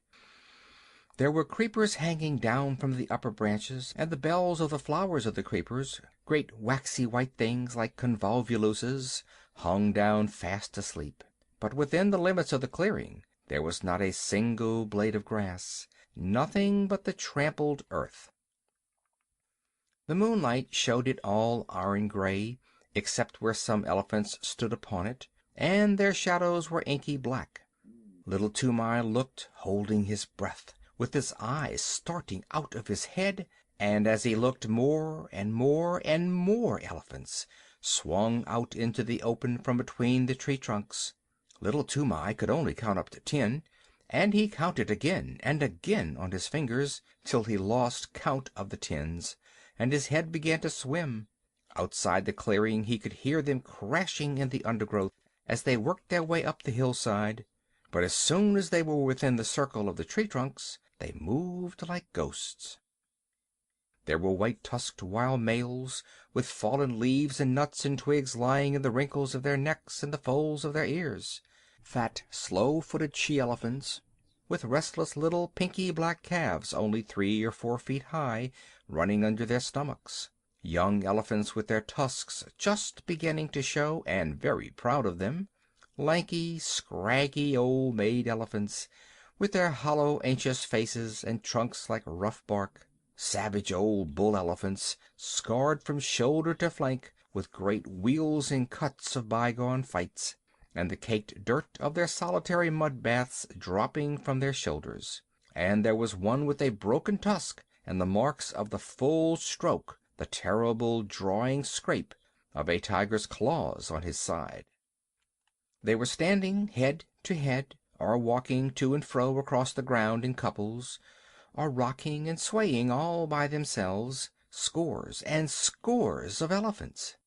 Speaker 1: There were creepers hanging down from the upper branches, and the bells of the flowers of the creepers, great waxy white things like convolvuluses, hung down fast asleep. But within the limits of the clearing there was not a single blade of grass, nothing but the trampled earth. The moonlight showed it all iron gray, except where some elephants stood upon it, and their shadows were inky black. Little Toomai looked, holding his breath, with his eyes starting out of his head, and as he looked, more and more and more elephants swung out into the open from between the tree trunks. Little Toomai could only count up to 10, and he counted again and again on his fingers, till he lost count of the tens, and his head began to swim. Outside the clearing he could hear them crashing in the undergrowth as they worked their way up the hillside, but as soon as they were within the circle of the tree trunks they moved like ghosts. There were white-tusked wild males, with fallen leaves and nuts and twigs lying in the wrinkles of their necks and the folds of their ears. Fat, slow-footed she-elephants, with restless little pinky black calves only 3 or 4 feet high, running under their stomachs. Young elephants with their tusks just beginning to show, and very proud of them. Lanky, scraggy old maid elephants, with their hollow, anxious faces and trunks like rough bark. Savage old bull elephants, scarred from shoulder to flank with great wheals and cuts of bygone fights, and the caked dirt of their solitary mud baths dropping from their shoulders. And there was one with a broken tusk and the marks of the full stroke, the terrible drawing scrape of a tiger's claws on his side. They were standing head to head, or walking to and fro across the ground in couples, or rocking and swaying all by themselves, scores and scores of elephants.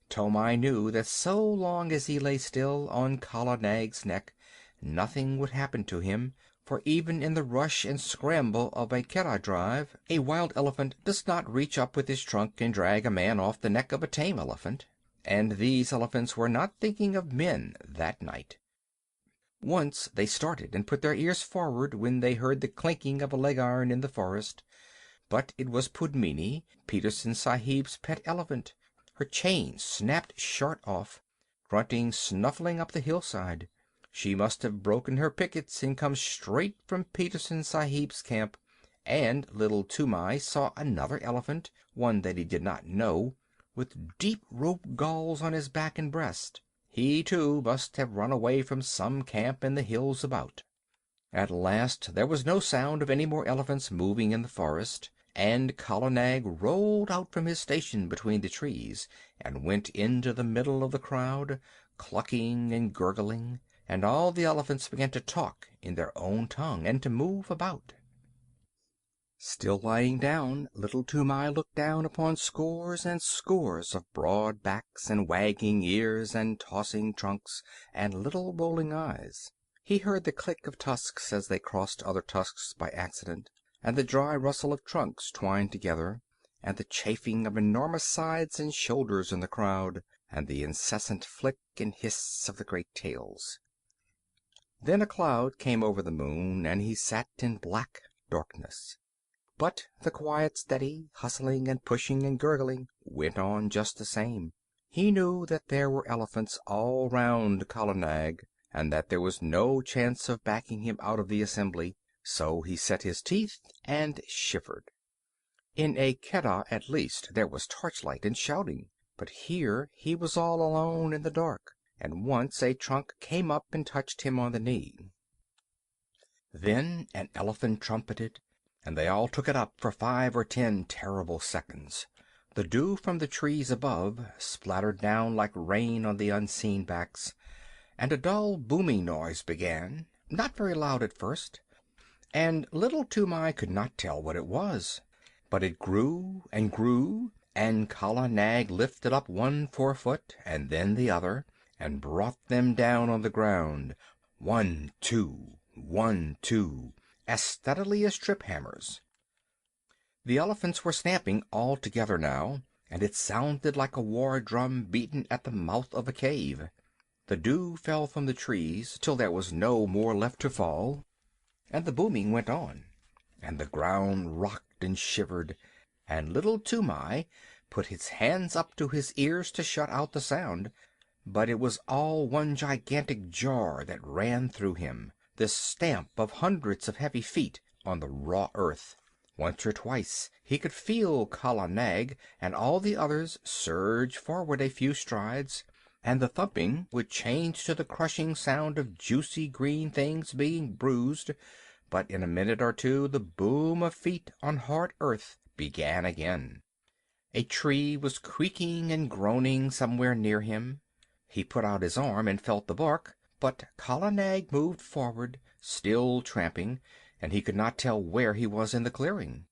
Speaker 1: Tomai knew that so long as he lay still on Kala Nag's neck nothing would happen to him, for even in the rush and scramble of a Keddah drive a wild elephant does not reach up with his trunk and drag a man off the neck of a tame elephant. And these elephants were not thinking of men that night. Once they started and put their ears forward when they heard the clinking of a leg iron in the forest, but it was Pudmini, Peterson Sahib's pet elephant. Her chain snapped short off, grunting, snuffling up the hillside. She must have broken her pickets and come straight from Peterson Sahib's camp, and little Toomai saw another elephant, one that he did not know, with deep rope galls on his back and breast. He, too, must have run away from some camp in the hills about. At last there was no sound of any more elephants moving in the forest, and Kala Nag rolled out from his station between the trees and went into the middle of the crowd, clucking and gurgling, and all the elephants began to talk in their own tongue and to move about. Still lying down, little Toomai looked down upon scores and scores of broad backs and wagging ears and tossing trunks and little rolling eyes. He heard the click of tusks as they crossed other tusks by accident, and the dry rustle of trunks twined together, and the chafing of enormous sides and shoulders in the crowd, and the incessant flick and hiss of the great tails. Then a cloud came over the moon, and he sat in black darkness. But the quiet, steady hustling and pushing and gurgling went on just the same. He knew that there were elephants all round Kala Nag, and that there was no chance of backing him out of the assembly, so he set his teeth and shivered. In a keddah, at least, there was torchlight and shouting, but here he was all alone in the dark, and once a trunk came up and touched him on the knee. Then an elephant trumpeted, and they all took it up for 5 or 10 terrible seconds. The dew from the trees above splattered down like rain on the unseen backs, and a dull booming noise began, not very loud at first, and little Toomai could not tell what it was. But it grew and grew, and Kala Nag lifted up one forefoot and then the other, and brought them down on the ground, 1, 2, 1, 2, as steadily as trip hammers. The elephants were stamping all together now, and it sounded like a war drum beaten at the mouth of a cave. The dew fell from the trees till there was no more left to fall, and the booming went on, and the ground rocked and shivered, and little Toomai put his hands up to his ears to shut out the sound, but it was all one gigantic jar that ran through him, this stamp of hundreds of heavy feet on the raw earth. Once or twice he could feel Kala Nag and all the others surge forward a few strides, and the thumping would change to the crushing sound of juicy green things being bruised, but in a minute or two the boom of feet on hard earth began again. A tree was creaking and groaning somewhere near him. He put out his arm and felt the bark, but Kala Nag moved forward, still tramping, and he could not tell where he was in the clearing.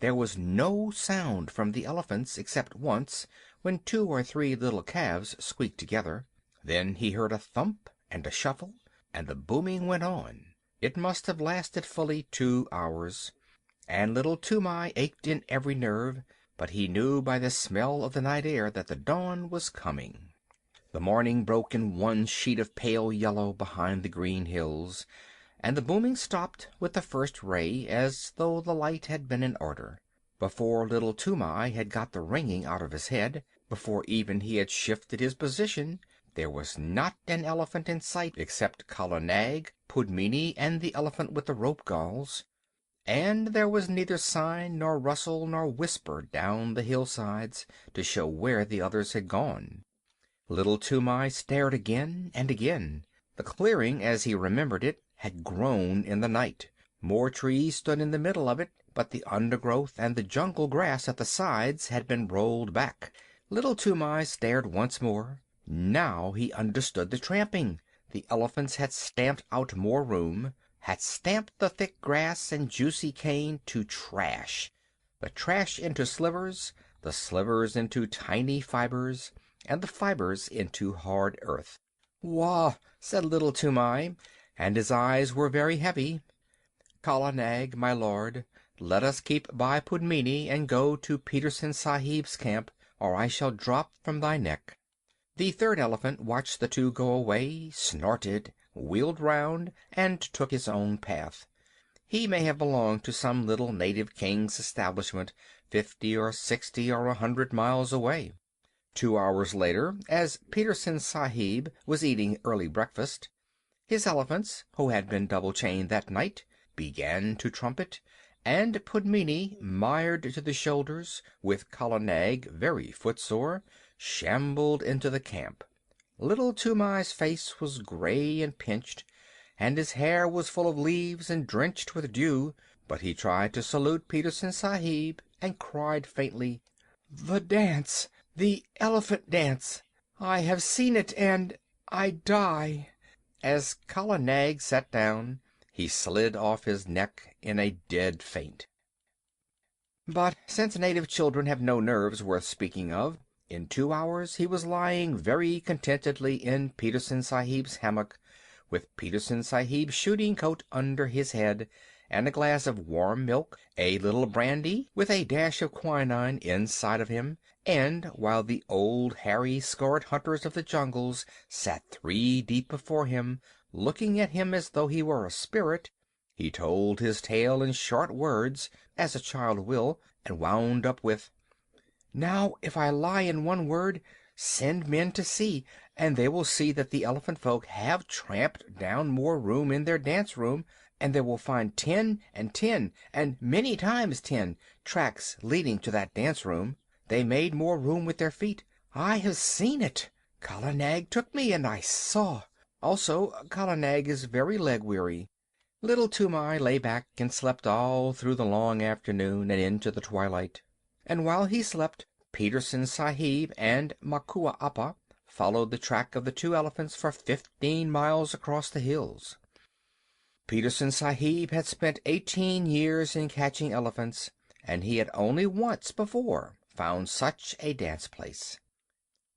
Speaker 1: There was no sound from the elephants except once, when 2 or 3 little calves squeaked together. Then he heard a thump and a shuffle, and the booming went on. It must have lasted fully 2 hours, and little Toomai ached in every nerve, but he knew by the smell of the night air that the dawn was coming. The morning broke in one sheet of pale yellow behind the green hills, and the booming stopped with the first ray, as though the light had been in order. Before little Toomai had got the ringing out of his head, before even he had shifted his position, there was not an elephant in sight except Kala Nag, Pudmini, and the elephant with the rope galls, and there was neither sign nor rustle nor whisper down the hillsides to show where the others had gone. Little Toomai stared again and again. The clearing, as he remembered it, had grown in the night. More trees stood in the middle of it, but the undergrowth and the jungle grass at the sides had been rolled back. Little Toomai stared once more. Now he understood the tramping. The elephants had stamped out more room, had stamped the thick grass and juicy cane to trash, the trash into slivers, the slivers into tiny fibers, and the fibers into hard earth. "Wah!" said little Toomai, and his eyes were very heavy. "Kala Nag, my lord, let us keep by Pudmini and go to Petersen Sahib's camp, or I shall drop from thy neck." The third elephant watched the two go away, snorted, wheeled round, and took his own path. He may have belonged to some little native king's establishment 50 or 60 or 100 miles away. 2 hours later, as Petersen Sahib was eating early breakfast, his elephants, who had been double-chained that night, began to trumpet, and Pudmini, mired to the shoulders, with Kala Nag very footsore, shambled into the camp. Little Toomai's face was gray and pinched, and his hair was full of leaves and drenched with dew, but he tried to salute Petersen Sahib and cried faintly, "The dance! The elephant dance! I have seen it, and I die." As Kala Nag sat down, he slid off his neck in a dead faint. But since native children have no nerves worth speaking of, in 2 hours he was lying very contentedly in Petersen Sahib's hammock, with Petersen Sahib's shooting coat under his head, and a glass of warm milk, a little brandy with a dash of quinine inside of him, and while the old hairy scarred hunters of the jungles sat 3 deep before him, looking at him as though he were a spirit, he told his tale in short words, as a child will, and wound up with, "Now, if I lie in one word, send men to see, and they will see that the elephant folk have tramped down more room in their dance room, and they will find 10 and 10, and many times 10, tracks leading to that dance room. They made more room with their feet. I have seen it. Kala Nag took me, and I saw. Also, Kala Nag is very leg weary." Little Toomai lay back and slept all through the long afternoon and into the twilight. And while he slept, Petersen Sahib and Makua Appa followed the track of the 2 elephants for 15 miles across the hills. Petersen Sahib had spent 18 years in catching elephants, and he had only once before found such a dance place.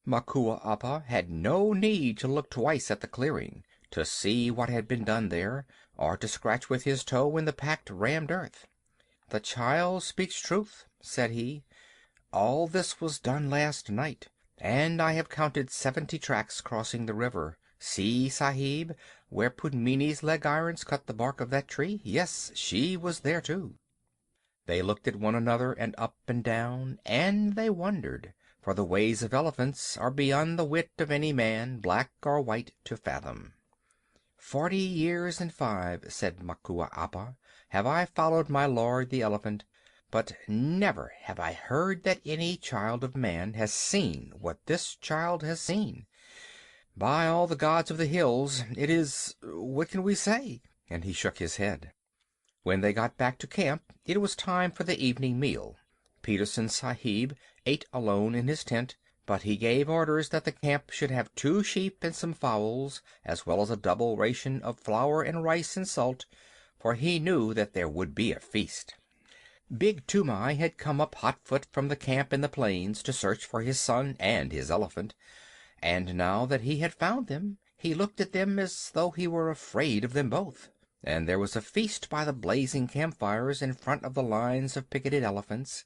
Speaker 1: Makua Appa had no need to look twice at the clearing to see what had been done there, or to scratch with his toe in the packed rammed earth. "The child speaks truth," said he. "All this was done last night, and I have counted 70 tracks crossing the river. See, Sahib, where Pudmini's leg irons cut the bark of that tree. Yes, she was there too." They looked at one another and up and down, and they wondered, for the ways of elephants are beyond the wit of any man, black or white, to fathom. 40 years and 5, said Makua Appa, have I followed my lord the elephant, but never have I heard that any child of man has seen what this child has seen. By all the gods of the hills, it is—what can we say? And he shook his head. When they got back to camp, it was time for the evening meal. Petersen Sahib ate alone in his tent, but he gave orders that the camp should have 2 sheep and some fowls, as well as a double ration of flour and rice and salt, for he knew that there would be a feast. Big Toomai had come up hotfoot from the camp in the plains to search for his son and his elephant, and now that he had found them, he looked at them as though he were afraid of them both. And there was a feast by the blazing campfires in front of the lines of picketed elephants,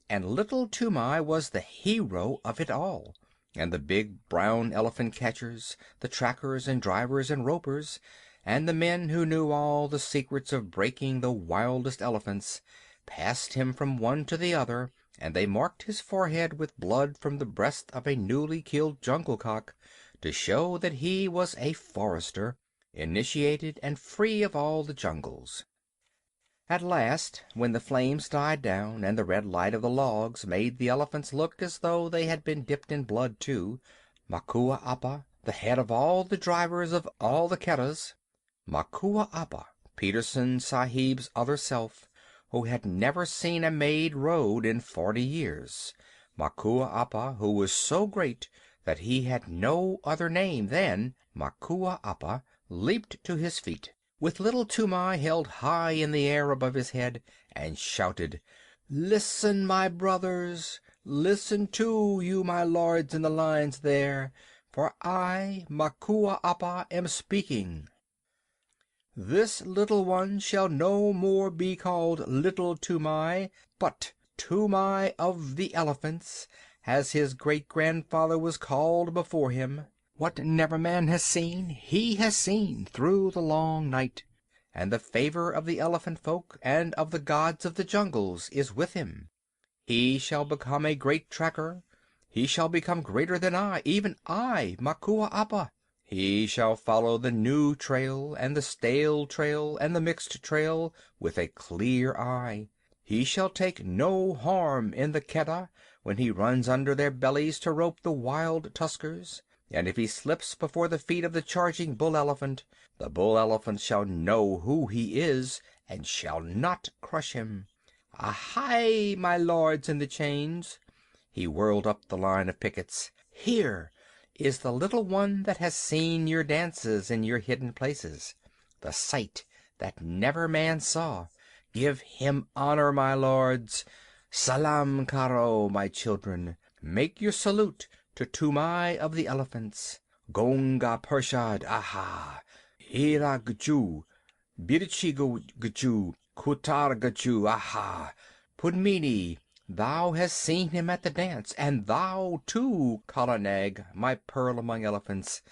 Speaker 1: and little Toomai was the hero of it all, and the big brown elephant catchers, the trackers and drivers and ropers, and the men who knew all the secrets of breaking the wildest elephants, passed him from one to the other, and they marked his forehead with blood from the breast of a newly killed jungle cock, to show that he was a forester, initiated and free of all the jungles. At last, when the flames died down and the red light of the logs made the elephants look as though they had been dipped in blood too, Makua Appa, the head of all the drivers of all the Keddahs, Makua Appa, Petersen Sahib's other self, who had never seen a made road in 40 years, Makua Appa, who was so great that he had no other name than Makua Appa, leaped to his feet, with little Toomai held high in the air above his head, and shouted, "Listen, my brothers! Listen too, you my lords in the lines there, for I, Makua Appa, am speaking. This little one shall no more be called Little Toomai, but Toomai of the Elephants, as his great-grandfather was called before him. What never man has seen, he has seen through the long night, and the favor of the elephant folk and of the gods of the jungles is with him. He shall become a great tracker. He shall become greater than I, even I, Makua Appa. He shall follow the new trail, and the stale trail, and the mixed trail, with a clear eye. He shall take no harm in the Keddah when he runs under their bellies to rope the wild tuskers. And if he slips before the feet of the charging bull-elephant, the bull-elephant shall know who he is, and shall not crush him. Ahai, my lords in the chains!" He whirled up the line of pickets. "Here is the little one that has seen your dances in your hidden places, the sight that never man saw. Give him honor, my lords. Salam karo, my children, make your salute to Toomai of the elephants. Gonga Pershad, aha! Hira Gju, Birchigo Gju, Kutar Gju, aha! Pudmini, thou hast seen him at the dance, and thou too, Kala Nag, my pearl among elephants.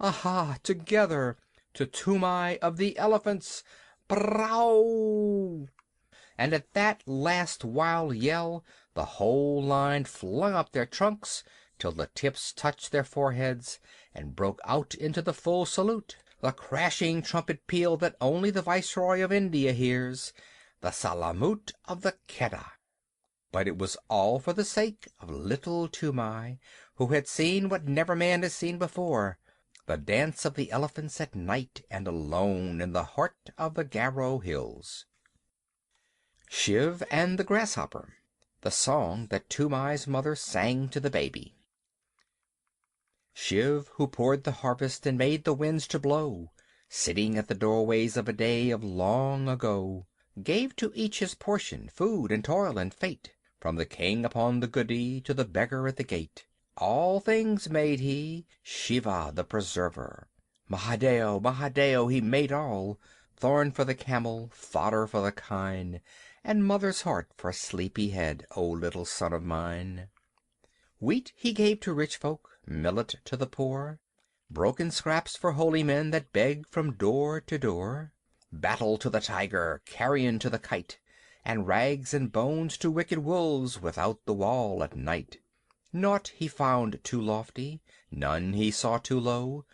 Speaker 1: Aha! Together to Toomai of the elephants! Brow! And at that last wild yell the whole line flung up their trunks till the tips touched their foreheads, and broke out into the full salute, the crashing trumpet peal that only the Viceroy of India hears, the Salamut of the Keddah. But it was all for the sake of little Toomai, who had seen what never man has seen before, the dance of the elephants at night and alone in the heart of the Garo Hills. Shiv and the Grasshopper, the song that Toomai's mother sang to the baby. Shiv, who poured the harvest and made the winds to blow, sitting at the doorways of a day of long ago, gave to each his portion, food and toil and fate, from the king upon the goody to the beggar at the gate. All things made he, Shiva the preserver. Mahadeo, Mahadeo, he made all, thorn for the camel, fodder for the kine, and mother's heart for sleepy head, O little son of mine. Wheat he gave to rich folk, millet to the poor, broken scraps for holy men that beg from door to door, battle to the tiger, carrion to the kite, and rags and bones to wicked wolves without the wall at night. Naught he found too lofty, none he saw too low.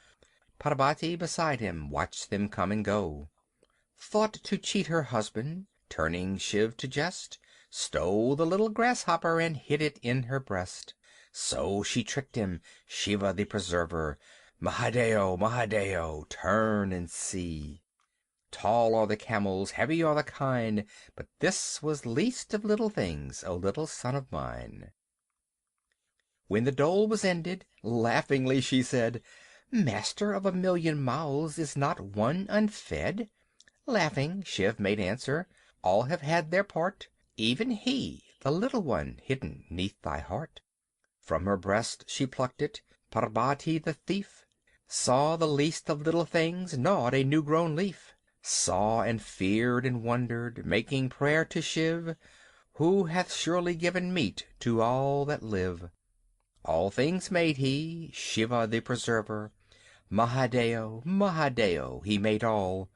Speaker 1: Parbati beside him watched them come and go. Thought to cheat her husband, turning Shiv to jest, stole the little grasshopper and hid it in her breast. So she tricked him, Shiva the preserver. Mahadeo, Mahadeo, turn and see. Tall are the camels, heavy are the kine, but this was least of little things, O little son of mine. When the dole was ended, laughingly she said, Master of 1,000,000 mouths, is not one unfed? Laughing, Shiv made answer, all have had their part, even he, the little one, hidden 'neath thy heart. From her breast she plucked it, Parbati the thief, saw the least of little things, gnawed a new-grown leaf, saw and feared and wondered, making prayer to Shiv, who hath surely given meat to all that live. All things made he, Shiva the preserver. Mahadeo, Mahadeo, he made all,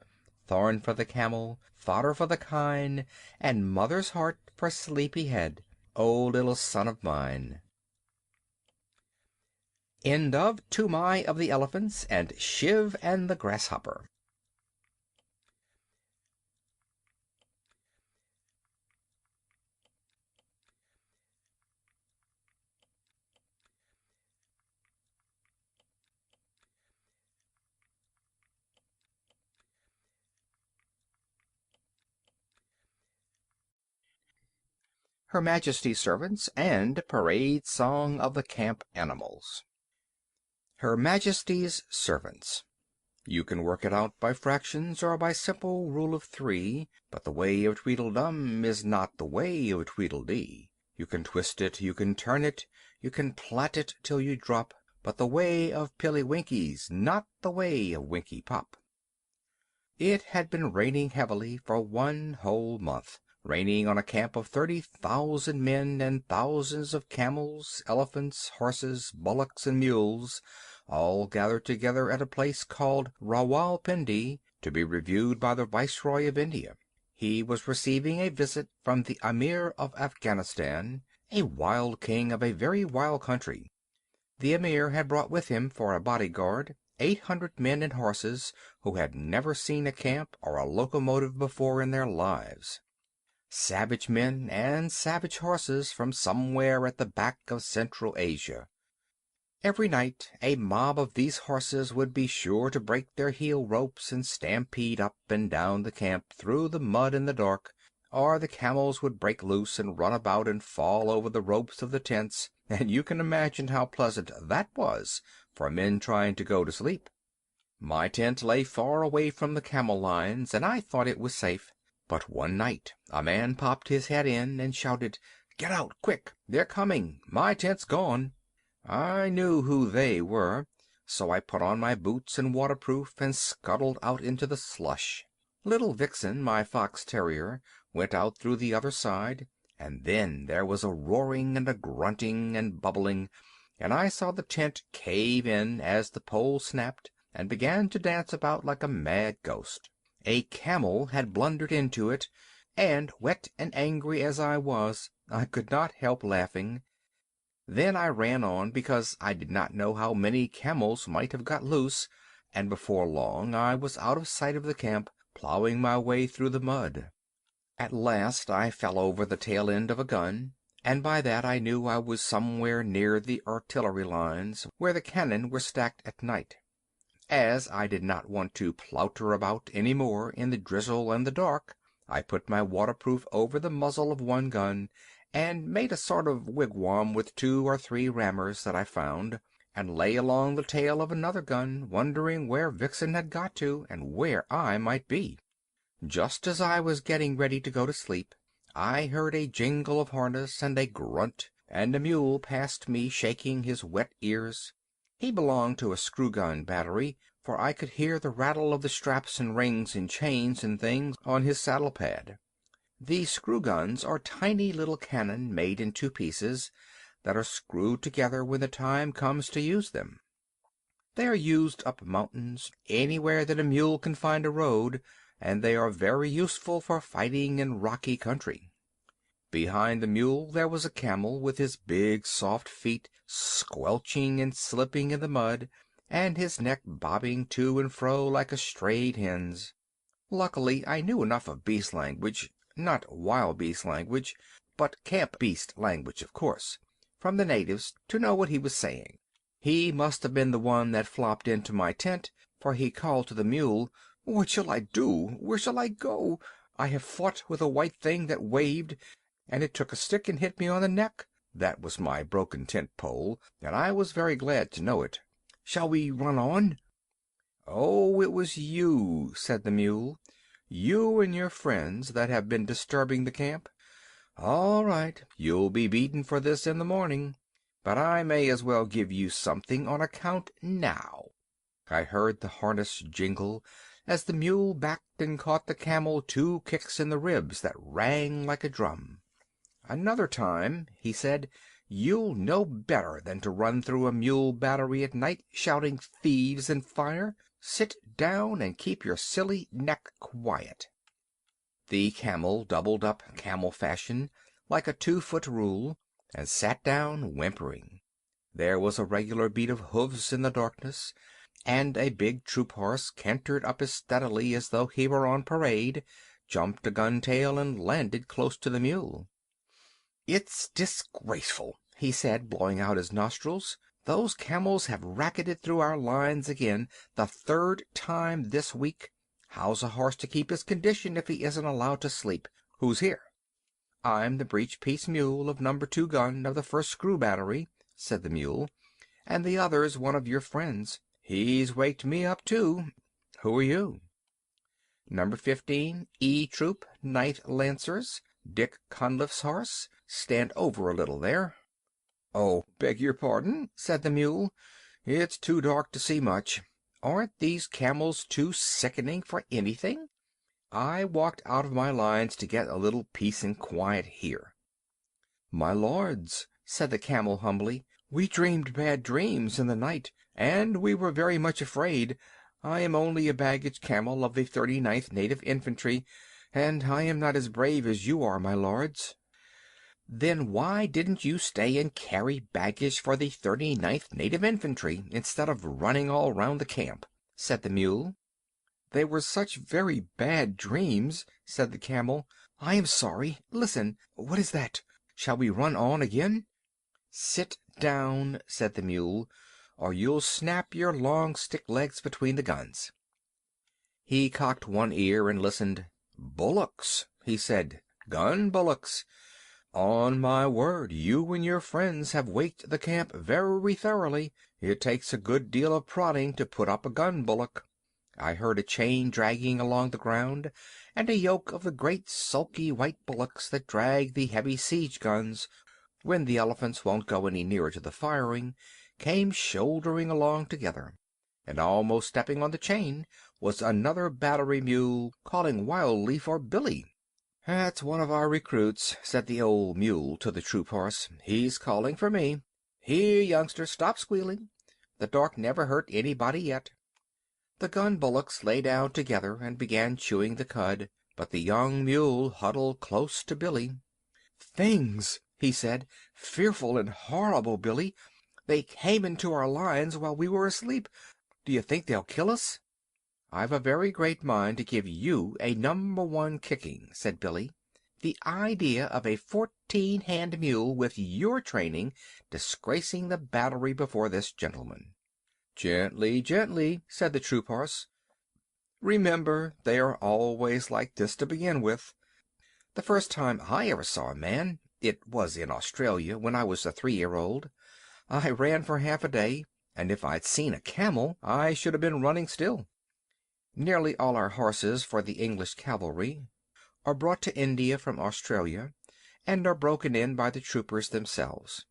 Speaker 1: thorn for the camel, fodder for the kine, and mother's heart for sleepy head, O little son of mine. End of Toomai of the Elephants and Shiv and the Grasshopper. Her Majesty's Servants and Parade Song of the Camp Animals. Her Majesty's Servants. You can work it out by fractions or by simple rule of 3, but the way of Tweedledum is not the way of Tweedledee. You can twist it, you can turn it, you can plait it till you drop, but the way of Pilly-Winky's not the way of Winky Pop. It had been raining heavily for 1 whole month. Raining on a camp of 30,000 men and thousands of camels, elephants, horses, bullocks, and mules, all gathered together at a place called Rawalpindi, to be reviewed by the Viceroy of India. He was receiving a visit from the Amir of Afghanistan, a wild king of a very wild country. The Amir had brought with him for a bodyguard 800 men and horses who had never seen a camp or a locomotive before in their lives. Savage men and savage horses from somewhere at the back of Central Asia. Every night a mob of these horses would be sure to break their heel ropes and stampede up and down the camp through the mud in the dark, or the camels would break loose and run about and fall over the ropes of the tents, and you can imagine how pleasant that was for men trying to go to sleep. My tent lay far away from the camel lines, and I thought it was safe. But one night a man popped his head in and shouted,
Speaker 2: "Get out, quick! They're coming! My tent's gone!" I knew who "they" were, so I put on my boots and waterproof and scuttled out into the slush. Little Vixen, my fox terrier, went out through the other side, and then there was a roaring and a grunting and bubbling, and I saw the tent cave in as the pole snapped, and began to dance about like a mad ghost. A camel had blundered into it, and, wet and angry as I was, I could not help laughing. Then I ran on, because I did not know how many camels might have got loose, and before long I was out of sight of the camp, ploughing my way through the mud. At last I fell over the tail end of a gun, and by that I knew I was somewhere near the artillery lines, where the cannon were stacked at night. As I did not want to plouter about any more in the drizzle and the dark, I put my waterproof over the muzzle of one gun, and made a sort of wigwam with 2 or 3 rammers that I found, and lay along the tail of another gun, wondering where Vixen had got to, and where I might be. Just as I was getting ready to go to sleep, I heard a jingle of harness and a grunt, and a mule passed me shaking his wet ears. He belonged to a screw-gun battery, for I could hear the rattle of the straps and rings and chains and things on his saddle-pad. The screw-guns are tiny little cannon made in 2 pieces, that are screwed together when the time comes to use them. They are used up mountains, anywhere that a mule can find a road, and they are very useful for fighting in rocky country. Behind the mule there was a camel, with his big soft feet squelching and slipping in the mud, and his neck bobbing to and fro like a strayed hen's. Luckily I knew enough of beast language, not wild beast language, but camp beast language, of course, from the natives, to know what he was saying. He must have been the one that flopped into my tent, for he called to the mule, "What shall I do? Where shall I go? I have fought with a white thing that waved, and it took a stick and hit me on the neck. That was my broken tent pole, and I was very glad to know it. Shall we run on?" "Oh, it was you," said the mule, "you and your friends that have been disturbing the camp. All right, you'll be beaten for this in the morning, but I may as well give you something on account now." I heard the harness jingle as the mule backed and caught the camel 2 kicks in the ribs that rang like a drum. "Another time," he said, "you'll know better than to run through a mule battery at night shouting thieves and fire. Sit down and keep your silly neck quiet." The camel doubled up camel fashion, like a 2-foot rule, and sat down whimpering. There was a regular beat of hoofs in the darkness, and a big troop horse cantered up as steadily as though he were on parade, jumped a gun tail, and landed close to the mule. "It's disgraceful," he said, blowing out his nostrils. "Those camels have racketed through our lines again, the 3rd time this week. How's a horse to keep his condition if he isn't allowed to sleep? Who's here?" "I'm the breech-piece mule of No. 2 gun of the 1st screw battery," said the mule, "and the other's one of your friends. He's waked me up, too. Who are you?" "No. 15 E Troop, 9th Lancers, Dick Conliff's horse. Stand over a little there." "Oh, beg your pardon," said the mule. "It's too dark to see much. Aren't these camels too sickening for anything? I walked out of my lines to get a little peace and quiet here." "My lords," said the camel humbly, "we dreamed bad dreams in the night, and we were very much afraid. I am only a baggage camel of the 39th Native Infantry, and I am not as brave as you are, my lords." "Then why didn't you stay and carry baggage for the 39th Native Infantry, instead of running all round the camp?" said the mule. "They were such very bad dreams," said the camel. "I am sorry. Listen. What is that? Shall we run on again?" "Sit down," said the mule, "or you'll snap your long stick legs between the guns." He cocked one ear and listened. "Bullocks," he said. "Gun bullocks. On my word, you and your friends have waked the camp very thoroughly. It takes a good deal of prodding to put up a gun bullock."
Speaker 1: I heard a chain dragging along the ground, and a yoke of the great sulky white bullocks that drag the heavy siege guns when the elephants won't go any nearer to the firing, came shouldering along together. And almost stepping on the chain was another battery mule, calling wildly for Billy. "That's one of our recruits," said the old mule to the troop horse. "He's calling for me. Here, youngster, stop squealing. The dark never hurt anybody yet." The gun bullocks lay down together and began chewing the cud, but the young mule huddled close to Billy. "Things," he said. "Fearful and horrible, Billy. They came into our lines while we were asleep. Do you think they'll kill us?" "I've a very great mind to give you a #1 kicking," said Billy. "The idea of a 14-hand mule with your training disgracing the battery before this gentleman." "Gently, gently," said the troop horse. "Remember, they are always like this to begin with. The first time I ever saw a man, it was in Australia, when I was a 3-year-old. I ran for half a day, and if I'd seen a camel I should have been running still. Nearly all our horses for the English cavalry are brought to India from Australia, and are broken in by the troopers themselves."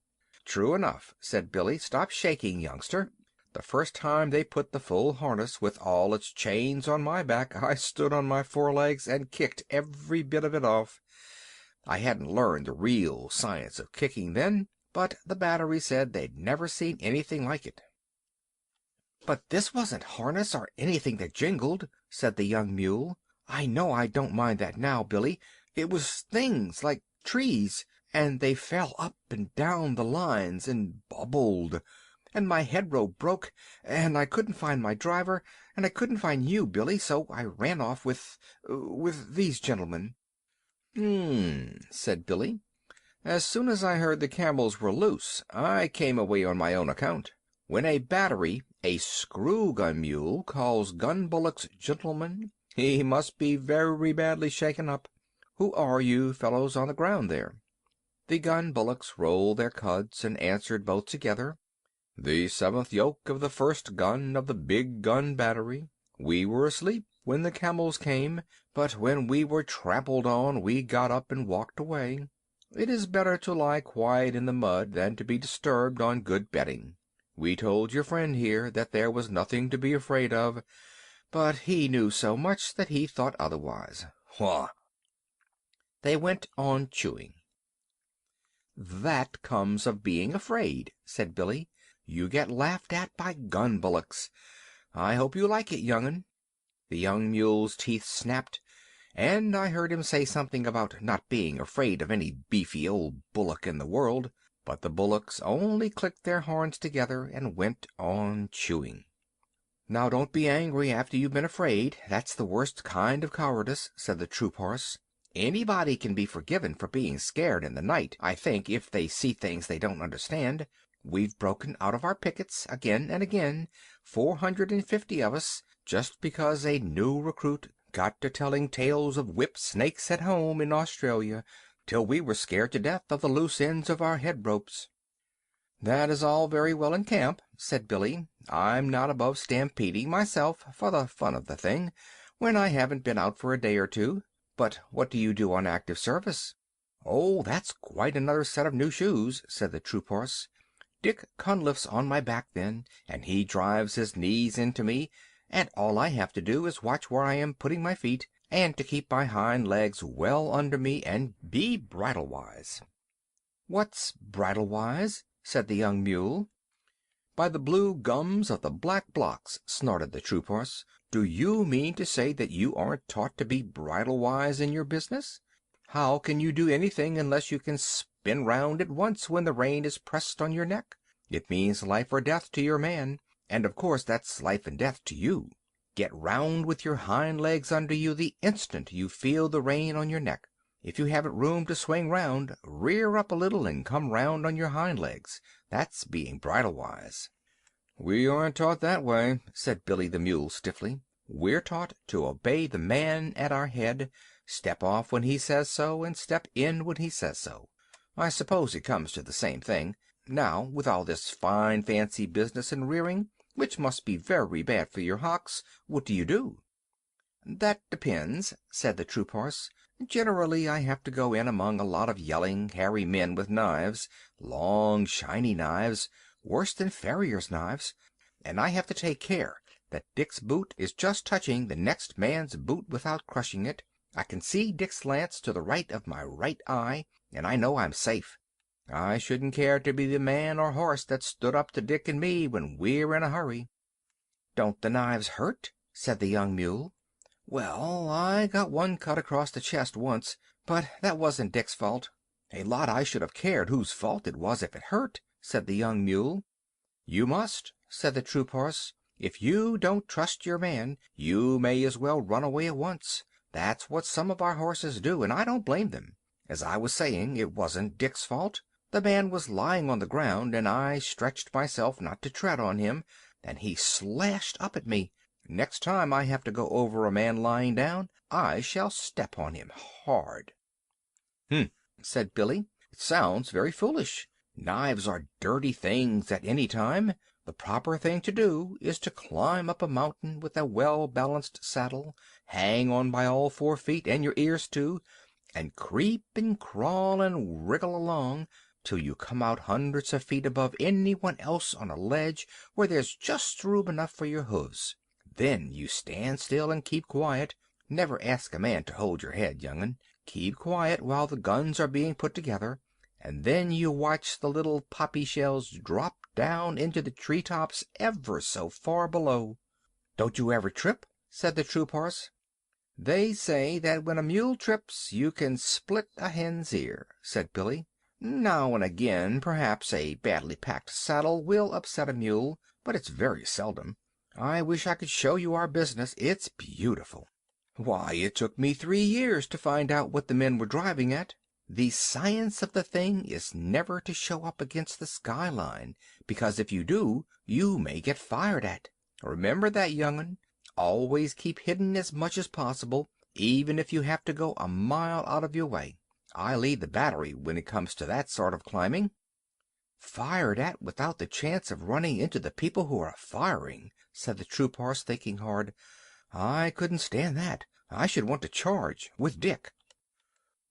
Speaker 1: "True enough," said Billy. "Stop shaking, youngster. The first time they put the full harness with all its chains on my back, I stood on my forelegs and kicked every bit of it off. I hadn't learned the real science of kicking then, but the battery said they'd never seen anything like it." "But this wasn't harness or anything that jingled," said the young mule. "I know I don't mind that now, Billy. It was things like trees, and they fell up and down the lines and bubbled. And my head rope broke, and I couldn't find my driver, and I couldn't find you, Billy, so I ran off with these gentlemen." Said Billy. "As soon as I heard the camels were loose, I came away on my own account. When a battery, a screw gun mule, calls gun bullocks gentlemen, he must be very badly shaken up. Who are you fellows on the ground there?" The gun bullocks rolled their cuds and answered both together. "The 7th yoke of the 1st gun of the big gun battery. We were asleep when the camels came, but when we were trampled on we got up and walked away. It is better to lie quiet in the mud than to be disturbed on good bedding. We told your friend here that there was nothing to be afraid of, but he knew so much that he thought otherwise. Haw!" They went on chewing. "That comes of being afraid," said Billy. "You get laughed at by gun bullocks. I hope you like it, young'un." The young mule's teeth snapped, and I heard him say something about not being afraid of any beefy old bullock in the world, but the bullocks only clicked their horns together and went on chewing. "Now don't be angry after you've been afraid. That's the worst kind of cowardice," said the troop horse. "Anybody can be forgiven for being scared in the night, I think, if they see things they don't understand. We've broken out of our pickets again and again, 450 of us, just because a new recruit got to telling tales of whip snakes at home in Australia, till we were scared to death of the loose ends of our head ropes." "That is all very well in camp," said Billy. "I'm not above stampeding myself, for the fun of the thing, when I haven't been out for a day or two. But what do you do on active service?" "Oh, that's quite another set of new shoes," said the troop horse. "Dick Cunliffe's on my back then, and he drives his knees into me, and all I have to do is watch where I am putting my feet, and to keep my hind legs well under me and be bridle-wise." "What's bridle-wise?" said the young mule. "By the blue gums of the black blocks!" snorted the troop horse. "Do you mean to say that you aren't taught to be bridle-wise in your business? How can you do anything unless you can spin round at once when the rein is pressed on your neck? It means life or death to your man, and of course that's life and death to you. Get round with your hind legs under you the instant you feel the rein on your neck. If you haven't room to swing round, rear up a little and come round on your hind legs. That's being bridle-wise." "We aren't taught that way," said Billy the mule stiffly. "We're taught to obey the man at our head, step off when he says so, and step in when he says so. I suppose it comes to the same thing. Now, with all this fine fancy business in rearing, which must be very bad for your hocks. What do you do?" "That depends," said the troop horse. "Generally I have to go in among a lot of yelling, hairy men with knives, long, shiny knives, worse than farriers' knives, and I have to take care that Dick's boot is just touching the next man's boot without crushing it. I can see Dick's lance to the right of my right eye, and I know I'm safe. I shouldn't care to be the man or horse that stood up to Dick and me when we're in a hurry." "Don't the knives hurt?" said the young mule. "Well, I got one cut across the chest once, but that wasn't Dick's fault." "A lot I should have cared whose fault it was if it hurt," said the young mule. "You must," said the troop horse. "If you don't trust your man, you may as well run away at once. That's what some of our horses do, and I don't blame them. As I was saying, it wasn't Dick's fault. The man was lying on the ground, and I stretched myself not to tread on him, and he slashed up at me. Next time I have to go over a man lying down, I shall step on him hard." "Hm," said Billy. "It sounds very foolish. Knives are dirty things at any time. The proper thing to do is to climb up a mountain with a well-balanced saddle, hang on by all 4 feet, and your ears too, and creep and crawl and wriggle along till you come out hundreds of feet above anyone else on a ledge where there's just room enough for your hoofs. Then you stand still and keep quiet. Never ask a man to hold your head, young'un. Keep quiet while the guns are being put together, and then you watch the little poppy shells drop down into the tree tops ever so far below." "Don't you ever trip?" said the troop horse. "They say that when a mule trips you can split a hen's ear," said Billy. "Now and again, perhaps, a badly packed saddle will upset a mule, but it's very seldom. I wish I could show you our business. It's beautiful. Why, it took me 3 years to find out what the men were driving at. The science of the thing is never to show up against the sky line, because if you do, you may get fired at. Remember that, young'un. Always keep hidden as much as possible, even if you have to go a mile out of your way. I lead the battery when it comes to that sort of climbing." "Fired at without the chance of running into the people who are firing," said the troop horse, thinking hard. "I couldn't stand that. I should want to charge with Dick."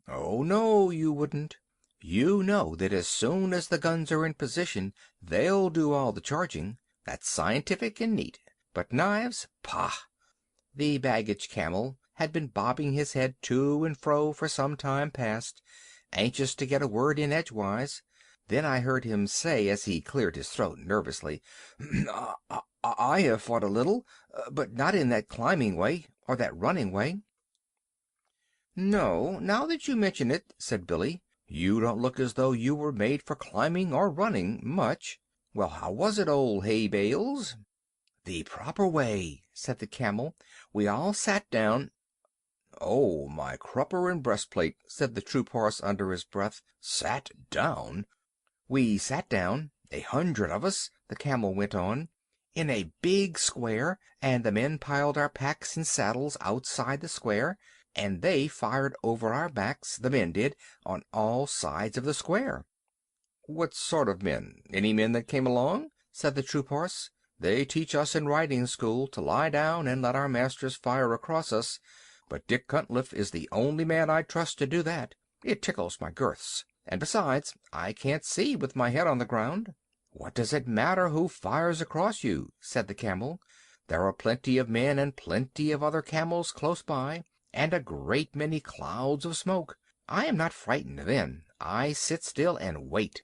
Speaker 1: "Oh, no, you wouldn't. You know that as soon as the guns are in position they'll do all the charging. That's scientific and neat. But knives? Pah!" The baggage camel had been bobbing his head to and fro for some time past, anxious to get a word in edgewise. Then I heard him say, as he cleared his throat nervously, "I have fought a little, but not in that climbing way, or that running way." "No, now that you mention it," said Billy, "you don't look as though you were made for climbing or running much. Well, how was it, old Hay Bales?" "The proper way," said the camel. "We all sat down—" "Oh, my crupper and breastplate," said the troop horse under his breath. "Sat down?" "We sat down, 100 of us," the camel went on, "in a big square, and the men piled our packs and saddles outside the square, and they fired over our backs, the men did, on all sides of the square." "What sort of men? Any men that came along?" said the troop horse. "They teach us in riding school to lie down and let our masters fire across us, but Dick Cuntliffe is the only man I'd trust to do that. It tickles my girths, and besides, I can't see with my head on the ground." "What does it matter who fires across you?" said the camel. "There are plenty of men and plenty of other camels close by, and a great many clouds of smoke. I am not frightened then. I sit still and wait."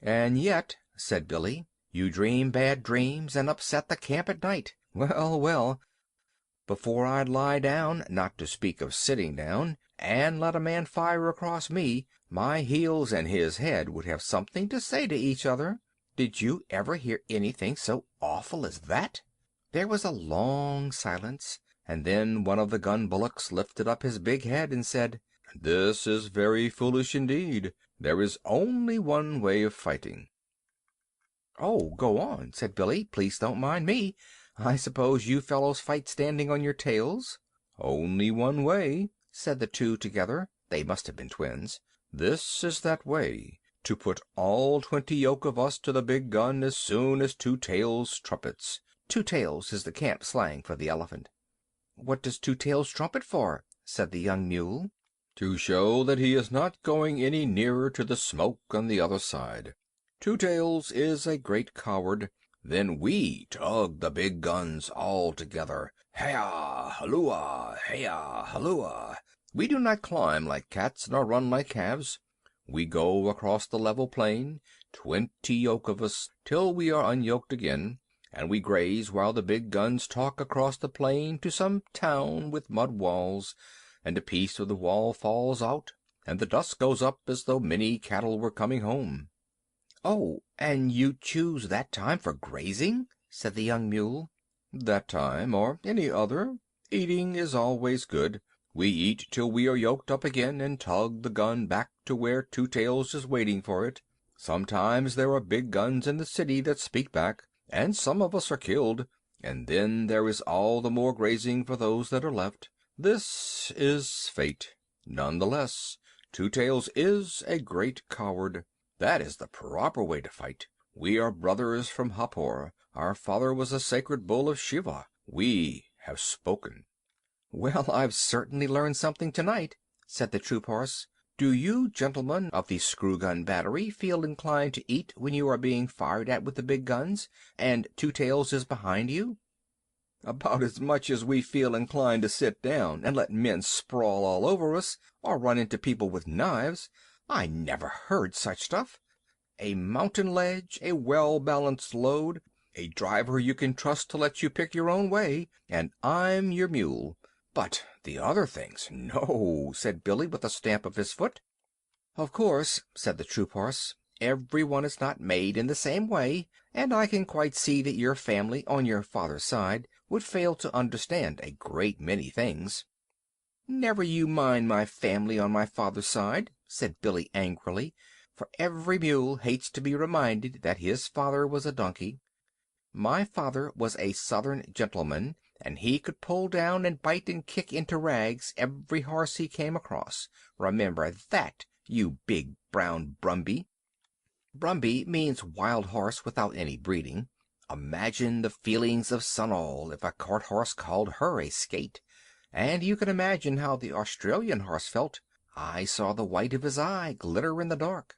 Speaker 1: "And yet," said Billy, "you dream bad dreams and upset the camp at night. Well, well, before I'd lie down, not to speak of sitting down, and let a man fire across me, my heels and his head would have something to say to each other. Did you ever hear anything so awful as that?" There was a long silence, and then one of the gun bullocks lifted up his big head and said, "This is very foolish indeed. There is only one way of fighting." "Oh, go on," said Billy. "Please don't mind me. I suppose you fellows fight standing on your tails?" "Only one way," said the two together. They must have been twins. "This is that way.
Speaker 2: to put all 20 yoke of us to the big gun as soon as Two Tails trumpets.
Speaker 1: Two Tails is the camp slang for the elephant. What does Two Tails trumpet for? Said the young mule.
Speaker 2: To show that he is not going any nearer to the smoke on the other side. Two Tails is a great coward. Then we tug the big guns all together. Heya, halloa, heya, halloa. We do not climb like cats, nor run like calves. We go across the level plain, 20 yoke of us, till we are unyoked again, and we graze while the big guns talk across the plain to some town with mud walls, and a piece of the wall falls out, and the dust goes up as though many cattle were coming home.
Speaker 1: Oh, and you choose that time for grazing? Said the young mule.
Speaker 2: That time, or any other. Eating is always good. We eat till we are yoked up again, and tug the gun back to where Two Tails is waiting for it. Sometimes there are big guns in the city that speak back, and some of us are killed, and then there is all the more grazing for those that are left. This is fate. None the less, Two Tails is a great coward. That is the proper way to fight. We are brothers from Happor. Our father was a sacred bull of Shiva. We have spoken.
Speaker 1: Well, I've certainly learned something tonight, said the troop horse. Do you gentlemen of the screw-gun battery feel inclined to eat when you are being fired at with the big guns, and Two Tails is behind you?
Speaker 2: About as much as we feel inclined to sit down and let men sprawl all over us, or run into people with knives.
Speaker 1: I never heard such stuff. A mountain ledge, a well-balanced load, a driver you can trust to let you pick your own way, and I'm your mule. But the other things, no, said Billy with a stamp of his foot. Of course, said the troop horse, everyone is not made in the same way, and I can quite see that your family on your father's side would fail to understand a great many things. Never you mind my family on my father's side, said Billy angrily, for every mule hates to be reminded that his father was a donkey. My father was a Southern gentleman, and he could pull down and bite and kick into rags every horse he came across. Remember that, you big brown Brumby. Brumby means wild horse without any breeding. Imagine the feelings of Sunol if a cart horse called her a skate. And you can imagine how the Australian horse felt. I saw the white of his eye glitter in the dark.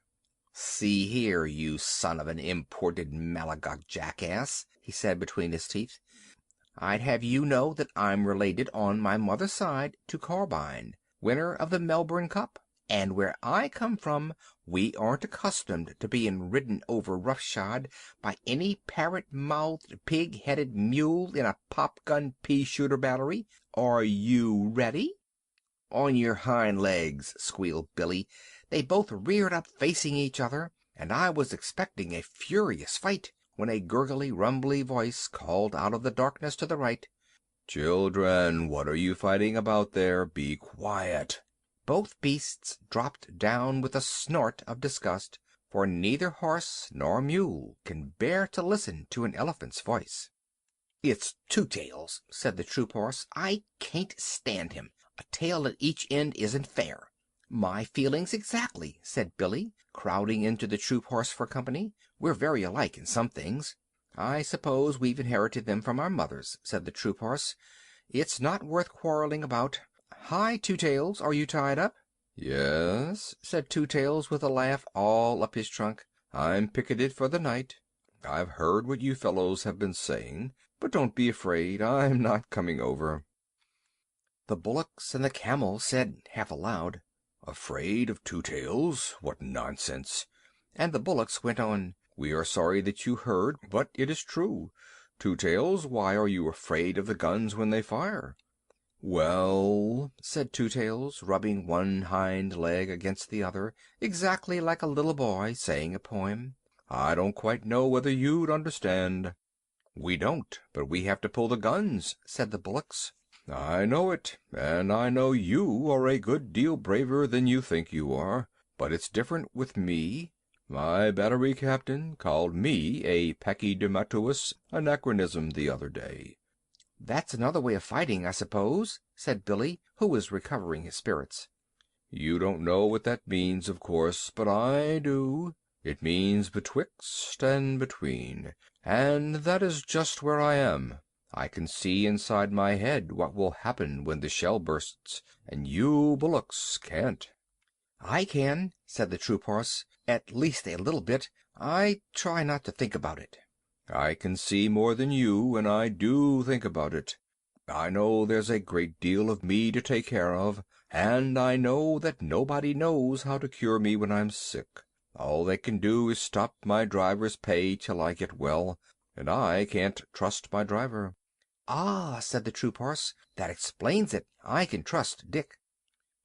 Speaker 1: See here, you son of an imported Malaga jackass, he said between his teeth. I'd have you know that I'm related on my mother's side to Carbine, winner of the Melbourne Cup. And where I come from, we aren't accustomed to being ridden over roughshod by any parrot-mouthed, pig-headed mule in a pop-gun pea-shooter battery. Are you ready? On your hind legs, squealed Billy. They both reared up facing each other, and I was expecting a furious fight, when a gurgly, rumbly voice called out of the darkness to the right,
Speaker 2: "Children, what are you fighting about there? Be quiet."
Speaker 1: Both beasts dropped down with a snort of disgust, for neither horse nor mule can bear to listen to an elephant's voice. "It's Two Tails," said the troop horse. "I can't stand him. A tail at each end isn't fair." "My feelings exactly," said Billy, crowding into the troop horse for company. "We're very alike in some things." "I suppose we've inherited them from our mothers," said the troop horse. "It's not worth quarreling about. Hi, Two Tails, are you tied up?"
Speaker 2: "Yes," said Two Tails with a laugh all up his trunk. "I'm picketed for the night. I've heard what you fellows have been saying, but don't be afraid, I'm not coming over."
Speaker 1: The bullocks and the camel said half aloud,
Speaker 2: "Afraid of Two Tails? What nonsense!"
Speaker 1: And the bullocks went on,
Speaker 2: "We are sorry that you heard, but it is true. Two Tails, why are you afraid of the guns when they fire?" "Well," said Two Tails, rubbing one hind leg against the other, exactly like a little boy saying a poem, "I don't quite know whether you'd understand." "We don't, but we have to pull the guns," said the bullocks. "I know it, and I know you are a good deal braver than you think you are. But it's different with me. My battery captain called me a pachydermatous anachronism the other day." "That's another way of fighting, I suppose," said Billy, who was recovering his spirits. You don't know what that means, of course, but I do. It means betwixt and between, and that is just where I am. I can see inside my head what will happen when the shell bursts, and you bullocks can't."
Speaker 1: "I can," said the troop horse, "at least a little bit. I try not to think about it."
Speaker 2: "I can see more than you, and I do think about it. I know there's a great deal of me to take care of, and I know that nobody knows how to cure me when I'm sick. All they can do is stop my driver's pay till I get well, and I can't trust my driver."
Speaker 1: "Ah," said the troop horse, "that explains it. I can trust Dick."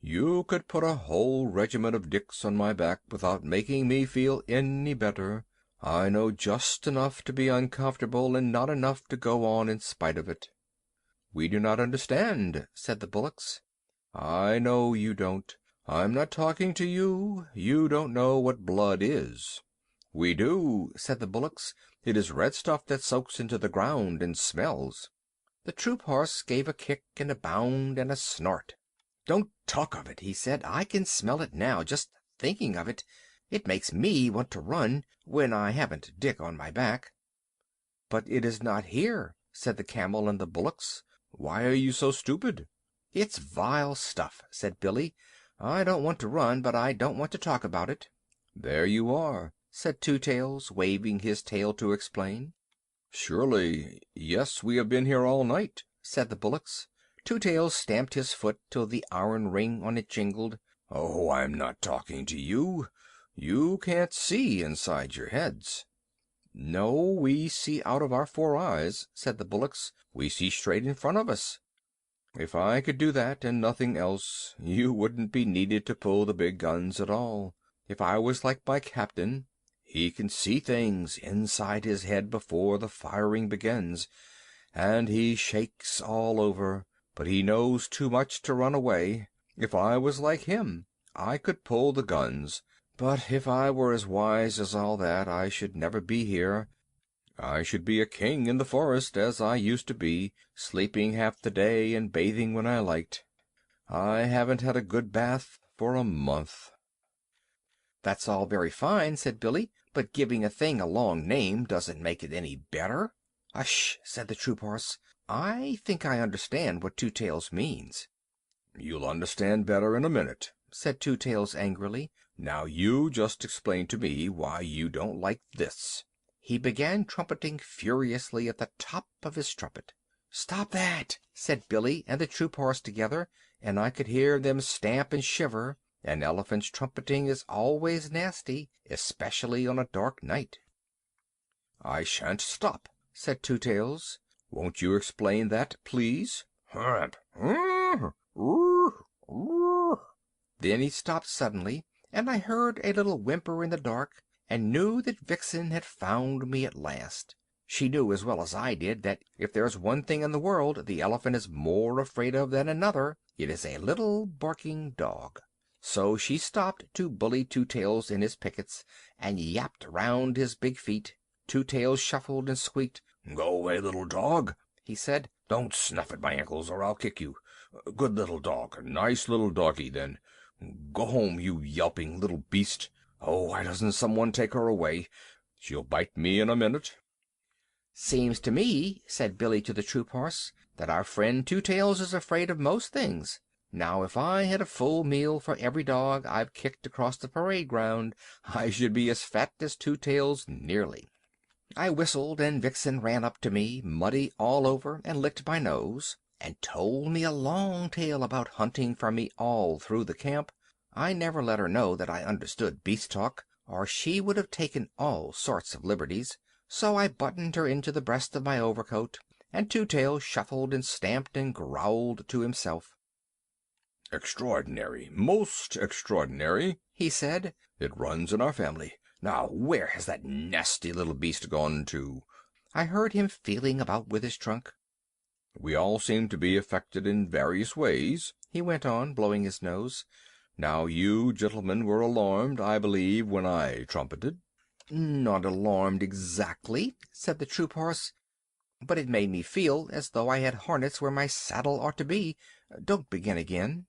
Speaker 2: "You could put a whole regiment of Dicks on my back without making me feel any better. I know just enough to be uncomfortable and not enough to go on in spite of it."
Speaker 1: "We do not understand," said the bullocks.
Speaker 2: "I know you don't. I'm not talking to you. You don't know what blood is."
Speaker 1: "We do," said the bullocks. "It is red stuff that soaks into the ground and smells." The troop horse gave a kick and a bound and a snort. "Don't talk of it," he said. "I can smell it now, just thinking of it. It makes me want to run, when I haven't Dick on my back." "But it is not here," said the camel and the bullocks.
Speaker 2: "Why are you so stupid?"
Speaker 1: "It's vile stuff," said Billy. "I don't want to run, but I don't want to talk about it."
Speaker 2: "There you are,"
Speaker 1: said Two Tails, waving his tail to explain.
Speaker 2: "Surely, yes, we have been here all night,"
Speaker 1: said the bullocks. Two Tails stamped his foot till the iron ring on it jingled.
Speaker 2: "Oh, I'm not talking to you. You can't see inside your heads."
Speaker 1: "No, we see out of our four eyes," said the bullocks. "We see straight in front of us."
Speaker 2: "If I could do that and nothing else, you wouldn't be needed to pull the big guns at all. If I was like my captain, he can see things inside his head before the firing begins, and he shakes all over, but he knows too much to run away. If I was like him, I could pull the guns, but if I were as wise as all that, I should never be here. I should be a king in the forest, as I used to be, sleeping half the day and bathing when I liked. I haven't had a good bath for a month."
Speaker 1: "That's all very fine," said Billy, "but giving a thing a long name doesn't make it any better." "Hush!" said the troop horse. "I think I understand what Two Tails means."
Speaker 2: "You'll understand better in a minute,"
Speaker 1: said Two Tails angrily.
Speaker 2: "Now you just explain to me why you don't like this."
Speaker 1: He began trumpeting furiously at the top of his trumpet. "Stop that!" said Billy and the troop horse together, and I could hear them stamp and shiver. An elephant's trumpeting is always nasty, especially on a dark night.
Speaker 2: "I shan't stop,"
Speaker 1: said Two Tails.
Speaker 2: "Won't you explain that, please?"
Speaker 1: Then he stopped suddenly, and I heard a little whimper in the dark, and knew that Vixen had found me at last. She knew as well as I did that if there's one thing in the world the elephant is more afraid of than another, it is a little barking dog. So she stopped to bully Two Tails in his pickets, and yapped round his big feet. Two Tails shuffled and squeaked.
Speaker 2: "Go away, little dog,"
Speaker 1: he said.
Speaker 2: "Don't snuff at my ankles, or I'll kick you. Good little dog, nice little doggy, then. Go home, you yelping little beast. Oh, why doesn't someone take her away? She'll bite me in a minute."
Speaker 1: "Seems to me," said Billy to the troop horse, "that our friend Two Tails is afraid of most things. Now if I had a full meal for every dog I've kicked across the parade ground, I should be as fat as Two Tails nearly." I whistled, and Vixen ran up to me, muddy all over, and licked my nose, and told me a long tale about hunting for me all through the camp. I never let her know that I understood beast talk, or she would have taken all sorts of liberties. So I buttoned her into the breast of my overcoat, and Two Tails shuffled and stamped and growled to himself.
Speaker 2: "Extraordinary, most extraordinary," he said. "It runs in our family. Now, where has that nasty little beast gone to?"
Speaker 1: I heard him feeling about with his trunk.
Speaker 2: "We all seem to be affected in various ways," he went on, blowing his nose. "Now, you gentlemen were alarmed, I believe, when I trumpeted."
Speaker 1: "Not alarmed exactly," said the troop horse, "but it made me feel as though I had hornets where my saddle ought to be. Don't begin again."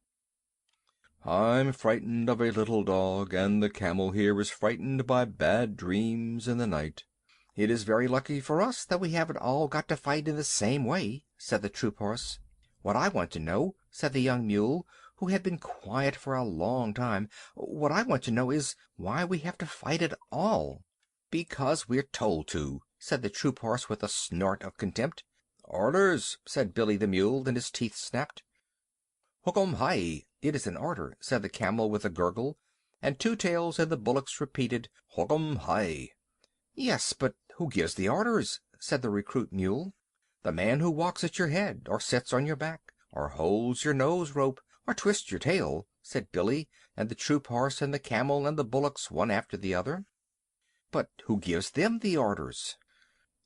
Speaker 2: I'm frightened of a little dog, and the camel here is frightened by bad dreams in the night."
Speaker 1: "It is very lucky for us that we haven't all got to fight in the same way," said the troop horse. "What I want to know," said the young mule, who had been quiet for a long time, "what I want to know is why we have to fight at all." "Because we're told to," said the troop horse with a snort of contempt. "Orders," said Billy the mule, and his teeth snapped. "Hookum hai! It is an order," said the camel with a gurgle, and Two Tails and the bullocks repeated, "Hookum hai!" "Yes, but who gives the orders?" said the recruit mule. "The man who walks at your head, or sits on your back, or holds your nose rope, or twists your tail," said Billy and the troop horse and the camel and the bullocks, one after the other. "But who gives them the orders?"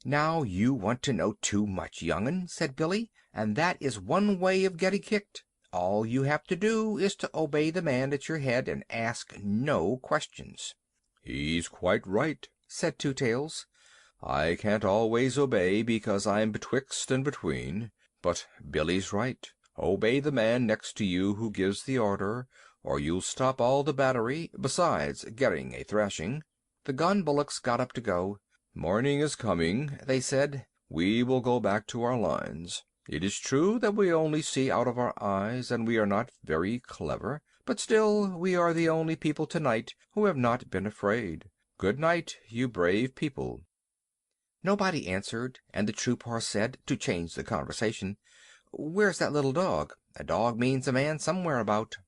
Speaker 1: "Now you want to know too much, young 'un," said Billy, "and that is one way of getting kicked. All you have to do is to obey the man at your head and ask no questions."
Speaker 2: "He's quite right," said Two Tails. "I can't always obey because I'm betwixt and between. But Billy's right. Obey the man next to you who gives the order, or you'll stop all the battery, besides getting a thrashing." The gun bullocks got up to go. "Morning is coming," they said. "We will go back to our lines. It is true that we only see out of our eyes, and we are not very clever, but still we are the only people tonight who have not been afraid. Good night, you brave people." Nobody answered, and the troop horse said, to change the conversation, "Where's that little dog? A dog means a man somewhere about."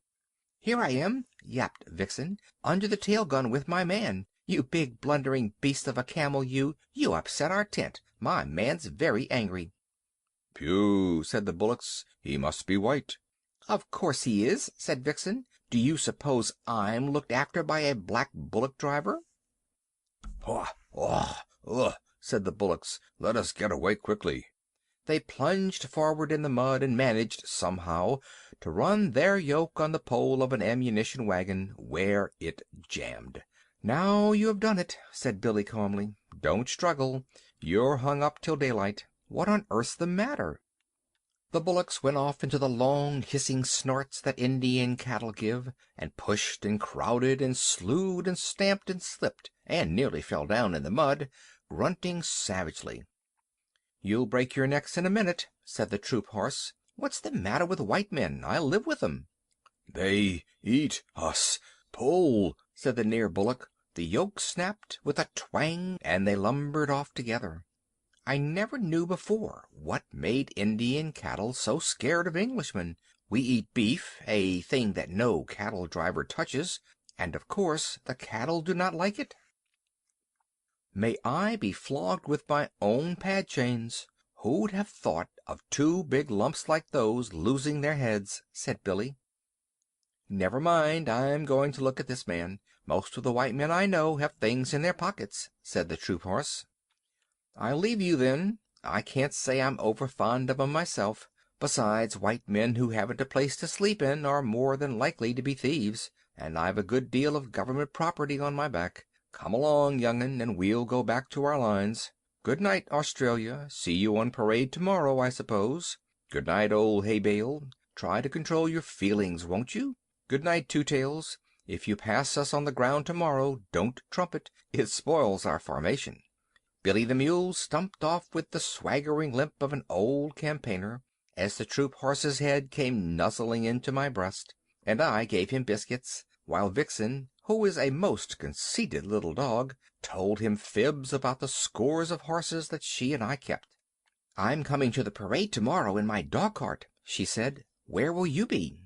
Speaker 2: "Here I am," yapped Vixen, "under the tail gun with my man. You big blundering beast of a camel, you upset our tent. My man's very angry." "Phew!" said the bullocks. "He must be white."
Speaker 1: "Of course he is," said Vixen. "Do you suppose I'm looked after by a black bullock driver?"
Speaker 2: "Haw! Ugh! Ugh!" said the bullocks. "Let us get away quickly."
Speaker 1: They plunged forward in the mud and managed, somehow, to run their yoke on the pole of an ammunition wagon, where it jammed. "Now you have done it," said Billy calmly. "Don't struggle. You're hung up till daylight. What on earth's the matter?" The bullocks went off into the long hissing snorts that Indian cattle give, and pushed and crowded and slewed and stamped and slipped, and nearly fell down in the mud, grunting savagely. "You'll break your necks in a minute," said the troop horse. "What's the matter with white men? I live with them."
Speaker 2: "They eat us. Pull!"
Speaker 1: said the near bullock. The yoke snapped with a twang, and they lumbered off together. I never knew before what made Indian cattle so scared of Englishmen. We eat beef, a thing that no cattle driver touches, and of course the cattle do not like it. May I be flogged with my own pad chains. Who'd have thought of two big lumps like those losing their heads, said Billy. Never mind, I'm going to look at this man. Most of the white men I know have things in their pockets, said the troop horse. I'll leave you then. I can't say I'm over fond of 'em myself. Besides, white men who haven't a place to sleep in are more than likely to be thieves, and I've a good deal of government property on my back. Come along, young 'un, and we'll go back to our lines. Good night, Australia. See you on parade tomorrow, I suppose. Good night, old hay bale. Try to control your feelings, won't you? Good night, Two Tails. If you pass us on the ground tomorrow, don't trumpet. It spoils our formation. Billy the mule stumped off with the swaggering limp of an old campaigner, as the troop horse's head came nuzzling into my breast, and I gave him biscuits, while Vixen, who is a most conceited little dog, told him fibs about the scores of horses that she and I kept. "I'm coming to the parade tomorrow in my dog-cart," she said. "Where will you be?"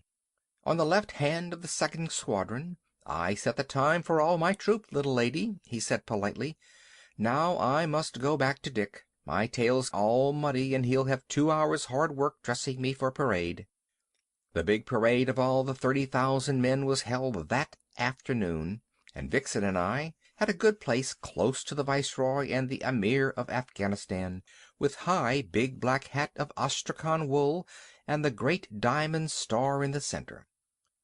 Speaker 1: "On the left hand of the second squadron. I set the time for all my troop, little lady," he said politely. "Now I must go back to Dick. My tail's all muddy, and he'll have 2 hours' hard work dressing me for parade." The big parade of all the 30,000 men was held that afternoon, and Vixen and I had a good place close to the Viceroy and the Amir of Afghanistan, with high big black hat of Astrakhan wool and the great diamond star in the center.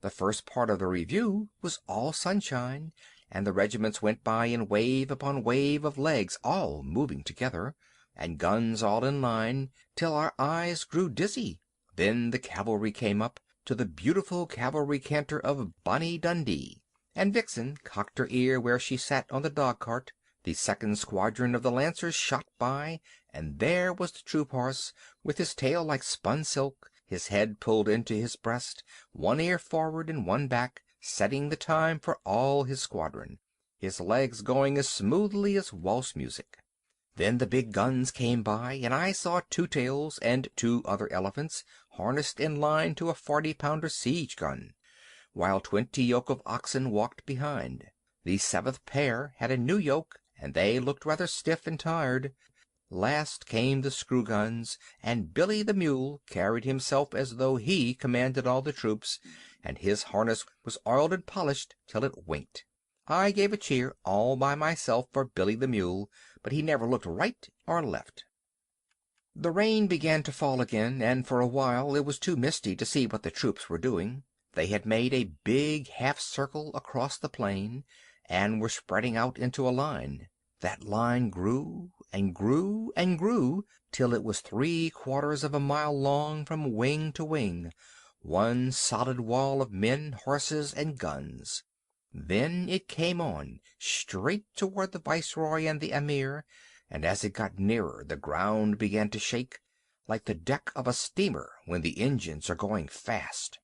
Speaker 1: The first part of the review was all sunshine, and the regiments went by in wave upon wave of legs all moving together, and guns all in line, till our eyes grew dizzy. Then the cavalry came up, to the beautiful cavalry canter of Bonnie Dundee. And Vixen cocked her ear where she sat on the dog-cart. The second squadron of the Lancers shot by, and there was the troop horse, with his tail like spun silk, his head pulled into his breast, one ear forward and one back, setting the time for all his squadron, his legs going as smoothly as waltz music. Then the big guns came by, and I saw Two Tails and two other elephants harnessed in line to a 40-pounder siege gun, while 20 yoke of oxen walked behind. The seventh pair had a new yoke, and they looked rather stiff and tired. Last came the screw guns, and Billy the mule carried himself as though he commanded all the troops, and his harness was oiled and polished till it winked. I gave a cheer all by myself for Billy the mule, but he never looked right or left. The rain began to fall again, and for a while it was too misty to see what the troops were doing. They had made a big half-circle across the plain, and were spreading out into a line. That line grew and grew and grew till it was 3/4 of a mile long from wing to wing, one solid wall of men, horses, and guns. Then it came on, straight toward the Viceroy and the Amir, and as it got nearer the ground began to shake, like the deck of a steamer when the engines are going fast.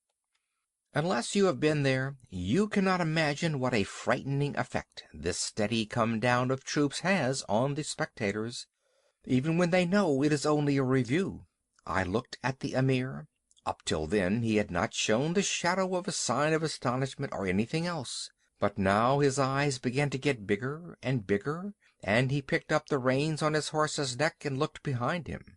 Speaker 1: Unless you have been there, you cannot imagine what a frightening effect this steady come-down of troops has on the spectators, even when they know it is only a review. I looked at the Amir. Up till then he had not shown the shadow of a sign of astonishment or anything else, but now his eyes began to get bigger and bigger, and he picked up the reins on his horse's neck and looked behind him.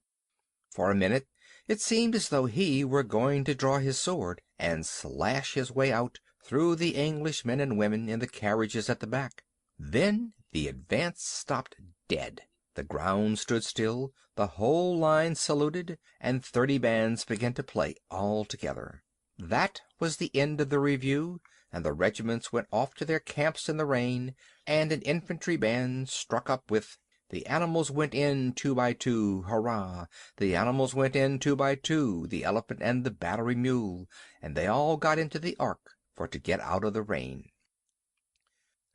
Speaker 1: For a minute it seemed as though he were going to draw his sword and slash his way out through the English men and women in the carriages at the back. Then the advance stopped dead. The ground stood still, the whole line saluted, and 30 bands began to play all together. That was the end of the review, and the regiments went off to their camps in the rain, and an infantry band struck up with "The animals went in 2 by 2, hurrah! The animals went in 2 by 2, the elephant and the battery mule, and they all got into the ark for to get out of the rain."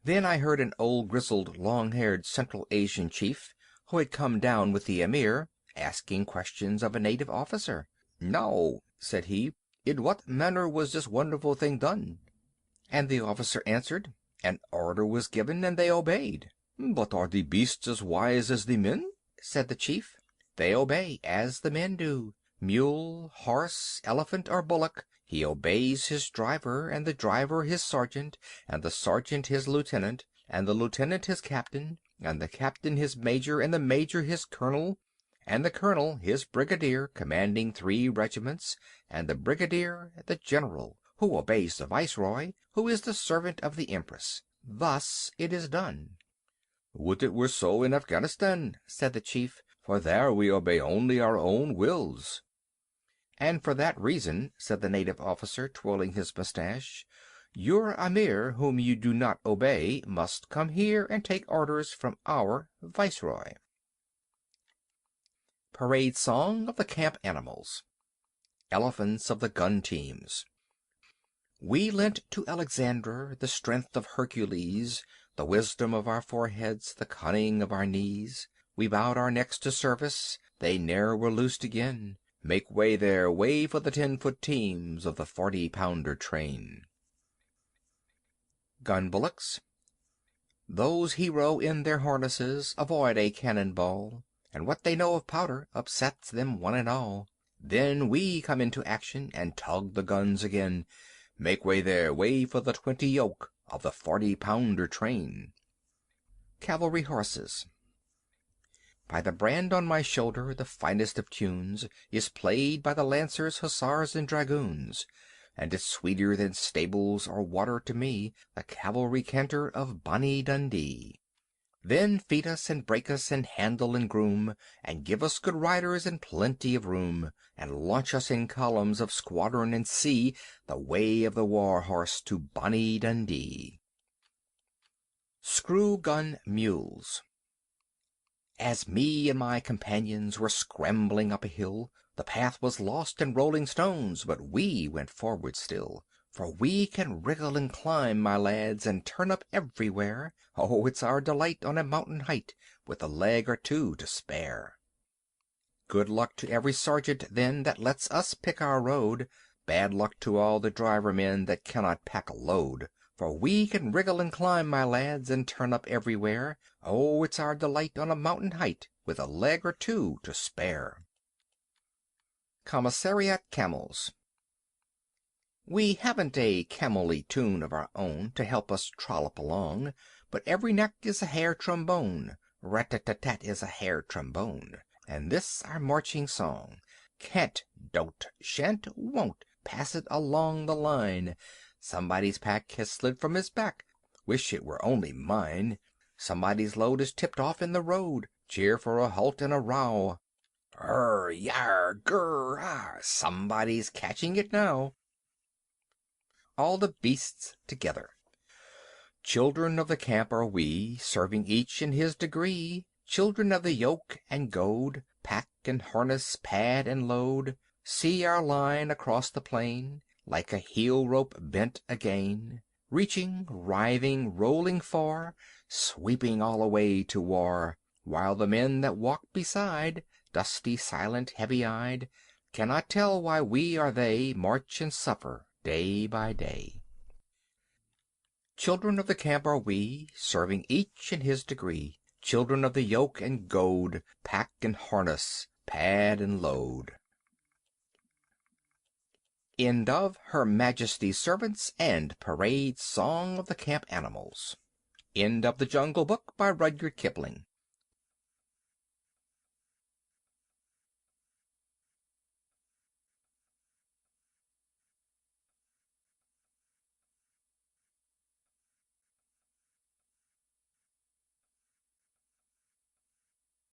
Speaker 1: Then I heard an old grizzled long-haired Central Asian chief, who had come down with the Amir, asking questions of a native officer. "Now," said he, "in what manner was this wonderful thing done?" And the officer answered, "An order was given, and they obeyed." "But are the beasts as wise as the men?" said the chief. "They obey as the men do. Mule, horse, elephant, or bullock, he obeys his driver, and the driver his sergeant, and the sergeant his lieutenant, and the lieutenant his captain, and the captain his major, and the major his colonel, and the colonel his brigadier, commanding 3 regiments, and the brigadier the general, who obeys the viceroy, who is the servant of the empress. Thus it is done." "Would it were so in Afghanistan," said the chief, "for there we obey only our own wills." "And for that reason," said the native officer, twirling his mustache, "your Amir, whom you do not obey, must come here and take orders from our viceroy." Parade Song of the Camp Animals. Elephants of the Gun Teams. We lent to Alexander the strength of Hercules, the wisdom of our foreheads, the cunning of our knees. We bowed our necks to service, they ne'er were loosed again. Make way there, way for the 10-foot teams of the 40-pounder train. Gun bullocks. Those hero in their harnesses avoid a cannon ball, and what they know of powder upsets them one and all. Then we come into action and tug the guns again. Make way there, way for the 20 yoke of the 40-pounder train. Cavalry horses. By the brand on my shoulder the finest of tunes is played by the Lancers, Hussars, and Dragoons, and it's sweeter than stables or water to me, the cavalry canter of Bonnie Dundee. Then feed us and break us and handle and groom, and give us good riders and plenty of room, and launch us in columns of squadron and see the way of the war horse to Bonnie Dundee. Screw gun mules. As me and my companions were scrambling up a hill, The path was lost in rolling stones, but we went forward still. For we can wriggle and climb, my lads, and turn up everywhere. Oh, it's our delight on a mountain height, with a leg or two to spare. Good luck to every sergeant, then, that lets us pick our road. Bad luck to all the driver men that cannot pack a load. For we can wriggle and climb, my lads, and turn up everywhere. Oh, it's our delight on a mountain height, with a leg or two to spare. Commissariat Camels. We haven't a camel-y tune of our own to help us trollop along, but every neck is a hair trombone, rat-tat-tat-tat is a hair trombone, and this our marching song. Can't, don't, shan't, won't, pass it along the line. Somebody's pack has slid from his back, wish it were only mine. Somebody's load is tipped off in the road, cheer for a halt and a row. Yar, grr, ah, somebody's catching it now. All the beasts together. Children of the camp are we, serving each in his degree. Children of the yoke and goad, pack and harness, pad and load. See our line across the plain, like a heel rope bent again, reaching, writhing, rolling far, sweeping all away to war, while the men that walk beside, dusty, silent, heavy-eyed, cannot tell why we or they march and suffer day by day. Children of the camp are we, serving each in his degree. Children of the yoke and goad, pack and harness, pad and load. End of Her Majesty's Servants and Parade Song of the Camp Animals. End of the Jungle Book by Rudyard Kipling.